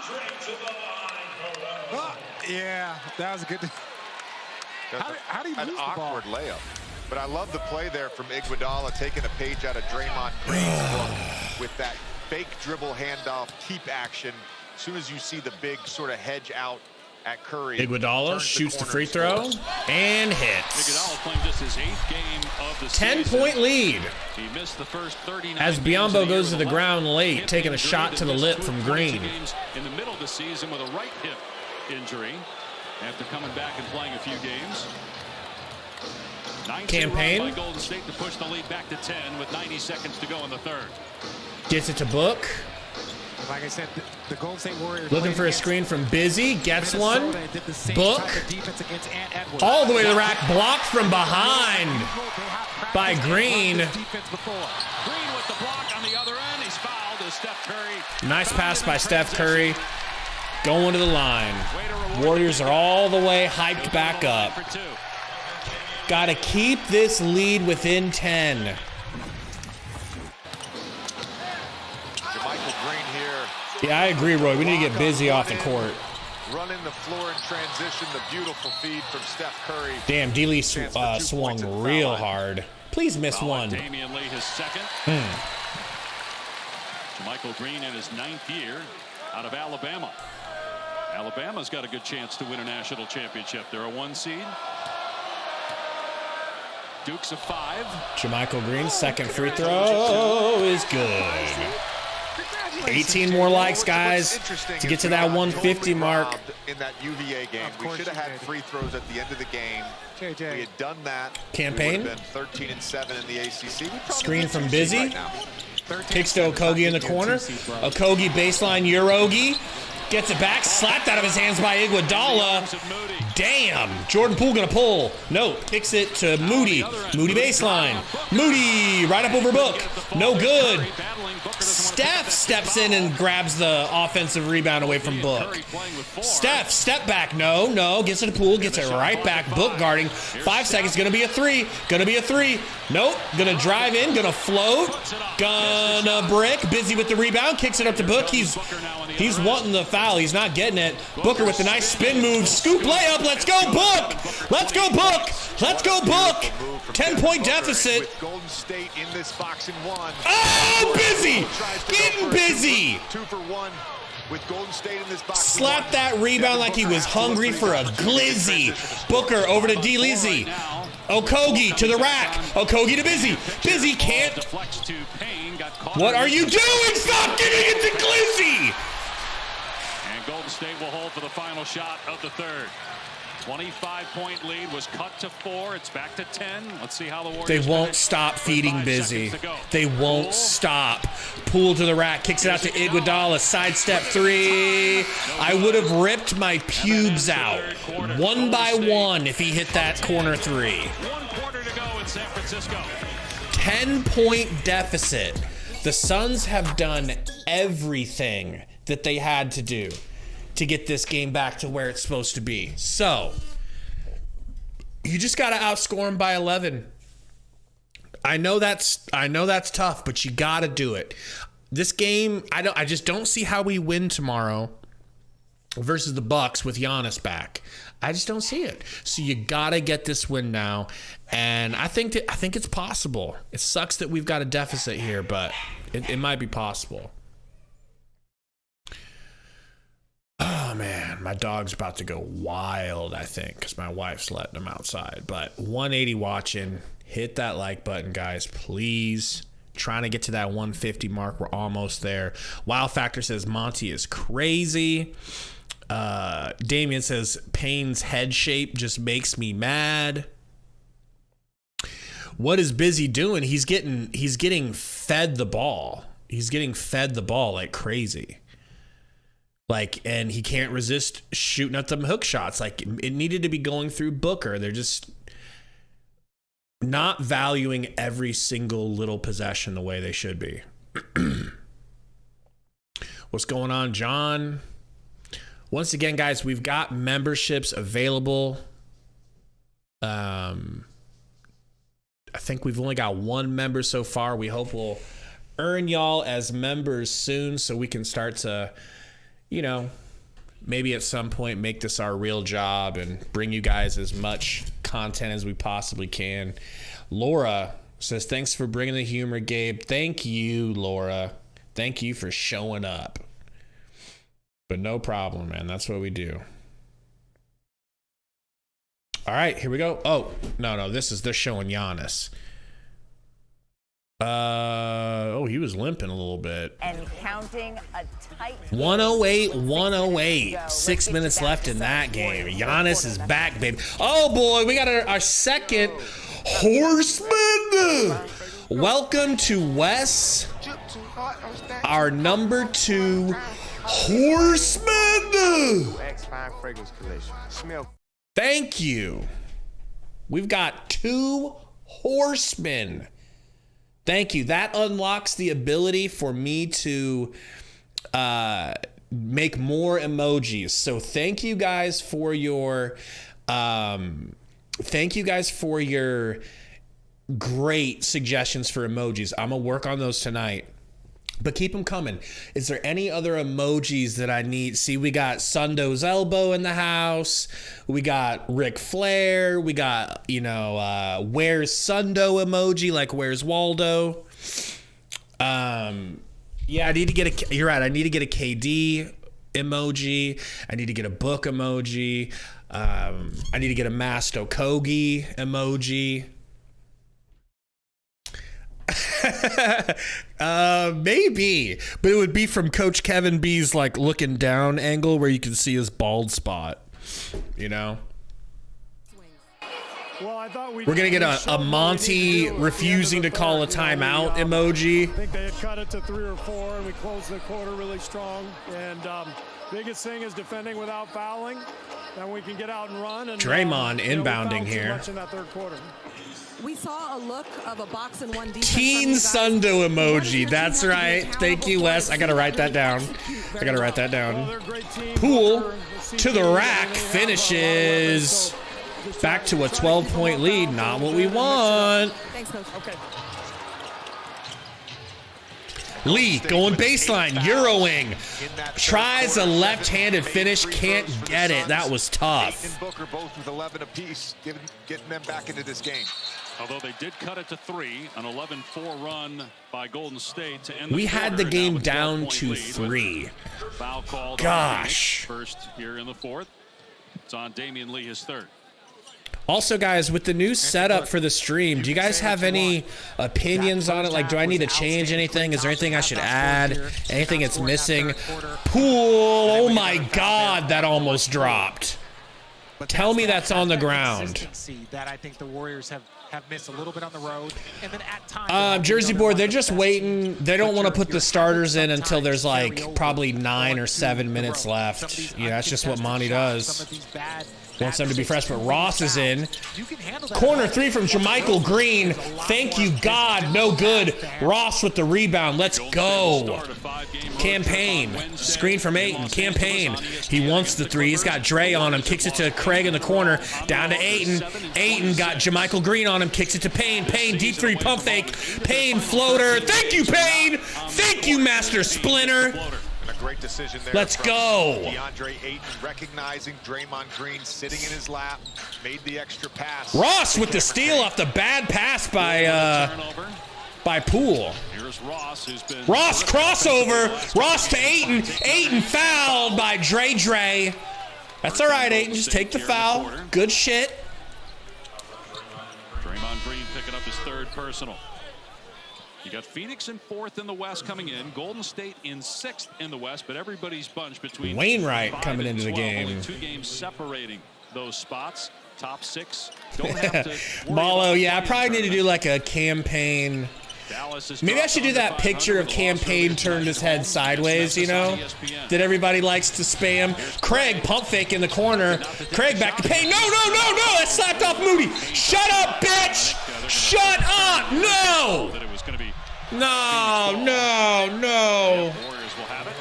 Oh, yeah, that was a good. How do you lose the ball? Awkward layup. But I love the play there from Iguodala, taking a page out of Draymond Green's book with that fake dribble handoff, keep action, As soon as you see the big sort of hedge out at Curry, Iguodala shoots the free throw and hits. Iguodala playing just his 8th game of the 10-point lead. He missed the first 39 as Biombo goes to the ground late, taking a shot to the lip from Green. In the middle of the season with a right hip injury after coming back and playing a few games. Campaign by Golden State to push the lead back to 10 with 90 seconds to go in the third. Gets it to Book. Like I said, the Golden State Warriors looking for a screen from Busy. Gets one. Book. All the way to the rack. Blocked from behind by Green. Green with the block on the other end. He's fouled as Steph Curry. Nice pass by Steph Curry. Going to the line. Warriors are all the way hyped back up. Got to keep this lead within 10. Yeah, I agree, Roy. We need to get Busy off the court. Running the floor in transition, the beautiful feed from Steph Curry. Damn, D-Lee swung real hard. Please miss one. Damian Lee, his second. Michael Green in his 9th year out of Alabama. Alabama's got a good chance to win a national championship. They're a 1 seed. Duke's a 5. JaMychal Green's second free throw is good. 18 more likes, guys, to get to that 150 mark. In that UVA game, we should have had free throws at the end of the game. We had done that. Campaign. We would have been 13-7 in the ACC. Screen from Busy. Kicks to Okogie in the corner. Okogie baseline Urogi. Gets it back, slapped out of his hands by Iguodala. Damn, Jordan Poole gonna pull. No, kicks it to Moody. Moody baseline. Moody right up over Book. No good. Steph steps in and grabs the offensive rebound away from Book. Steph, step back. No, gets it to Poole, gets it right back. Book guarding. 5 seconds, gonna be a 3. Gonna be a 3. Nope, gonna drive in, gonna float. Gonna brick. Busy with the rebound, kicks it up to Book. He's wanting the foul. He's not getting it. Booker with the nice spin move. Scoop layup. Let's go, Book. Let's go, Book. Let's go, Book. 10-point deficit. Golden State in this box in 1. Oh, Busy. Getting busy. 2 for 1 with Golden State in this box. Slapped that rebound like he was hungry for a glizzy. Booker over to D-Lizzy. Okogie to the rack. Okogie to Busy. Busy can't. What are you doing? Stop getting it to Glizzy. And Golden State will hold for the final shot of the third. 25-point lead was cut to 4. It's back to 10. Let's see how the Warriors. They won't stop feeding Busy. They won't stop. Poole to the rack. Kicks it out to Iguodala. Sidestep 3. I would have ripped my pubes out 1 by 1 if he hit that corner 3. 1 quarter to go in San Francisco. 10-point deficit. The Suns have done everything that they had to do to get this game back to where it's supposed to be. So, you just got to outscore them by 11. I know that's tough, but you got to do it. This game, I just don't see how we win tomorrow versus the Bucks with Giannis back. I just don't see it. So you got to get this win now, and I think it's possible. It sucks that we've got a deficit here, but it might be possible. Oh, man, my dog's about to go wild, I think, because my wife's letting him outside. But 180 watching. Hit that like button, guys, please. Trying to get to that 150 mark. We're almost there. Wow Factor says Monty is crazy. Damien says Payne's head shape just makes me mad. What is Busy doing? He's getting fed the ball. He's getting fed the ball like crazy. And he can't resist shooting at them hook shots. It needed to be going through Booker. They're just not valuing every single little possession the way they should be. What's going on, John? Once again, guys, we've got memberships available. I think we've only got 1 member so far. We hope we'll earn y'all as members soon so we can start to, maybe at some point make this our real job and bring you guys as much content as we possibly can. Laura says, thanks for bringing the humor, Gabe. Thank you, Laura. Thank you for showing up. But no problem, man. That's what we do. All right, here we go. Oh, no, they're showing Giannis. Oh, he was limping a little bit. And counting a tight 108. 6 minutes left in that game. Giannis is back, baby. Oh boy, we got our second horseman. Welcome to Wes, our number 2 horseman. Thank you. We've got 2 horsemen. Thank you. That unlocks the ability for me to make more emojis. So thank you guys for your great suggestions for emojis. I'm gonna work on those tonight. But keep them coming. Is there any other emojis that I need? See, we got Sundo's elbow in the house. We got Ric Flair. We got, where's Sundo emoji, like where's Waldo? Yeah, I need to get you're right. I need to get a KD emoji. I need to get a book emoji. I need to get a Masto Kogi emoji. Maybe, but it would be from Coach Kevin B's like looking down angle where you can see his bald spot, Well, I thought we're gonna get a Monty refusing to call a timeout emoji. I think they had cut it to 3 or 4, and we closed the quarter really strong. And biggest thing is defending without fouling. Then we can get out and run. And Draymond inbounding here. Much in that third quarter. We saw a look of a box and one defense. Teen Sundo emoji. That's right. Thank you, Wes. I gotta write that down. Poole to the rack finishes. Back to a 12-point lead. Not what we want. Thanks, Coach. Okay. Lee going baseline, Euroing. Tries a left-handed finish, can't get it. That was tough. And Booker both with 11 apiece, getting them back into this game. Although they did cut it to 3, an 11-4 run by Golden State to end. We had the game down to 3. Foul called. Gosh. First here in the 4th. It's on Damian Lee, his 3rd. Also, guys, with the new setup for the stream, do you guys have any opinions on it? Like, do I need to change anything? Is there anything I should add? Anything that's missing? Poole, oh my God, that almost dropped. Tell me that's on the ground. That I think the Warriors have missed a little bit on the road. And then at times, Jersey Board, they're just waiting. They don't want to put the starters in until there's like probably 9 or 7 minutes left. Yeah, that's just what Monty does. Wants them to be fresh, but Ross is in. Corner 3 from Jermichael Green. Thank you, God. No good. Ross with the rebound. Let's go. Campaign. Screen from Ayton. Campaign. He wants the 3. He's got Dre on him. Kicks it to Craig in the corner. Down to Ayton. Ayton got Jermichael Green on him. Kicks it to Payne. Payne, deep 3 pump fake. Payne, floater. Thank you, Payne. Thank you, Master Splinter. Great decision there. Let's go. DeAndre Ayton recognizing Draymond Green sitting in his lap, made the extra pass. Ross with the steal off the bad pass by Poole. Here's Ross, who's been Ross crossover. Ross to Ayton. Ayton fouled by Dre. That's all right, Ayton. Just take the foul. Good shit. Draymond Green picking up his 3rd personal. You got Phoenix in 4th in the West coming in, Golden State in 6th in the West, but everybody's bunched between Wainwright coming into the 12, game. Only 2 games separating those spots. Top 6 don't have to. Malo, yeah, I probably need to do like a campaign. Maybe I should do that picture of campaign turned his head sideways, that everybody likes to spam. Craig pump fake in the corner. Craig back to Payne. No, that slapped off Moody. Shut up, bitch. Shut up. No. No. Warriors will have it.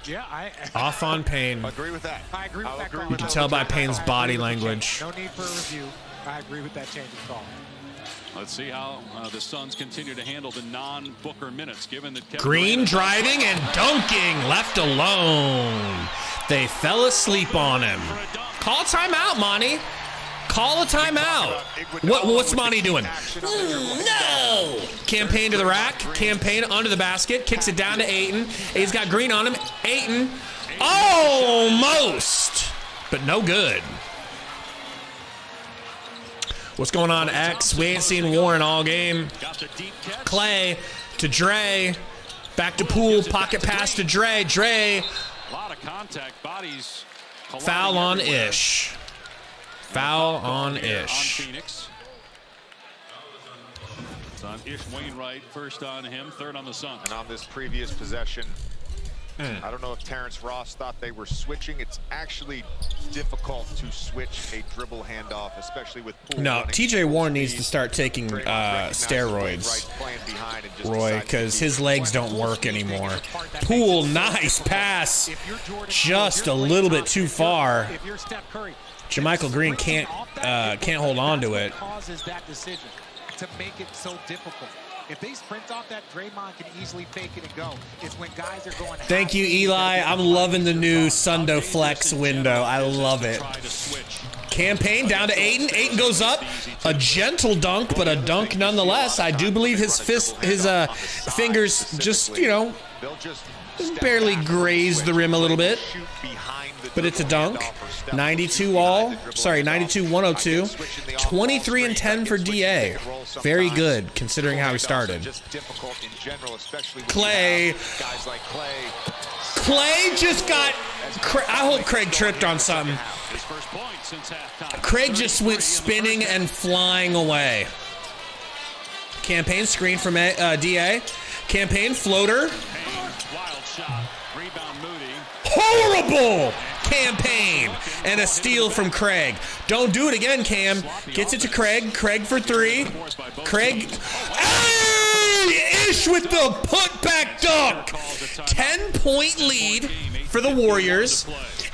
Yeah, off on Payne. Agree with that. I agree with that call. You can tell by Payne's body language. No need for a review. I agree with that change of call. Let's see how the Suns continue to handle the non-Booker minutes, given that Kevin Green Durant driving and dunking, left alone. They fell asleep on him. Call timeout, Monty. Call a timeout. What's Monty doing? No. Campaign to the rack. Campaign under the basket. Kicks it down to Ayton. He's got Green on him. Ayton. Almost. But no good. What's going on, X? We ain't seen Warren all game. Clay to Dre. Back to Poole. Pocket pass to Dre. Dre. A lot of contact. Bodies. Foul on Ish. Foul on Ish. On Phoenix. It's on Ish Wainwright. First on him. Third on the Suns. And on this previous possession, I don't know if Terrence Ross thought they were switching. It's actually difficult to switch a dribble handoff, especially with Poole. No, TJ Warren needs to start taking steroids, Roy, because his legs don't work anymore. Poole, nice pass. Just a little bit too far. Jermichael Green can't hold on to it. Causes that decision to make it so difficult. If they sprint off that, Draymond can easily fake it and go. It's when guys are going. Thank you, Eli. I'm loving the new Sundo Flex window. I love it. Campaign down to Ayton. Ayton goes up. A gentle dunk, but a dunk nonetheless. I do believe his fingers just, barely grazed the rim a little bit. But it's a dunk. 92-102. 23 and 10 for DA. Very good considering how he started. Clay. Clay just got. I hope Craig tripped on something. Craig just went spinning and flying away. Campaign screen from DA. Campaign floater. Horrible campaign and a steal from Craig. Don't do it again, Cam. Gets it to Craig. Craig for three. Craig. Hey! Ish with the putback dunk. 10-point lead for the Warriors,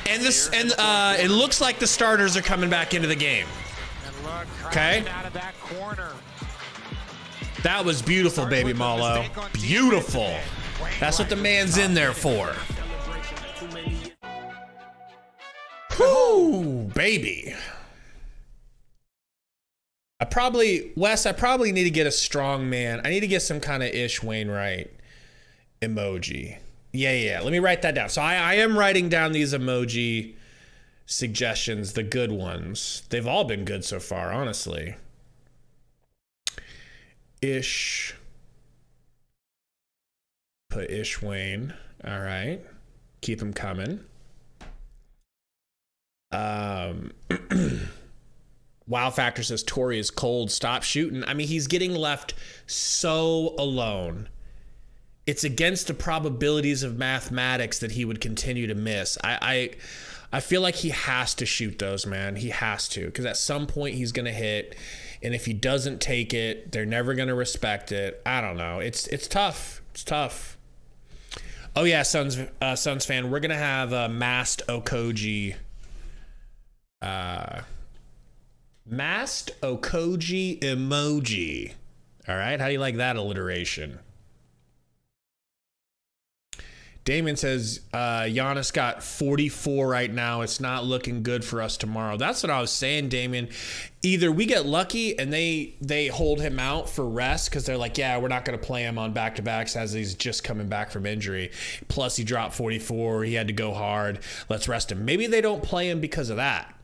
and it looks like the starters are coming back into the game. Okay. That was beautiful, baby Malo. Beautiful. That's what the man's in there for. Whoo, baby. I probably need to get a strong man. I need to get some kind of Ish Wainwright emoji. Yeah. Let me write that down. So I am writing down these emoji suggestions, the good ones. They've all been good so far, honestly. Ish. Put Ish Wayne. All right. Keep them coming. Wow Factor says Torrey is cold. Stop shooting. I mean, he's getting left so alone. It's against the probabilities of mathematics that he would continue to miss. I feel like he has to shoot those, man. He has to, because at some point he's gonna hit, and if he doesn't take it, they're never gonna respect it. I don't know. It's tough. It's tough. Oh yeah, Suns fan. We're gonna have masked Okogie. Masked Okogie emoji. All right, how do you like that alliteration? Damon says Giannis got 44 right now. It's not looking good for us tomorrow. That's what I was saying, Damon. Either we get lucky and they hold him out for rest because they're like, yeah, we're not going to play him on back-to-backs as he's just coming back from injury. Plus, he dropped 44. He had to go hard. Let's rest him. Maybe they don't play him because of that.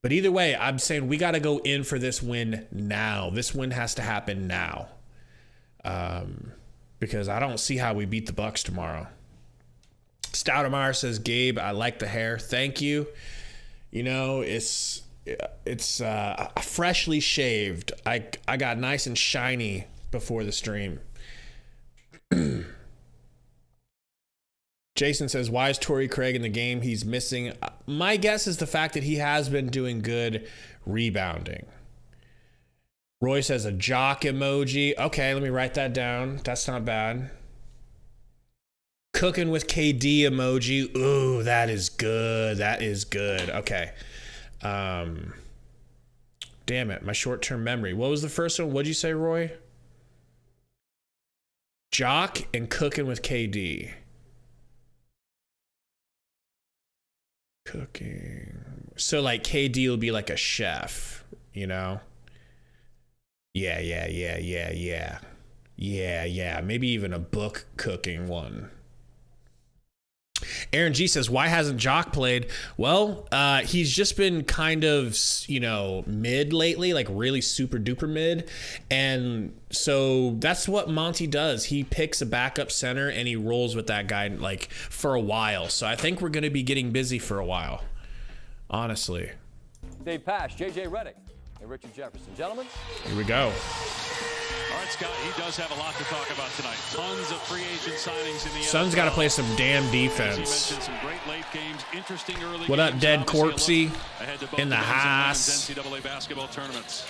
But either way, I'm saying we got to go in for this win now. This win has to happen now. Because I don't see how we beat the Bucks tomorrow. Stoudemeyer says, Gabe, I like the hair. Thank you. You know, it's freshly shaved. I got nice and shiny before the stream. Jason says, why is Torrey Craig in the game? He's missing. My guess is the fact that he has been doing good rebounding. Roy says a jock emoji. Okay, let me write that down. That's not bad. Cooking with KD emoji. Ooh, that is good. That is good. Okay. Damn it, my short-term memory. What was the first one? What'd you say, Roy? Jock and cooking with KD. Cooking. So like KD will be like a chef, you know? Yeah. Maybe even a book cooking one. Aaron G says, why hasn't Jock played? Well, he's just been kind of, you know, mid lately, like really super duper mid. And so that's what Monty does. He picks a backup center and he rolls with that guy like for a while. So I think we're going to be getting busy for a while, honestly. Dave Pash, JJ Redick, and Richard Jefferson. Gentlemen. Here we go. All right, Scott, he does have a lot to talk about tonight. Tons of free agent signings in the Sun's got to play some damn defense. mentioned some great late games, interesting early What up, games, Dead obviously Corpsey? In the house. NCAA basketball tournaments.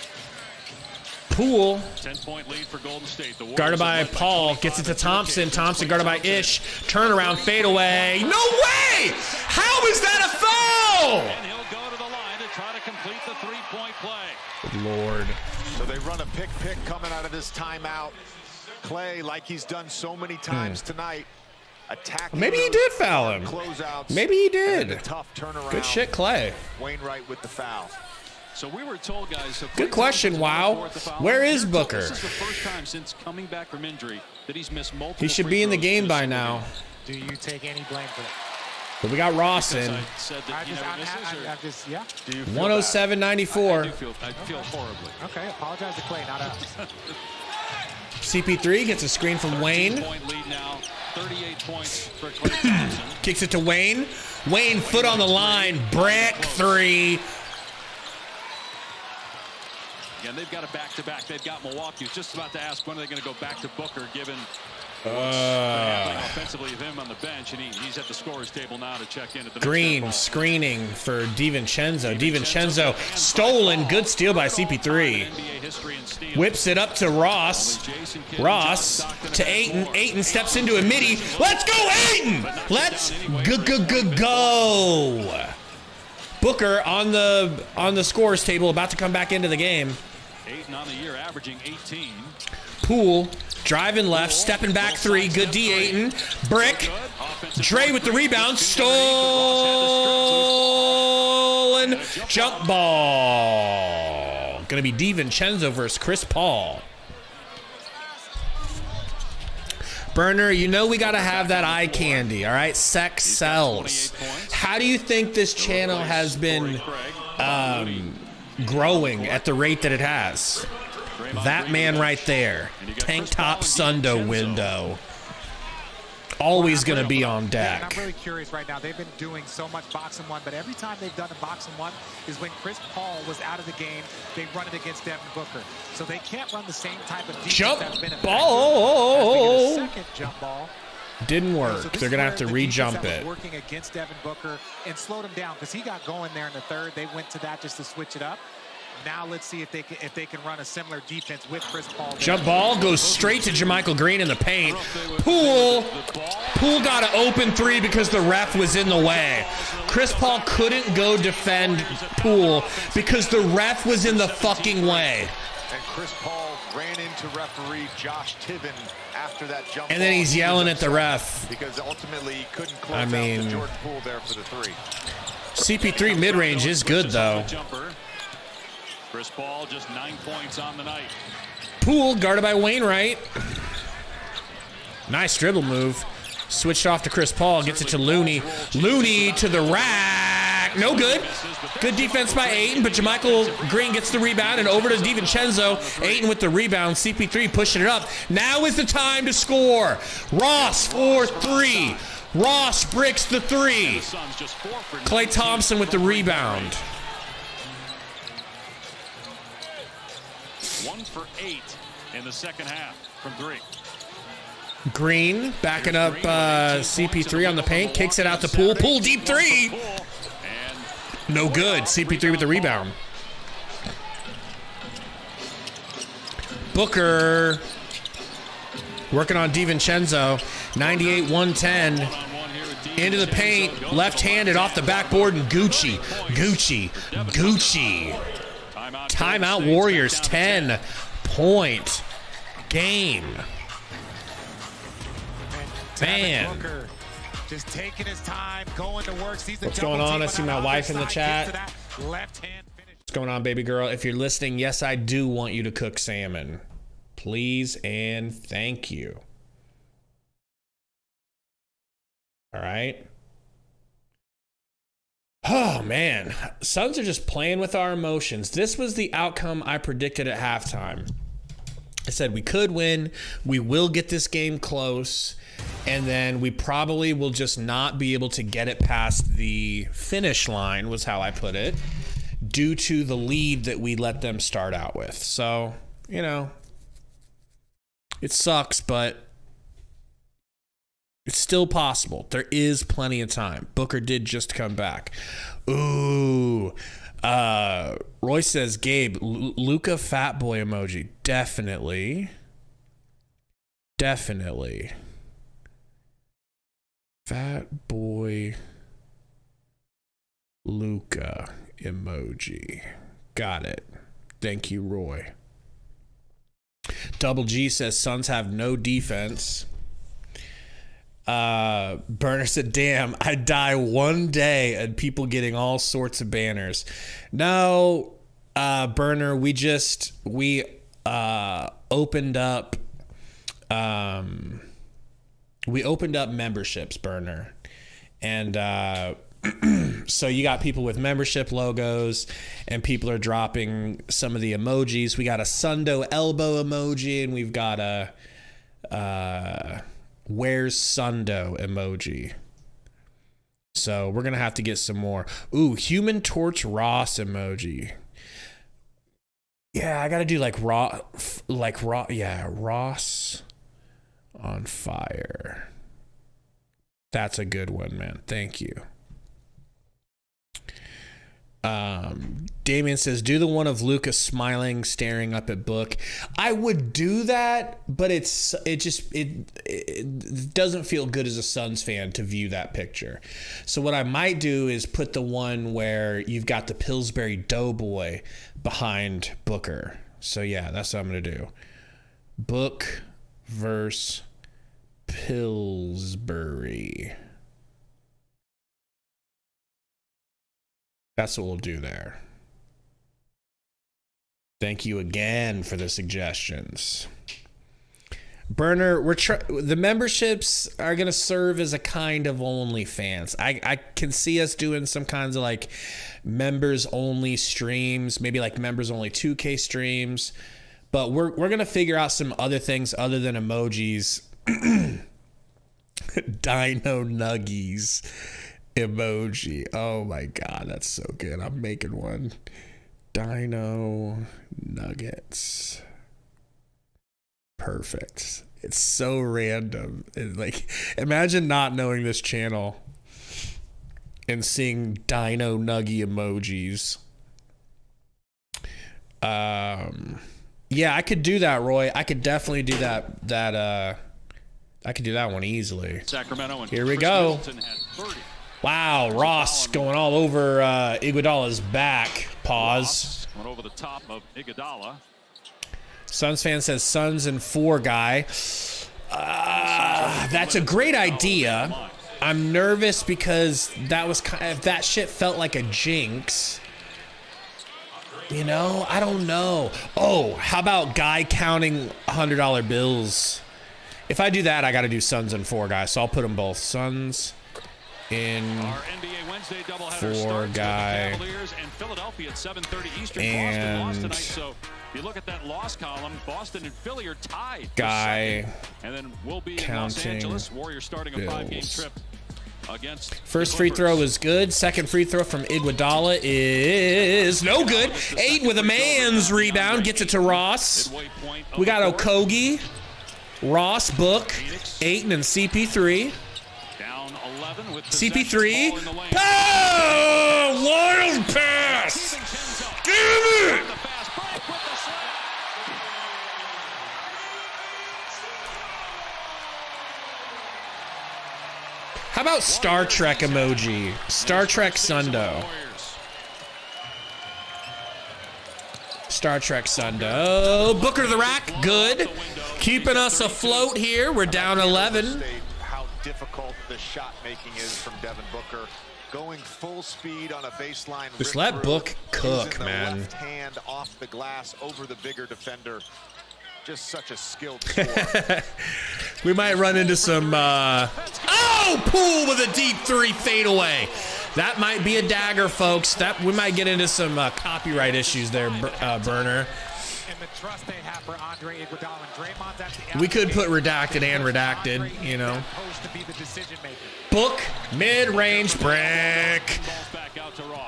Poole. 10-point lead for Golden State. Guarded by Paul. Gets it to Thompson. Thompson guarded by Ish. Turnaround fadeaway. No way! How is that a foul? And he'll go to the line to try to complete the three-point play. Good Lord. So they run a pick coming out of this timeout. Clay, like he's done so many times tonight, attacking. Maybe he did foul him. Closeouts. Maybe he did. A tough turnaround. Good shit, Clay. Wainwright with the foul. So we were told, guys. So Good question, Wow. Where is Booker? This is the first time since coming back from injury that he's missed multiple. He should be in the game by now. Do you take any blame for that? But we got Ross in. I said that he never misses, or- Yeah. 107.94. I feel horribly. Okay, apologize to Clay, not us. CP3 gets a screen from Wayne. 13-point lead now, 38 points for Clay Thompson. Kicks it to Wayne. Wayne, foot on the line. Brick three. Again, they've got a back-to-back. They've got Milwaukee. Who's just about to ask when are they going to go back to Booker, given happening offensively of him on the bench, and he's at the scorer's table now to check in at the Green screening for DiVincenzo. DiVincenzo stolen. Good steal by CP3. Whips it up to Ross. Ross to Ayton. Ayton steps into a midi. Let's go, Ayton! Let's go. Booker on the scorer's table, about to come back into the game. Ayton on the year, averaging 18. Poole driving left, stepping back three. Good D, Ayton. Brick. Dre with the rebound. Stolen. Jump ball. Going to be DiVincenzo versus Chris Paul. Burner, you know we got to have that eye candy, all right? Sex sells. How do you think this channel has been growing at the rate that it has? That man right there. Tank top Sundo window. Always going to be on deck. I'm really curious right now. They've been doing so much box and one, but every time they've done a box and one is when Chris Paul was out of the game, they run it against Devin Booker. So they can't run the same type of defense jump that's been ball. Second jump ball. Didn't work. So they're going to have to re-jump it. Working against Devin Booker and slowed him down because he got going there in the third. They went to that just to switch it up. Now let's see if they can run a similar defense with Chris Paul. Jump ball goes straight to JaMychal Green in the paint. Poole got an open three because the ref was in the way. Chris Paul couldn't go defend Poole because the ref was in the fucking way. And Chris Paul ran into referee Josh Tiven after that jump. And then he's yelling at the ref. Because ultimately he couldn't close out to Jordan Poole there for the three. CP3 mid-range is good though. Chris Paul just 9 points on the night. Poole guarded by Wainwright. Nice dribble move. Switched off to Chris Paul. Gets it to Looney. Looney to the rack. No good. Good defense by Ayton, but JaMychal Green gets the rebound and over to DiVincenzo. Ayton with the rebound. CP3 pushing it up. Now is the time to score. Ross for three. Ross bricks the three. Klay Thompson with the rebound. 1 for 8 in the second half from three. Green backing up CP3 on the paint. Kicks it out to Poole. Poole deep three. No good. CP3 with the rebound. Booker working on DiVincenzo. 98-110. Into the paint. Left-handed off the backboard and Gucci. Timeout Warriors. 10-point game. Man. Just taking his time, going to work. What's going on? I see my wife in the chat. Left hand finish. What's going on, baby girl? If you're listening, yes, I do want you to cook salmon. Please and thank you. All right. Oh, man. Suns are just playing with our emotions. This was the outcome I predicted at halftime. I said we could win. We will get this game close. And then we probably will just not be able to get it past the finish line, was how I put it, due to the lead that we let them start out with. So, you know, it sucks, but it's still possible. There is plenty of time. Booker did just come back. Ooh. Roy says, Gabe, Luka fat boy emoji. Definitely. Definitely. Fat boy Luka emoji. Got it. Thank you, Roy. Double G says Suns have no defense. Burner said, damn, I'd die one day and people getting all sorts of banners. No, Burner, we opened up memberships, Burner. And so you got people with membership logos and people are dropping some of the emojis. We got a Sundo elbow emoji and we've got a where's Sundo emoji. So we're going to have to get some more. Ooh, Human Torch Ross emoji. Yeah, I got to do like Ross on fire. That's a good one, man. Thank you. Damien says, do the one of Lucas smiling, staring up at Book. I would do that, but it doesn't feel good as a Suns fan to view that picture. So what I might do is put the one where you've got the Pillsbury Doughboy behind Booker. So yeah, that's what I'm going to do. Book versus Pillsbury. That's what we'll do there. Thank you again for the suggestions. Burner, the memberships are going to serve as a kind of OnlyFans. I can see us doing some kinds of like members only streams, maybe like members only 2K streams, but we're going to figure out some other things other than emojis. Dino Nuggies emoji. Oh my God, that's so good. I'm making one. Dino Nuggets. Perfect. It's so random. Like, imagine not knowing this channel and seeing Dino Nuggy emojis. Yeah, I could do that, Roy. I could definitely do that. I could do that one easily. Sacramento and here we go. Wow, Ross going all over Iguodala's back. Pause. Went over the top of Iguodala. Suns fan says Suns and 4 guy. That's a great idea. I'm nervous because that shit felt like a jinx. You know, I don't know. Oh, how about guy counting $100 bills? If I do that, I got to do Suns and 4 guys. So I'll put them both. Suns in 4 guy. And Philadelphia at 7:30 Eastern. And Boston lost tonight, so if you look at that loss column, Boston and Philly are tied. Guy and then we'll be in Los Angeles. Warriors starting a 5-game trip against. First free throw is good. Second free throw from Iguodala is no good. 8 with a man's rebound. Gets it to Ross. We got Okogie, Ross, Book, Ayton, and CP3. Down 11 with CP3. Oh, wild pass. Damn it. How about Star Trek emoji? Star Trek Sundo. Star Trek Sundo. Booker to the rack. Good. Keeping us afloat here. We're down 11. How difficult the the shot making is from Devin Booker. Going full speed on a baseline. Just let Book cook, man. Left hand off the glass over the bigger defender. Just such a skilled scorer. We might run into some, Poole with a deep three fadeaway. That might be a dagger, folks. We might get into some copyright issues there, Burner. And the trust they have for Andre Iguodala and Draymond's at the We could put redacted and redacted, you know. to be the decision maker. Book, mid-range brick.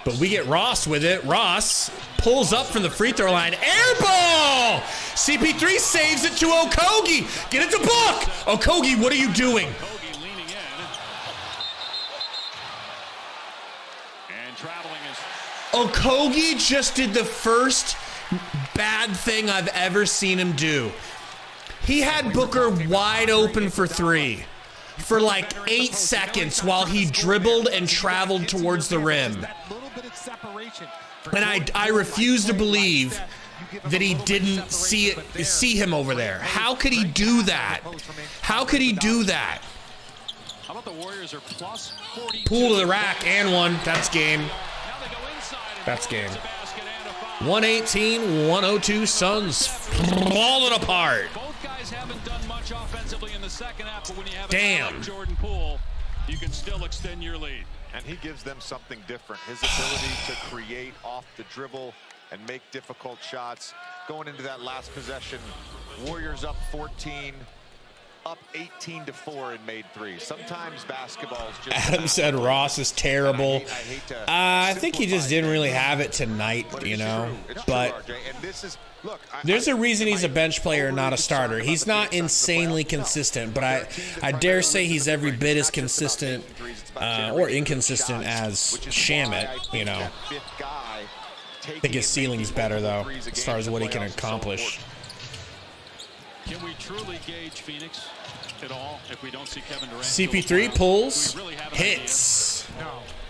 But we get Ross with it. Ross pulls up from the free throw line. Air ball! CP3 saves it to Okogie. Get it to Book. Okogie, what are you doing? Okogie leaning in. And traveling is... Okogie just did the first bad thing I've ever seen him do. He had Booker wide open for three for like 8 seconds while he dribbled and traveled towards the rim. And I refuse to believe that he didn't see him over there. How could he do that? How could he do that? How about the Warriors are plus 42? Pool to the rack and one. That's game. That's game. 118-102 Suns falling apart. Both guys haven't done much offensively in the second half, but when you have Damn. a Jordan Poole, you can still extend your lead. And he gives them something different. His ability to create off the dribble and make difficult shots. Going into that last possession, Warriors up 14, up 18-4 and made 3. Sometimes basketball is just... Adam said Ross is terrible. I think he just didn't really have it tonight, you know. But there's a reason he's a bench player, not a starter. He's not insanely consistent, but I dare say he's every bit as consistent or inconsistent as Shamet, you know. I think his ceiling's better, though, as far as what he can accomplish. Can we truly gauge Phoenix at all if we don't see Kevin Durant? CP3 pulls, hits.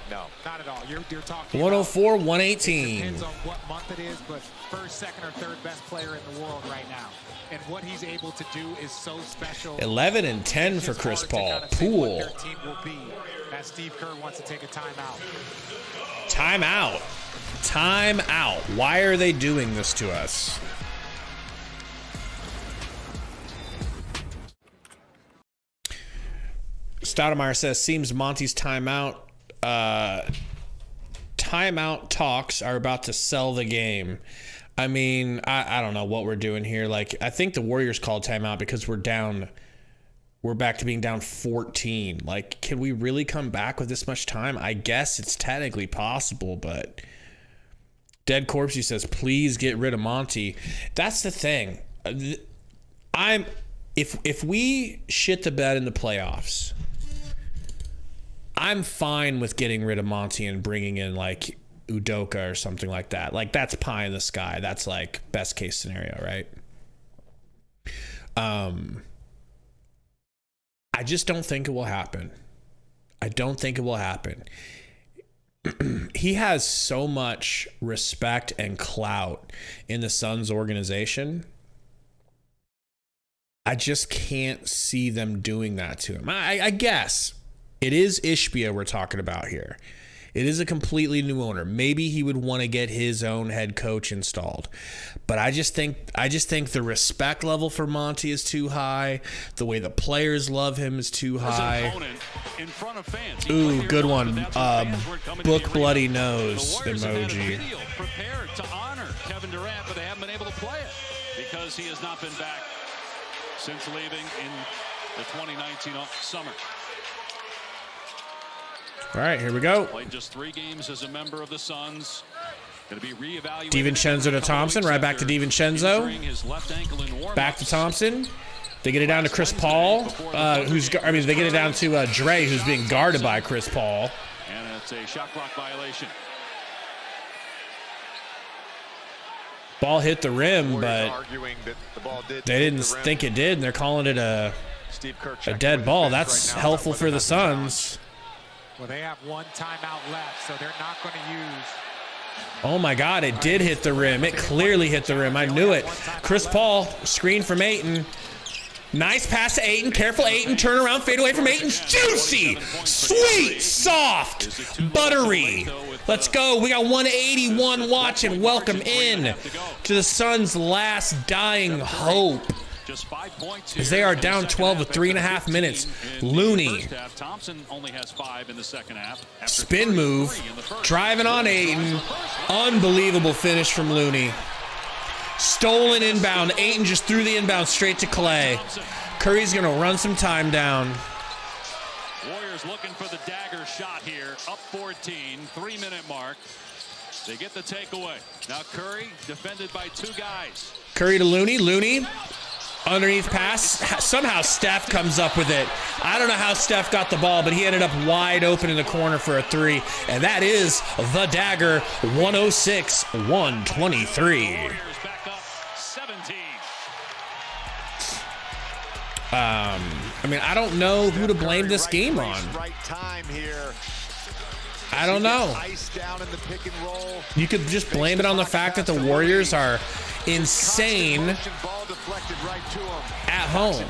No, not at all. You're talking 104, about, 118. depends on what month it is, but first, second, or third best player in the world right now. And what he's able to do is so special. 11 and 10 for Chris Paul. Poole. Their team will be, as Steve Kerr wants to take a timeout. Timeout. Timeout. Why are they doing this to us? Stoudemire says, seems Monty's timeout talks are about to sell the game. I mean, I don't know what we're doing here. Like, I think the Warriors called timeout because we're back to being down 14. Like, can we really come back with this much time? I guess it's technically possible, but Dead Corpsey says, please get rid of Monty. That's the thing. If we shit the bed in the playoffs, I'm fine with getting rid of Monty and bringing in like Udoka or something like that. Like, that's pie in the sky. That's like best case scenario, right? I just don't think it will happen. I don't think it will happen. He has so much respect and clout in the Suns organization. I just can't see them doing that to him. I guess it is Ishbia we're talking about here. It is a completely new owner. Maybe he would want to get his own head coach installed. But I just think the respect level for Monty is too high. The way the players love him is too high. In front of fans. Ooh, good one. Book bloody nose emoji. Prepared to honor Kevin Durant, but they haven't been able to play it because he has not been back since leaving in the 2019 summer. All right, here we go. Played just 3 games as a member of the Suns. Going to be reevaluated. DiVincenzo to Thompson. Right back to DiVincenzo. Back to Thompson. They get it down to Chris Paul, they get it down to Dre, who's being guarded by Chris Paul. And it's a shot clock violation. Ball hit the rim, but they didn't think it did, and they're calling it a dead ball. That's helpful for the Suns. Well, they have 1 timeout left, so they're not going to use. Oh, my God, it did hit the rim. It clearly hit the rim. I knew it. Chris Paul, screen from Ayton. Nice pass to Ayton. Careful, Ayton. Turn around, fade away from Ayton's juicy, sweet, soft, buttery. Let's go. We got 181 watching. Welcome in to the Suns' last dying hope. As they are down 12 with 3.5 minutes. Looney. Thompson only has 5 in the second half. Spin move. Driving on Ayton. Unbelievable finish from Looney. Stolen inbound. Ayton just threw the inbound straight to Clay. Curry's going to run some time down. Warriors looking for the dagger shot here. Up 14. 3-minute mark. They get the takeaway. Now Curry defended by 2 guys. Curry to Looney. Looney. Underneath pass. Somehow Steph comes up with it. I don't know how Steph got the ball, but he ended up wide open in the corner for a 3. And that is the dagger. 106-123. I mean, I don't know who to blame this game on. I don't know. You could just blame it on the fact that the Warriors are insane at home.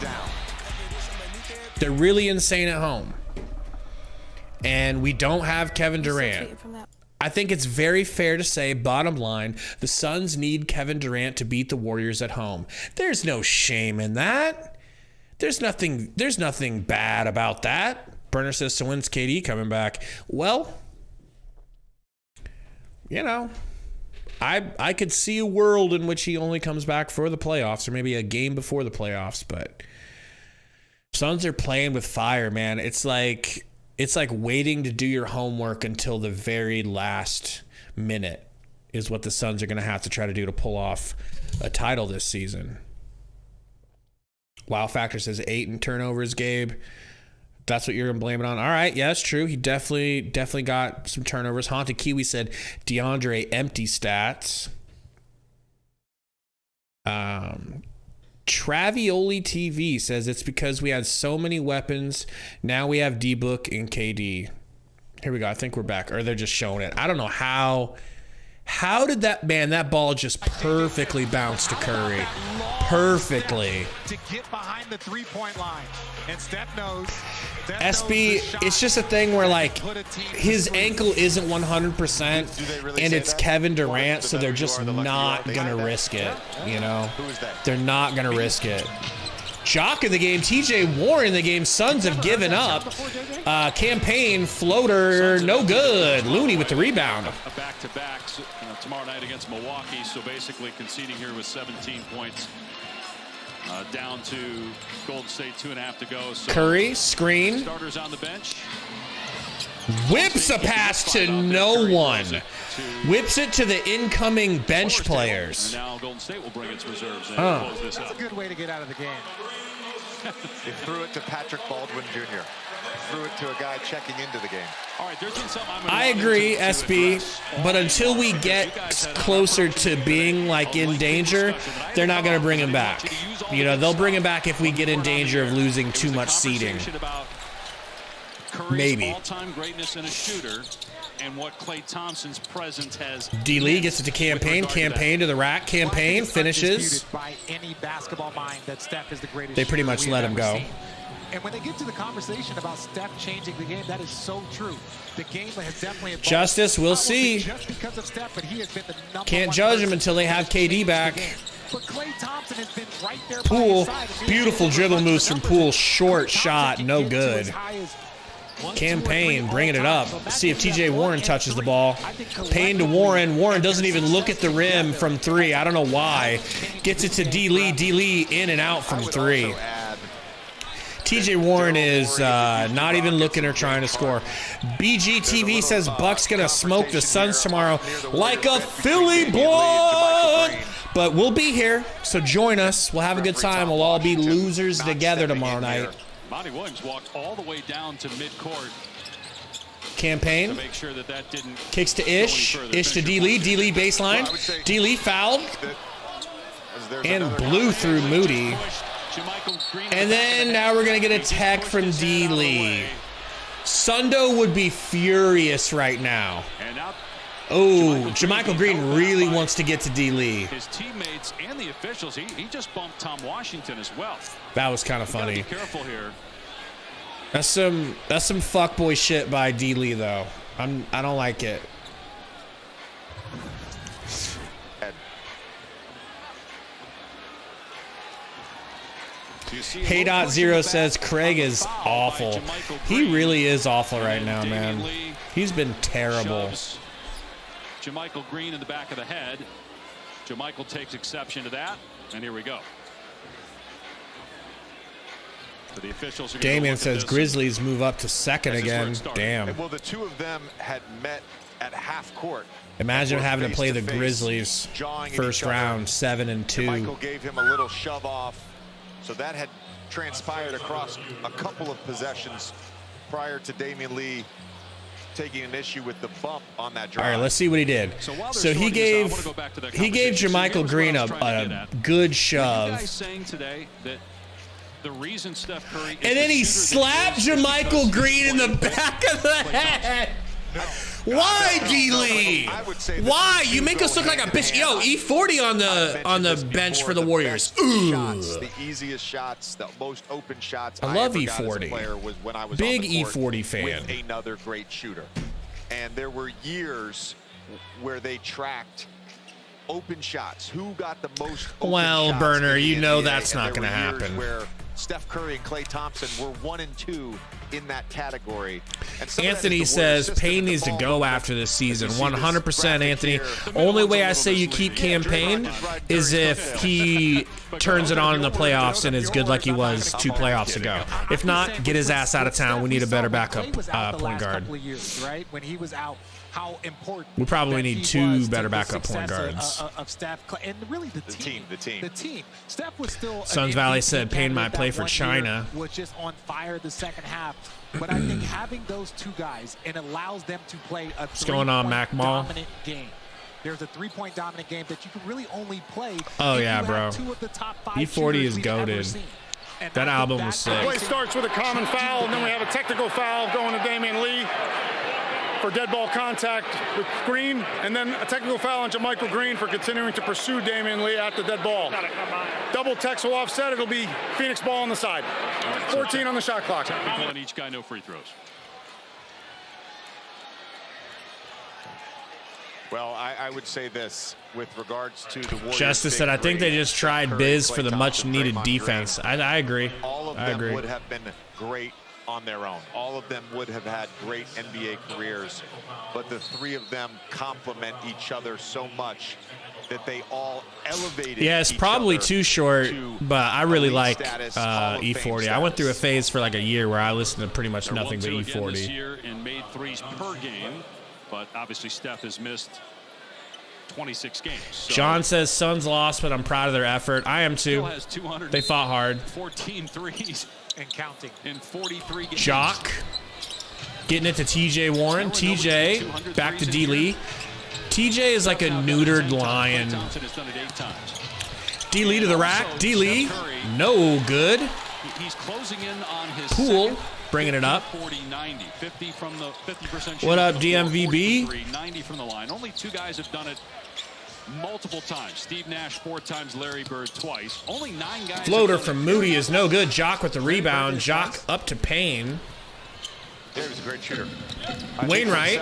They're really insane at home. And we don't have Kevin Durant. I think it's very fair to say, bottom line, the Suns need Kevin Durant to beat the Warriors at home. There's no shame in that. There's nothing bad about that. Burner says, so when's KD coming back? Well, you know, I could see a world in which he only comes back for the playoffs or maybe a game before the playoffs, but Suns are playing with fire, man. It's like waiting to do your homework until the very last minute is what the Suns are going to have to try to do to pull off a title this season. Wow Factor says 8 turnovers, Gabe. That's what you're going to blame it on. All right, yeah, that's true. He definitely got some turnovers. Haunted Kiwi said DeAndre empty stats. Travioli TV says it's because we had so many weapons. Now we have D-Book and KD. Here we go. I think we're back. Or they're just showing it. I don't know how. How did that ball just perfectly bounce to Curry? Perfectly. To get behind the three-point line. And Steph knows. SB, it's just a thing where, like, his ankle isn't 100%, and it's Kevin Durant, so they're just not going to risk it, you know? They're not going to risk it. Jock in the game, TJ Warren in the game. Suns have given up. Campaign, floater, no good. Looney with the rebound. A back-to-back tomorrow night against Milwaukee, so basically conceding here with 17 points. Down to Golden State, 2.5 to go. So Curry, screen. Starters on the bench. Whips a pass to no one. Whips it to the incoming bench players. And now Golden State will bring its reserves in and close this That's out. a good way to get out of the game. He threw it to Patrick Baldwin Jr. Threw it to a guy checking into the game. All right, there's been something I'm gonna I want agree, to SB, address. but until we get closer to being like in danger, they're not going to bring him back. You know, they'll bring him back if we get in danger of losing too much seeding. Maybe. All-time greatness in a shooter and what Klay Thompson's presence has. D-Lee gets it to Campaign. Campaign to the rack. Campaign finishes. By any basketball mind that Steph is the greatest. They pretty much let him go. And when they get to the conversation about Steph changing the game, that is so true. The game has definitely evolved. Justice, we'll see. Just because of Steph, but he has been the number Can't one judge him person until they have to change KD the back. game. But Klay Thompson has been right there Poole, by his side. beautiful dribble moves from Poole. Short shot, no good. Campaign bringing it up. Let's see if TJ Warren touches the ball. Payne to Warren. Warren doesn't even look at the rim from 3. I don't know why. Gets it to D-Lee. D-Lee in and out from 3. TJ Warren is not even looking or trying to score. BGTV says Buck's going to smoke the Suns tomorrow like a Philly blunt. But we'll be here, so join us. We'll have a good time. We'll all be losers together tomorrow night. Monty Williams walked all the way down to midcourt Campaign. to make sure that didn't Kicks to Ish. Ish to D-Lee. D-Lee baseline. D-Lee fouled and blew through Moody. And then now we're going to get a tech from D-Lee. Sundo would be furious right now. And now Oh, JaMychal Green really wants to get to D. Lee. His teammates and the officials, he just bumped Tom Washington as well. That was kind of funny. Be careful here. That's some fuckboy shit by D. Lee though. I don't like it. Hey.0 says Craig is awful. He really is awful right now, man. He's been terrible. JaMychal Green in the back of the head. JaMychal takes exception to that, and here we go. So the officials are Damian says Grizzlies move up to second again. Damn. Well, the two of them had met at half court. Imagine having to play the Grizzlies first round, 7-2. JaMychal gave him a little shove off. So that had transpired across a couple of possessions prior to Damian Lee taking an issue with the bump on that drive. All right, let's see what he did. So he gave JaMychal Green a good shove. And then he slapped JaMychal Green in the back of the head. Why, D. Lee? Why? You make us look like a bitch. Yo, E40 on the bench for the Warriors. Ooh. The easiest shots, the most open shots. I love E40. Was when I was big on the court E40 fan. with another great shooter. And there were years where they tracked open shots. Who got the most open shots Burner, in the you know NBA? that's And not going to there were years happen. Where Steph Curry and Klay Thompson were 1 and 2 in that category. And Anthony says Payne needs to go after this season. 100%, Anthony. Only way I say you keep Cam Payne is if he turns it on in the playoffs and is good like he was 2 playoffs ago. If not, get his ass out of town. We need a better backup point guard. When he was out, how important we probably need 2 better backup point guards. Of Steph and really the team. Steph was still. Suns Valley said Payne might play for China. Was just on fire the second half, but I think having those 2 guys, it allows them to play a What's going on, Mac Mall? dominant game. There's a 3-point dominant game that you can really only play. Oh if yeah, you bro. have 2 of the top 5 E40 is we've goated. ever seen. And that album was sick. Play starts with a common foul, and then we have a technical foul going to Damian Lee for dead ball contact with Green, and then a technical foul on JaMychal Green for continuing to pursue Damian Lee at the dead ball. Double text will offset. It'll be Phoenix ball on the side. 14 on the shot clock. Technical on each guy, no free throws. Well, I would say this with regards to the Warriors. Justice said, I think they just tried Biz for the much-needed defense. I agree. All of them would have been great on their own. All of them would have had great NBA careers, but the 3 of them complement each other so much that they all elevated. Yeah, it's probably too short, but I really like E40. I went through a phase for like a year where I listened to pretty much nothing but E40. This year and made 3s per game, but obviously Steph has missed 26 games. So John says Suns lost, but I'm proud of their effort. I am too. They fought hard. 14 threes and counting in 43 games. Jock getting it to TJ Warren. TJ back to D. Lee. TJ is like a neutered lion. D. Lee to the rack. D. Lee, no good. He's closing in on his Poole bringing it up. 40-90, 50 from the 50%. What up, DMVB? 90 from the line. Only 2 guys have done it multiple times. Steve Nash 4 times, Larry Bird twice. Only 9 guys. Floater from Moody is no good. Jock with the rebound. Jock up to Payne. Yeah, he was a great shooter. Wainwright.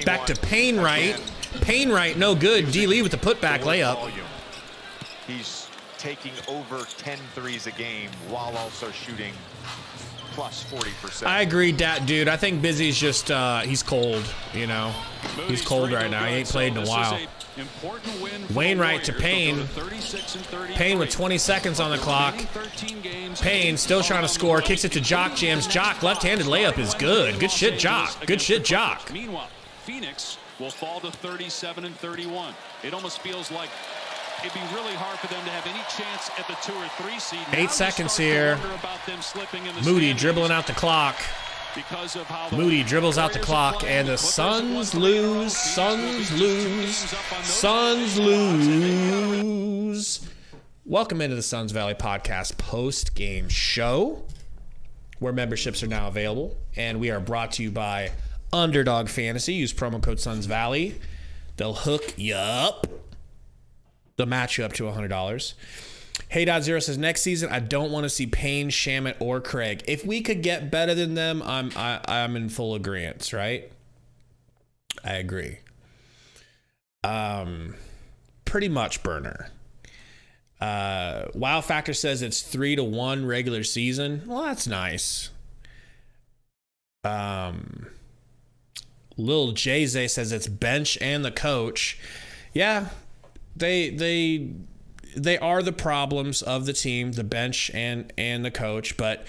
Back to Painwright. Painwright, no good. D. Lee with the putback layup. He's taking over 10 threes a game while also shooting plus 40%. I agree, dude. I think Busy's just, he's cold, you know. He's cold right now. He ain't played in a while. Wainwright to Payne. Payne with 20 seconds on the clock. Payne still trying to score. Kicks it to Jock. Jams Jock. Left-handed layup is good. Good shit, Jock. Good shit, Jock. Meanwhile, Phoenix will fall to 37 and 31. It almost feels like it'd be really hard for them to have any chance at the 2 or 3 seed. 8 seconds here. Moody dribbling out the clock. Moody dribbles out the clock, and the Suns lose. Suns lose. Suns lose. Welcome into the Suns Valley Podcast post-game show, where memberships are now available, and we are brought to you by Underdog Fantasy. Use promo code Suns Valley. They'll hook you up. They'll match you up to $100. Hey.0 says, next season, I don't want to see Payne, Shamet, or Craig. If we could get better than them, I'm in full agreement, right? I agree. Pretty much, Burner. Wow Factor says it's 3-1 regular season. Well, that's nice. Lil Jay-Zay says it's bench and the coach. Yeah, they are the problems of the team, the bench and the coach. But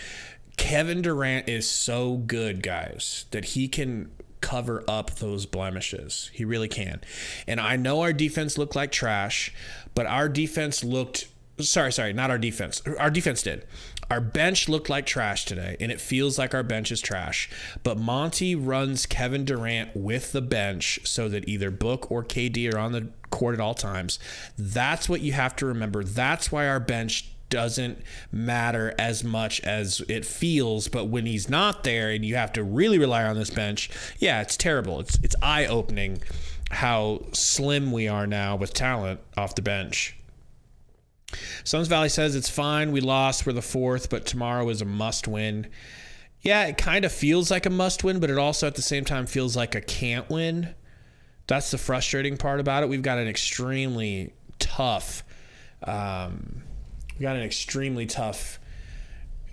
Kevin Durant is so good, guys, that he can cover up those blemishes. He really can. And I know our defense looked like trash, but our defense looked... Sorry, not our defense. Our defense did. Our bench looked like trash today, and it feels like our bench is trash. But Monty runs Kevin Durant with the bench so that either Book or KD are on the court at all times. That's what you have to remember. That's why our bench doesn't matter as much as it feels. But when he's not there and you have to really rely on this bench, yeah, it's terrible. It's eye-opening how slim we are now with talent off the bench. Suns Valley says it's fine. We lost. We're the 4th, but tomorrow is a must win. Yeah, it kind of feels like a must win, but it also at the same time feels like a can't win. That's the frustrating part about it. We've got an extremely tough,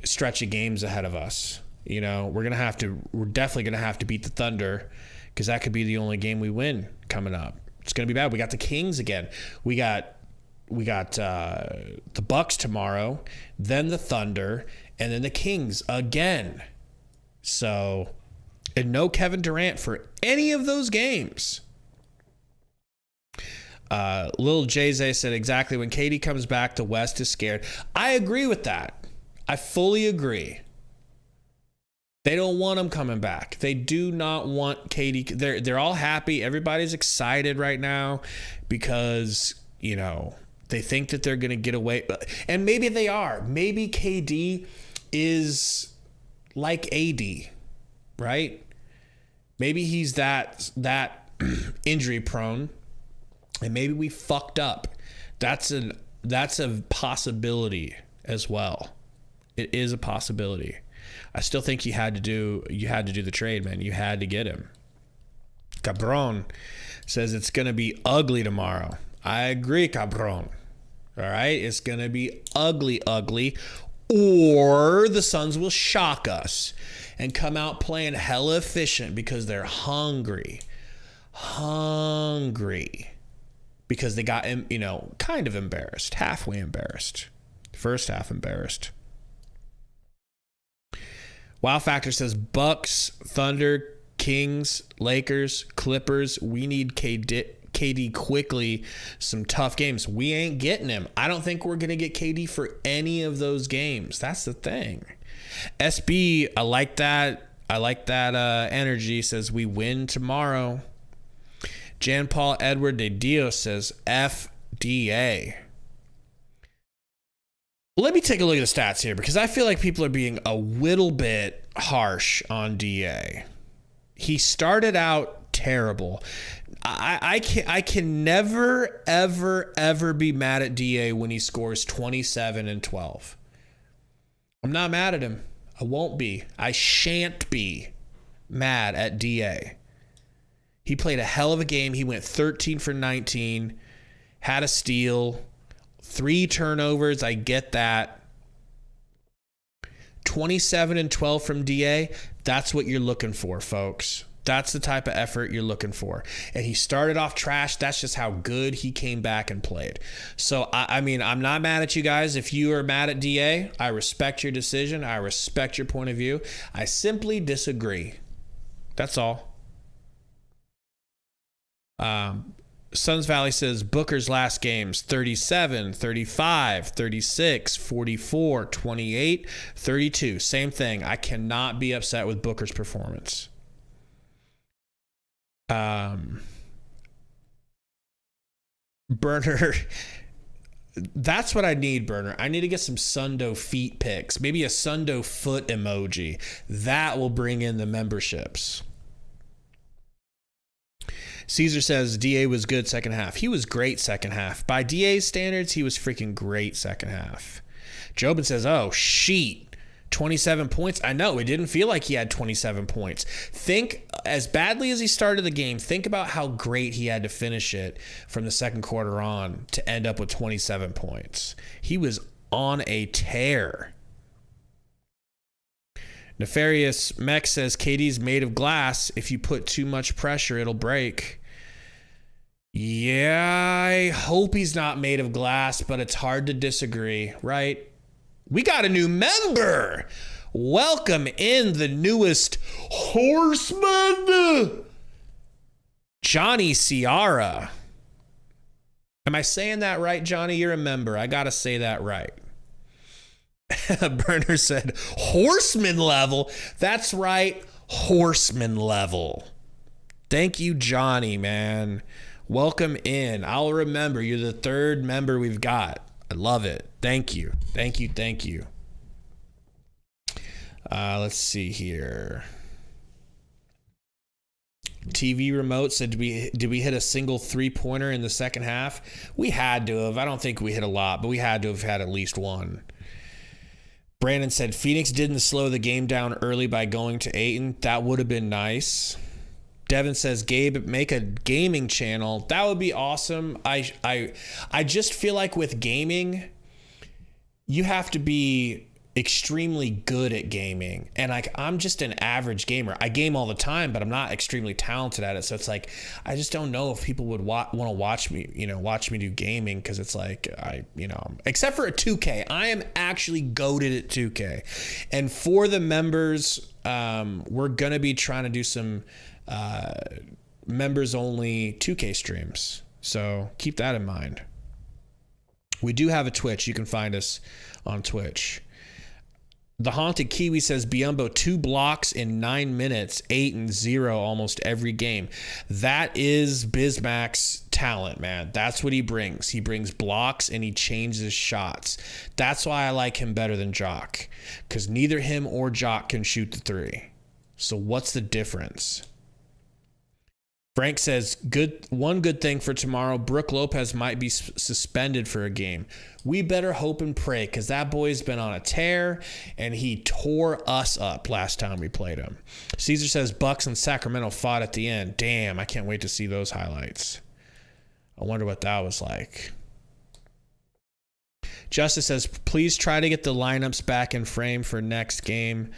stretch of games ahead of us. You know, we're definitely gonna have to beat the Thunder, because that could be the only game we win coming up. It's gonna be bad. We got the Kings again. We got the Bucks tomorrow, then the Thunder, and then the Kings again. So, and no Kevin Durant for any of those games. Lil Jay-Zay said exactly, when KD comes back, the West is scared. I agree with that. I fully agree. They don't want him coming back. They do not want KD. They're all happy. Everybody's excited right now because, you know, they think that they're going to get away. And maybe they are. Maybe KD is like AD, right? Maybe he's that injury prone, and maybe we fucked up. That's a possibility as well. It is a possibility. I still think you had to do the trade, man. You had to get him. Cabron says it's going to be ugly tomorrow. I agree, Cabron. All right, it's going to be ugly, or the Suns will shock us and come out playing hella efficient because they're hungry, because they got, you know, kind of embarrassed, halfway embarrassed, first half embarrassed. Wow Factor says Bucks, Thunder, Kings, Lakers, Clippers. We need KD quickly, some tough games. We ain't getting him. I don't think we're going to get KD for any of those games. That's the thing. SB, I like that energy, says we win tomorrow. Jan Paul Edward de Dios says FDA. Let me take a look at the stats here, because I feel like people are being a little bit harsh on DA. He started out terrible. I can never, ever be mad at DA when he scores 27 and 12. I'm not mad at him. I won't be. I shan't be mad at DA. He played a hell of a game. He went 13 for 19, had a steal, 3 turnovers. I get that. 27 and 12 from DA. That's what you're looking for, folks. That's the type of effort you're looking for. And he started off trash. That's just how good he came back and played. So, I mean, I'm not mad at you guys. If you are mad at DA, I respect your decision. I respect your point of view. I simply disagree. That's all. Suns Valley says Booker's last games, 37, 35, 36, 44, 28, 32. Same thing. I cannot be upset with Booker's performance. Burner, that's what I need, Burner. I need to get some Sundo feet pics, maybe a Sundo foot emoji. That will bring in the memberships. Caesar says DA was good second half. He was great second half. By DA's standards, he was freaking great second half. Jobin says, oh, sheet. 27 points. I know, it didn't feel like he had 27 points. Think, as badly as he started the game, think about how great he had to finish it from the second quarter on to end up with 27 points. He was on a tear. Nefarious Mech says KD's made of glass. If you put too much pressure, it'll break. Yeah, I hope he's not made of glass, but it's hard to disagree, right? We got a new member. Welcome in the newest horseman, Johnny Ciara. Am I saying that right, Johnny? You're a member. I got to say that right. Burner said, horseman level. That's right, horseman level. Thank you, Johnny, man. Welcome in. I'll remember. You're the third member we've got. I love it. Thank you. Thank you. Thank you. Let's see here. TV remote said, did we hit a single three-pointer in the second half? We had to have. I don't think we hit a lot, but we had to have had at least one. Brandon said, Phoenix didn't slow the game down early by going to Ayton. That would have been nice. Devin says, Gabe, make a gaming channel. That would be awesome. I just feel like with gaming, you have to be extremely good at gaming. And like, I'm just an average gamer. I game all the time, but I'm not extremely talented at it. So it's like, I just don't know if people would want to watch me do gaming, because it's like, except for a 2K. I am actually goated at 2K. And for the members, we're going to be trying to do some members only 2K streams. So keep that in mind. We do have a Twitch. You can find us on Twitch. The Haunted Kiwi says, Biyombo 2 blocks in 9 minutes, 8-0 almost every game. That is Bismac's talent, man. That's what he brings. He brings blocks and he changes shots. That's why I like him better than Jock, because neither him or Jock can shoot the three. So what's the difference? Frank says, one good thing for tomorrow, Brook Lopez might be suspended for a game. We better hope and pray, because that boy's been on a tear, and he tore us up last time we played him. Caesar says, Bucks and Sacramento fought at the end. Damn, I can't wait to see those highlights. I wonder what that was like. Justice says, please try to get the lineups back in frame for next game.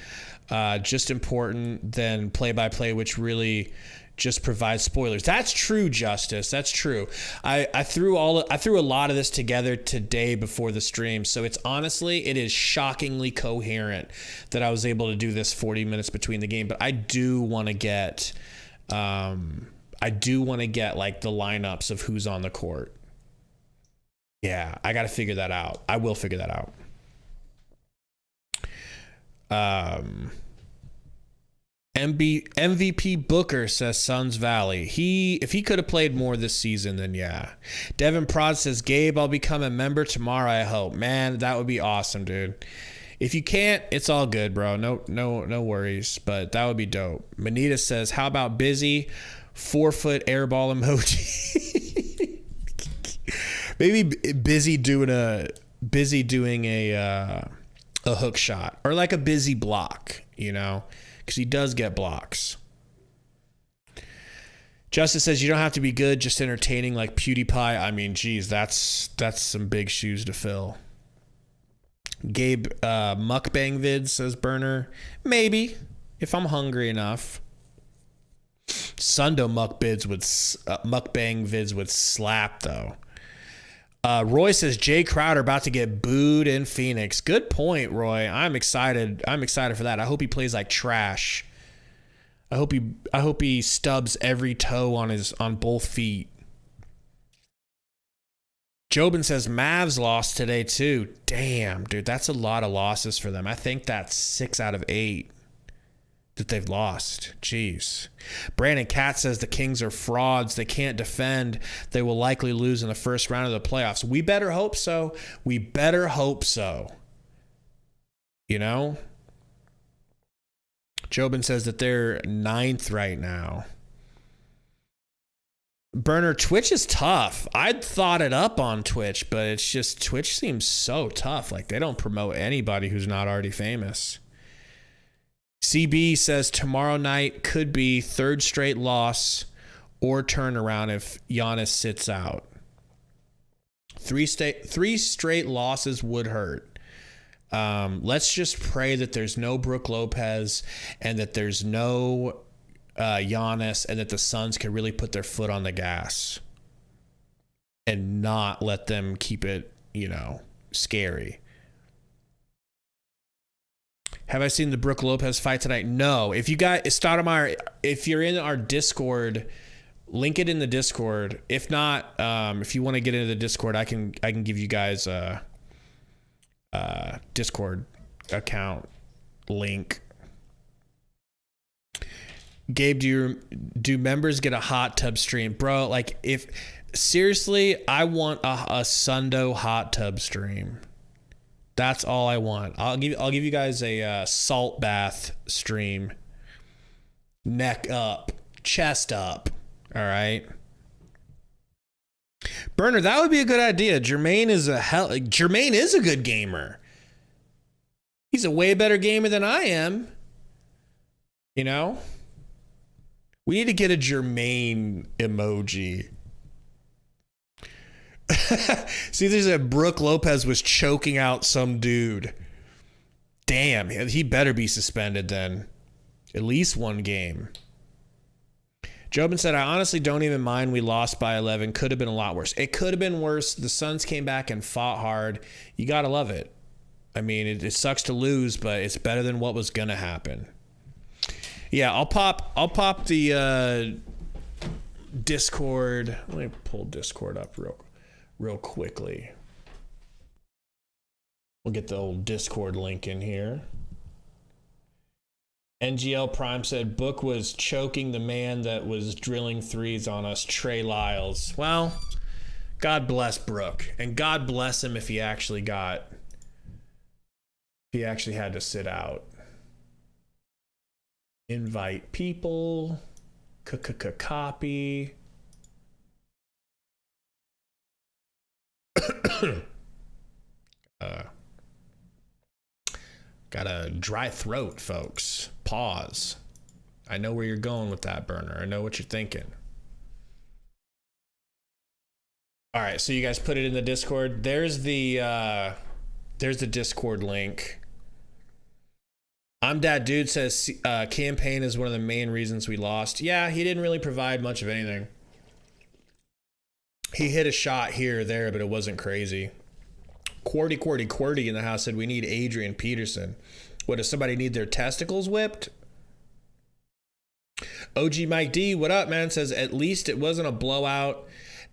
Just important than play-by-play, which really just provide spoilers. That's true, Justice. That's true. I threw a lot of this together today before the stream, so it is shockingly coherent that I was able to do this 40 minutes between the game. But I do want to get like the lineups of who's on the court. Yeah, I got to figure that out. I will figure that out. MVP Booker says Suns Valley. If he could have played more this season, then yeah. Devin Prod says, Gabe, I'll become a member tomorrow, I hope. Man, that would be awesome, dude. If you can't, it's all good, bro. No worries, but that would be dope. Manita says, how about Busy? 4-foot airball emoji. Maybe Busy doing a hook shot, or like a Busy block, because he does get blocks. Justice says, you don't have to be good, just entertaining like PewDiePie. I mean, geez, that's some big shoes to fill. Gabe, mukbang vids, says Burner. Maybe, if I'm hungry enough. Sundo mukbang vids would slap, though. Roy says, Jay Crowder about to get booed in Phoenix. Good point, Roy. I'm excited for that. I hope he plays like trash. I hope he stubs every toe on both feet. Jobin says, Mavs lost today too. Damn, dude, that's a lot of losses for them. I think that's 6 out of 8 that they've lost. Jeez. Brandon Katz says the Kings are frauds. They can't defend. They will likely lose in the first round of the playoffs. We better hope so. Jobin says that they're 9th right now. Burner, Twitch is tough. I'd thought it up on Twitch, but it's just Twitch seems so tough. Like they don't promote anybody who's not already famous. CB says tomorrow night could be third straight loss or turnaround if Giannis sits out. Three straight losses would hurt. Let's just pray that there's no Brook Lopez and that there's no Giannis, and that the Suns can really put their foot on the gas and not let them keep it, scary. Have I seen the Brook Lopez fight tonight? No. If you got Stoudemire, if you're in our Discord, link it in the Discord. If not, if you want to get into the Discord, I can give you guys a Discord account link. Gabe, do members get a hot tub stream? Bro, like if seriously, I want a Sundo hot tub stream. That's all I want. I'll give you guys a salt bath stream. Neck up, chest up. All right. Burner, that would be a good idea. Jermaine is a good gamer. He's a way better gamer than I am. We need to get a Jermaine emoji. See, there's a Brook Lopez was choking out some dude. Damn, he better be suspended then. At least one game. Jobin said, I honestly don't even mind we lost by 11. Could have been a lot worse. It could have been worse. The Suns came back and fought hard. You got to love it. I mean, it sucks to lose, but it's better than what was going to happen. Yeah, I'll pop the Discord. Let me pull Discord up real quickly. We'll get the old Discord link in here. NGL Prime said Book was choking the man that was drilling threes on us, Trey Lyles. Well, God bless Brook, and God bless him if he actually had to sit out. Invite people. Copy. Got a dry throat, folks. Pause. I know where you're going with that, Burner. I know what you're thinking. All right, so you guys put it in the Discord. There's the Discord link. I'm Dad Dude says campaign is one of the main reasons we lost. Yeah, he didn't really provide much of anything. He hit a shot here or there, but it wasn't crazy. Qwerty in the house said we need Adrian Peterson. What, does somebody need their testicles whipped? OG Mike D, what up, man? Says at least it wasn't a blowout.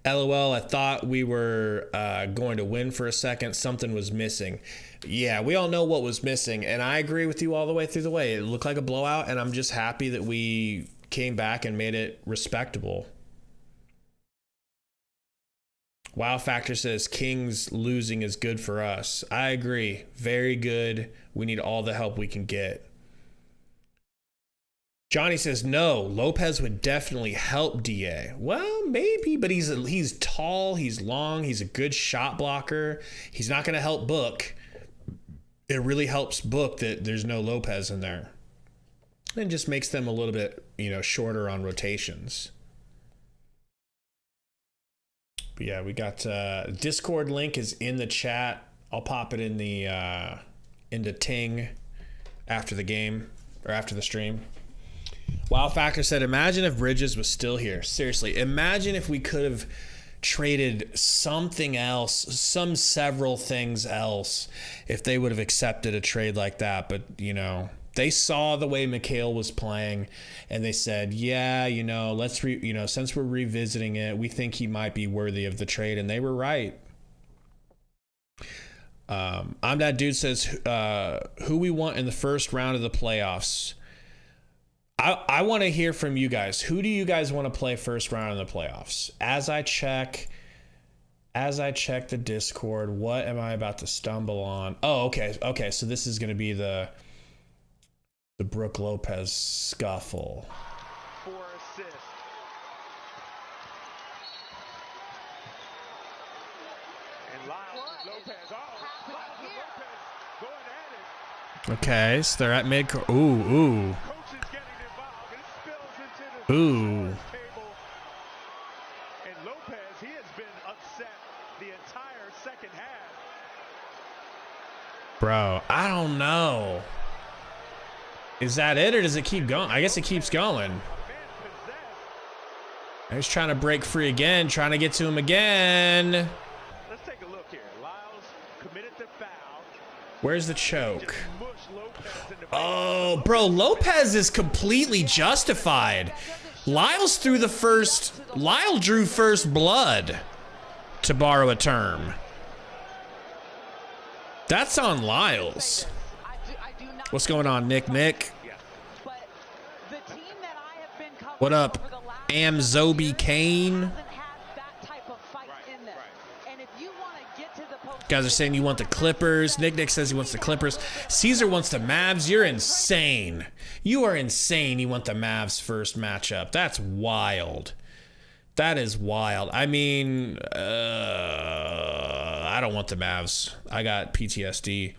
LOL, I thought we were going to win for a second. Something was missing. Yeah, we all know what was missing, and I agree with you all the way through the way. It looked like a blowout, and I'm just happy that we came back and made it respectable. Wow Factor says Kings losing is good for us. I agree. Very good. We need all the help we can get. Johnny says, no, Lopez would definitely help DA. Well, maybe, but he's tall, he's long, he's a good shot blocker. He's not going to help Book. It really helps Book that there's no Lopez in there. And just makes them a little bit, shorter on rotations. But yeah, we got Discord link is in the chat. I'll pop it in the into Ting after the game or after the stream. Wow Factor said, imagine if Bridges was still here. Seriously, imagine if we could have traded something else, several things else, if they would have accepted a trade like that. But, they saw the way Mikhail was playing and they said, yeah, let's, since we're revisiting it, we think he might be worthy of the trade. And they were right. I'm That Dude says, who we want in the first round of the playoffs. I want to hear from you guys. Who do you guys want to play first round in the playoffs? As I check the Discord, what am I about to stumble on? Oh, okay. Okay, so this is going to be the Brook Lopez scuffle. 4 assists. Okay, so they're at mid. Ooh. Ooh. And Lopez, he has been upset the entire second half. Bro, I don't know. Is that it, or does it keep going? I guess it keeps going. He's trying to break free again, trying to get to him again. Let's take a look here. Lyles committed the foul. Where's the choke? Oh, bro, Lopez is completely justified. Lyle drew first blood, to borrow a term. That's on Lyles. What's going on, Nick? What up, Amzobi Kane? Guys are saying you want the Clippers. Nick says he wants the Clippers. Caesar wants the Mavs. You're insane. You are insane. You want the Mavs first matchup. That's wild. That is wild. I mean, I don't want the Mavs. I got PTSD.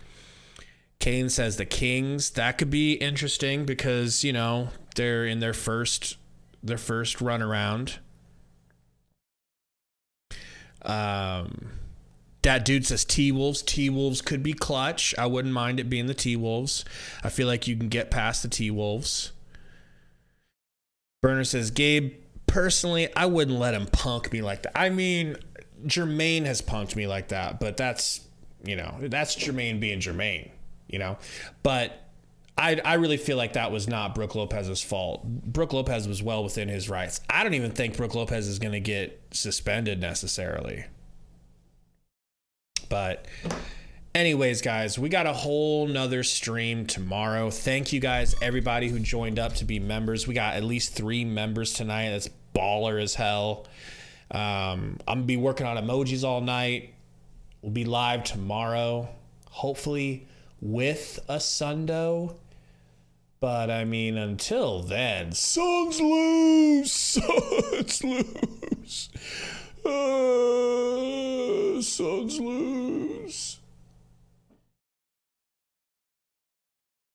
Kane says the Kings. That could be interesting because, you know, they're in their first run around. That dude says T-Wolves. T-Wolves could be clutch. I wouldn't mind it being the T-Wolves. I feel like you can get past the T-Wolves. Burner says, Gabe, personally, I wouldn't let him punk me like that. I mean, Jermaine has punked me like that, but that's, you know, that's Jermaine being Jermaine, you know. But I really feel like that was not Brook Lopez's fault. Brook Lopez was well within his rights. I don't even think Brook Lopez is going to get suspended necessarily. But anyways, guys, we got a whole nother stream tomorrow. Thank you guys, everybody who joined up to be members. We got at least 3 members tonight. That's baller as hell. I'm going to be working on emojis all night. We'll be live tomorrow, hopefully with a Sundo. But, I mean, until then, Suns lose! Suns lose! Suns lose.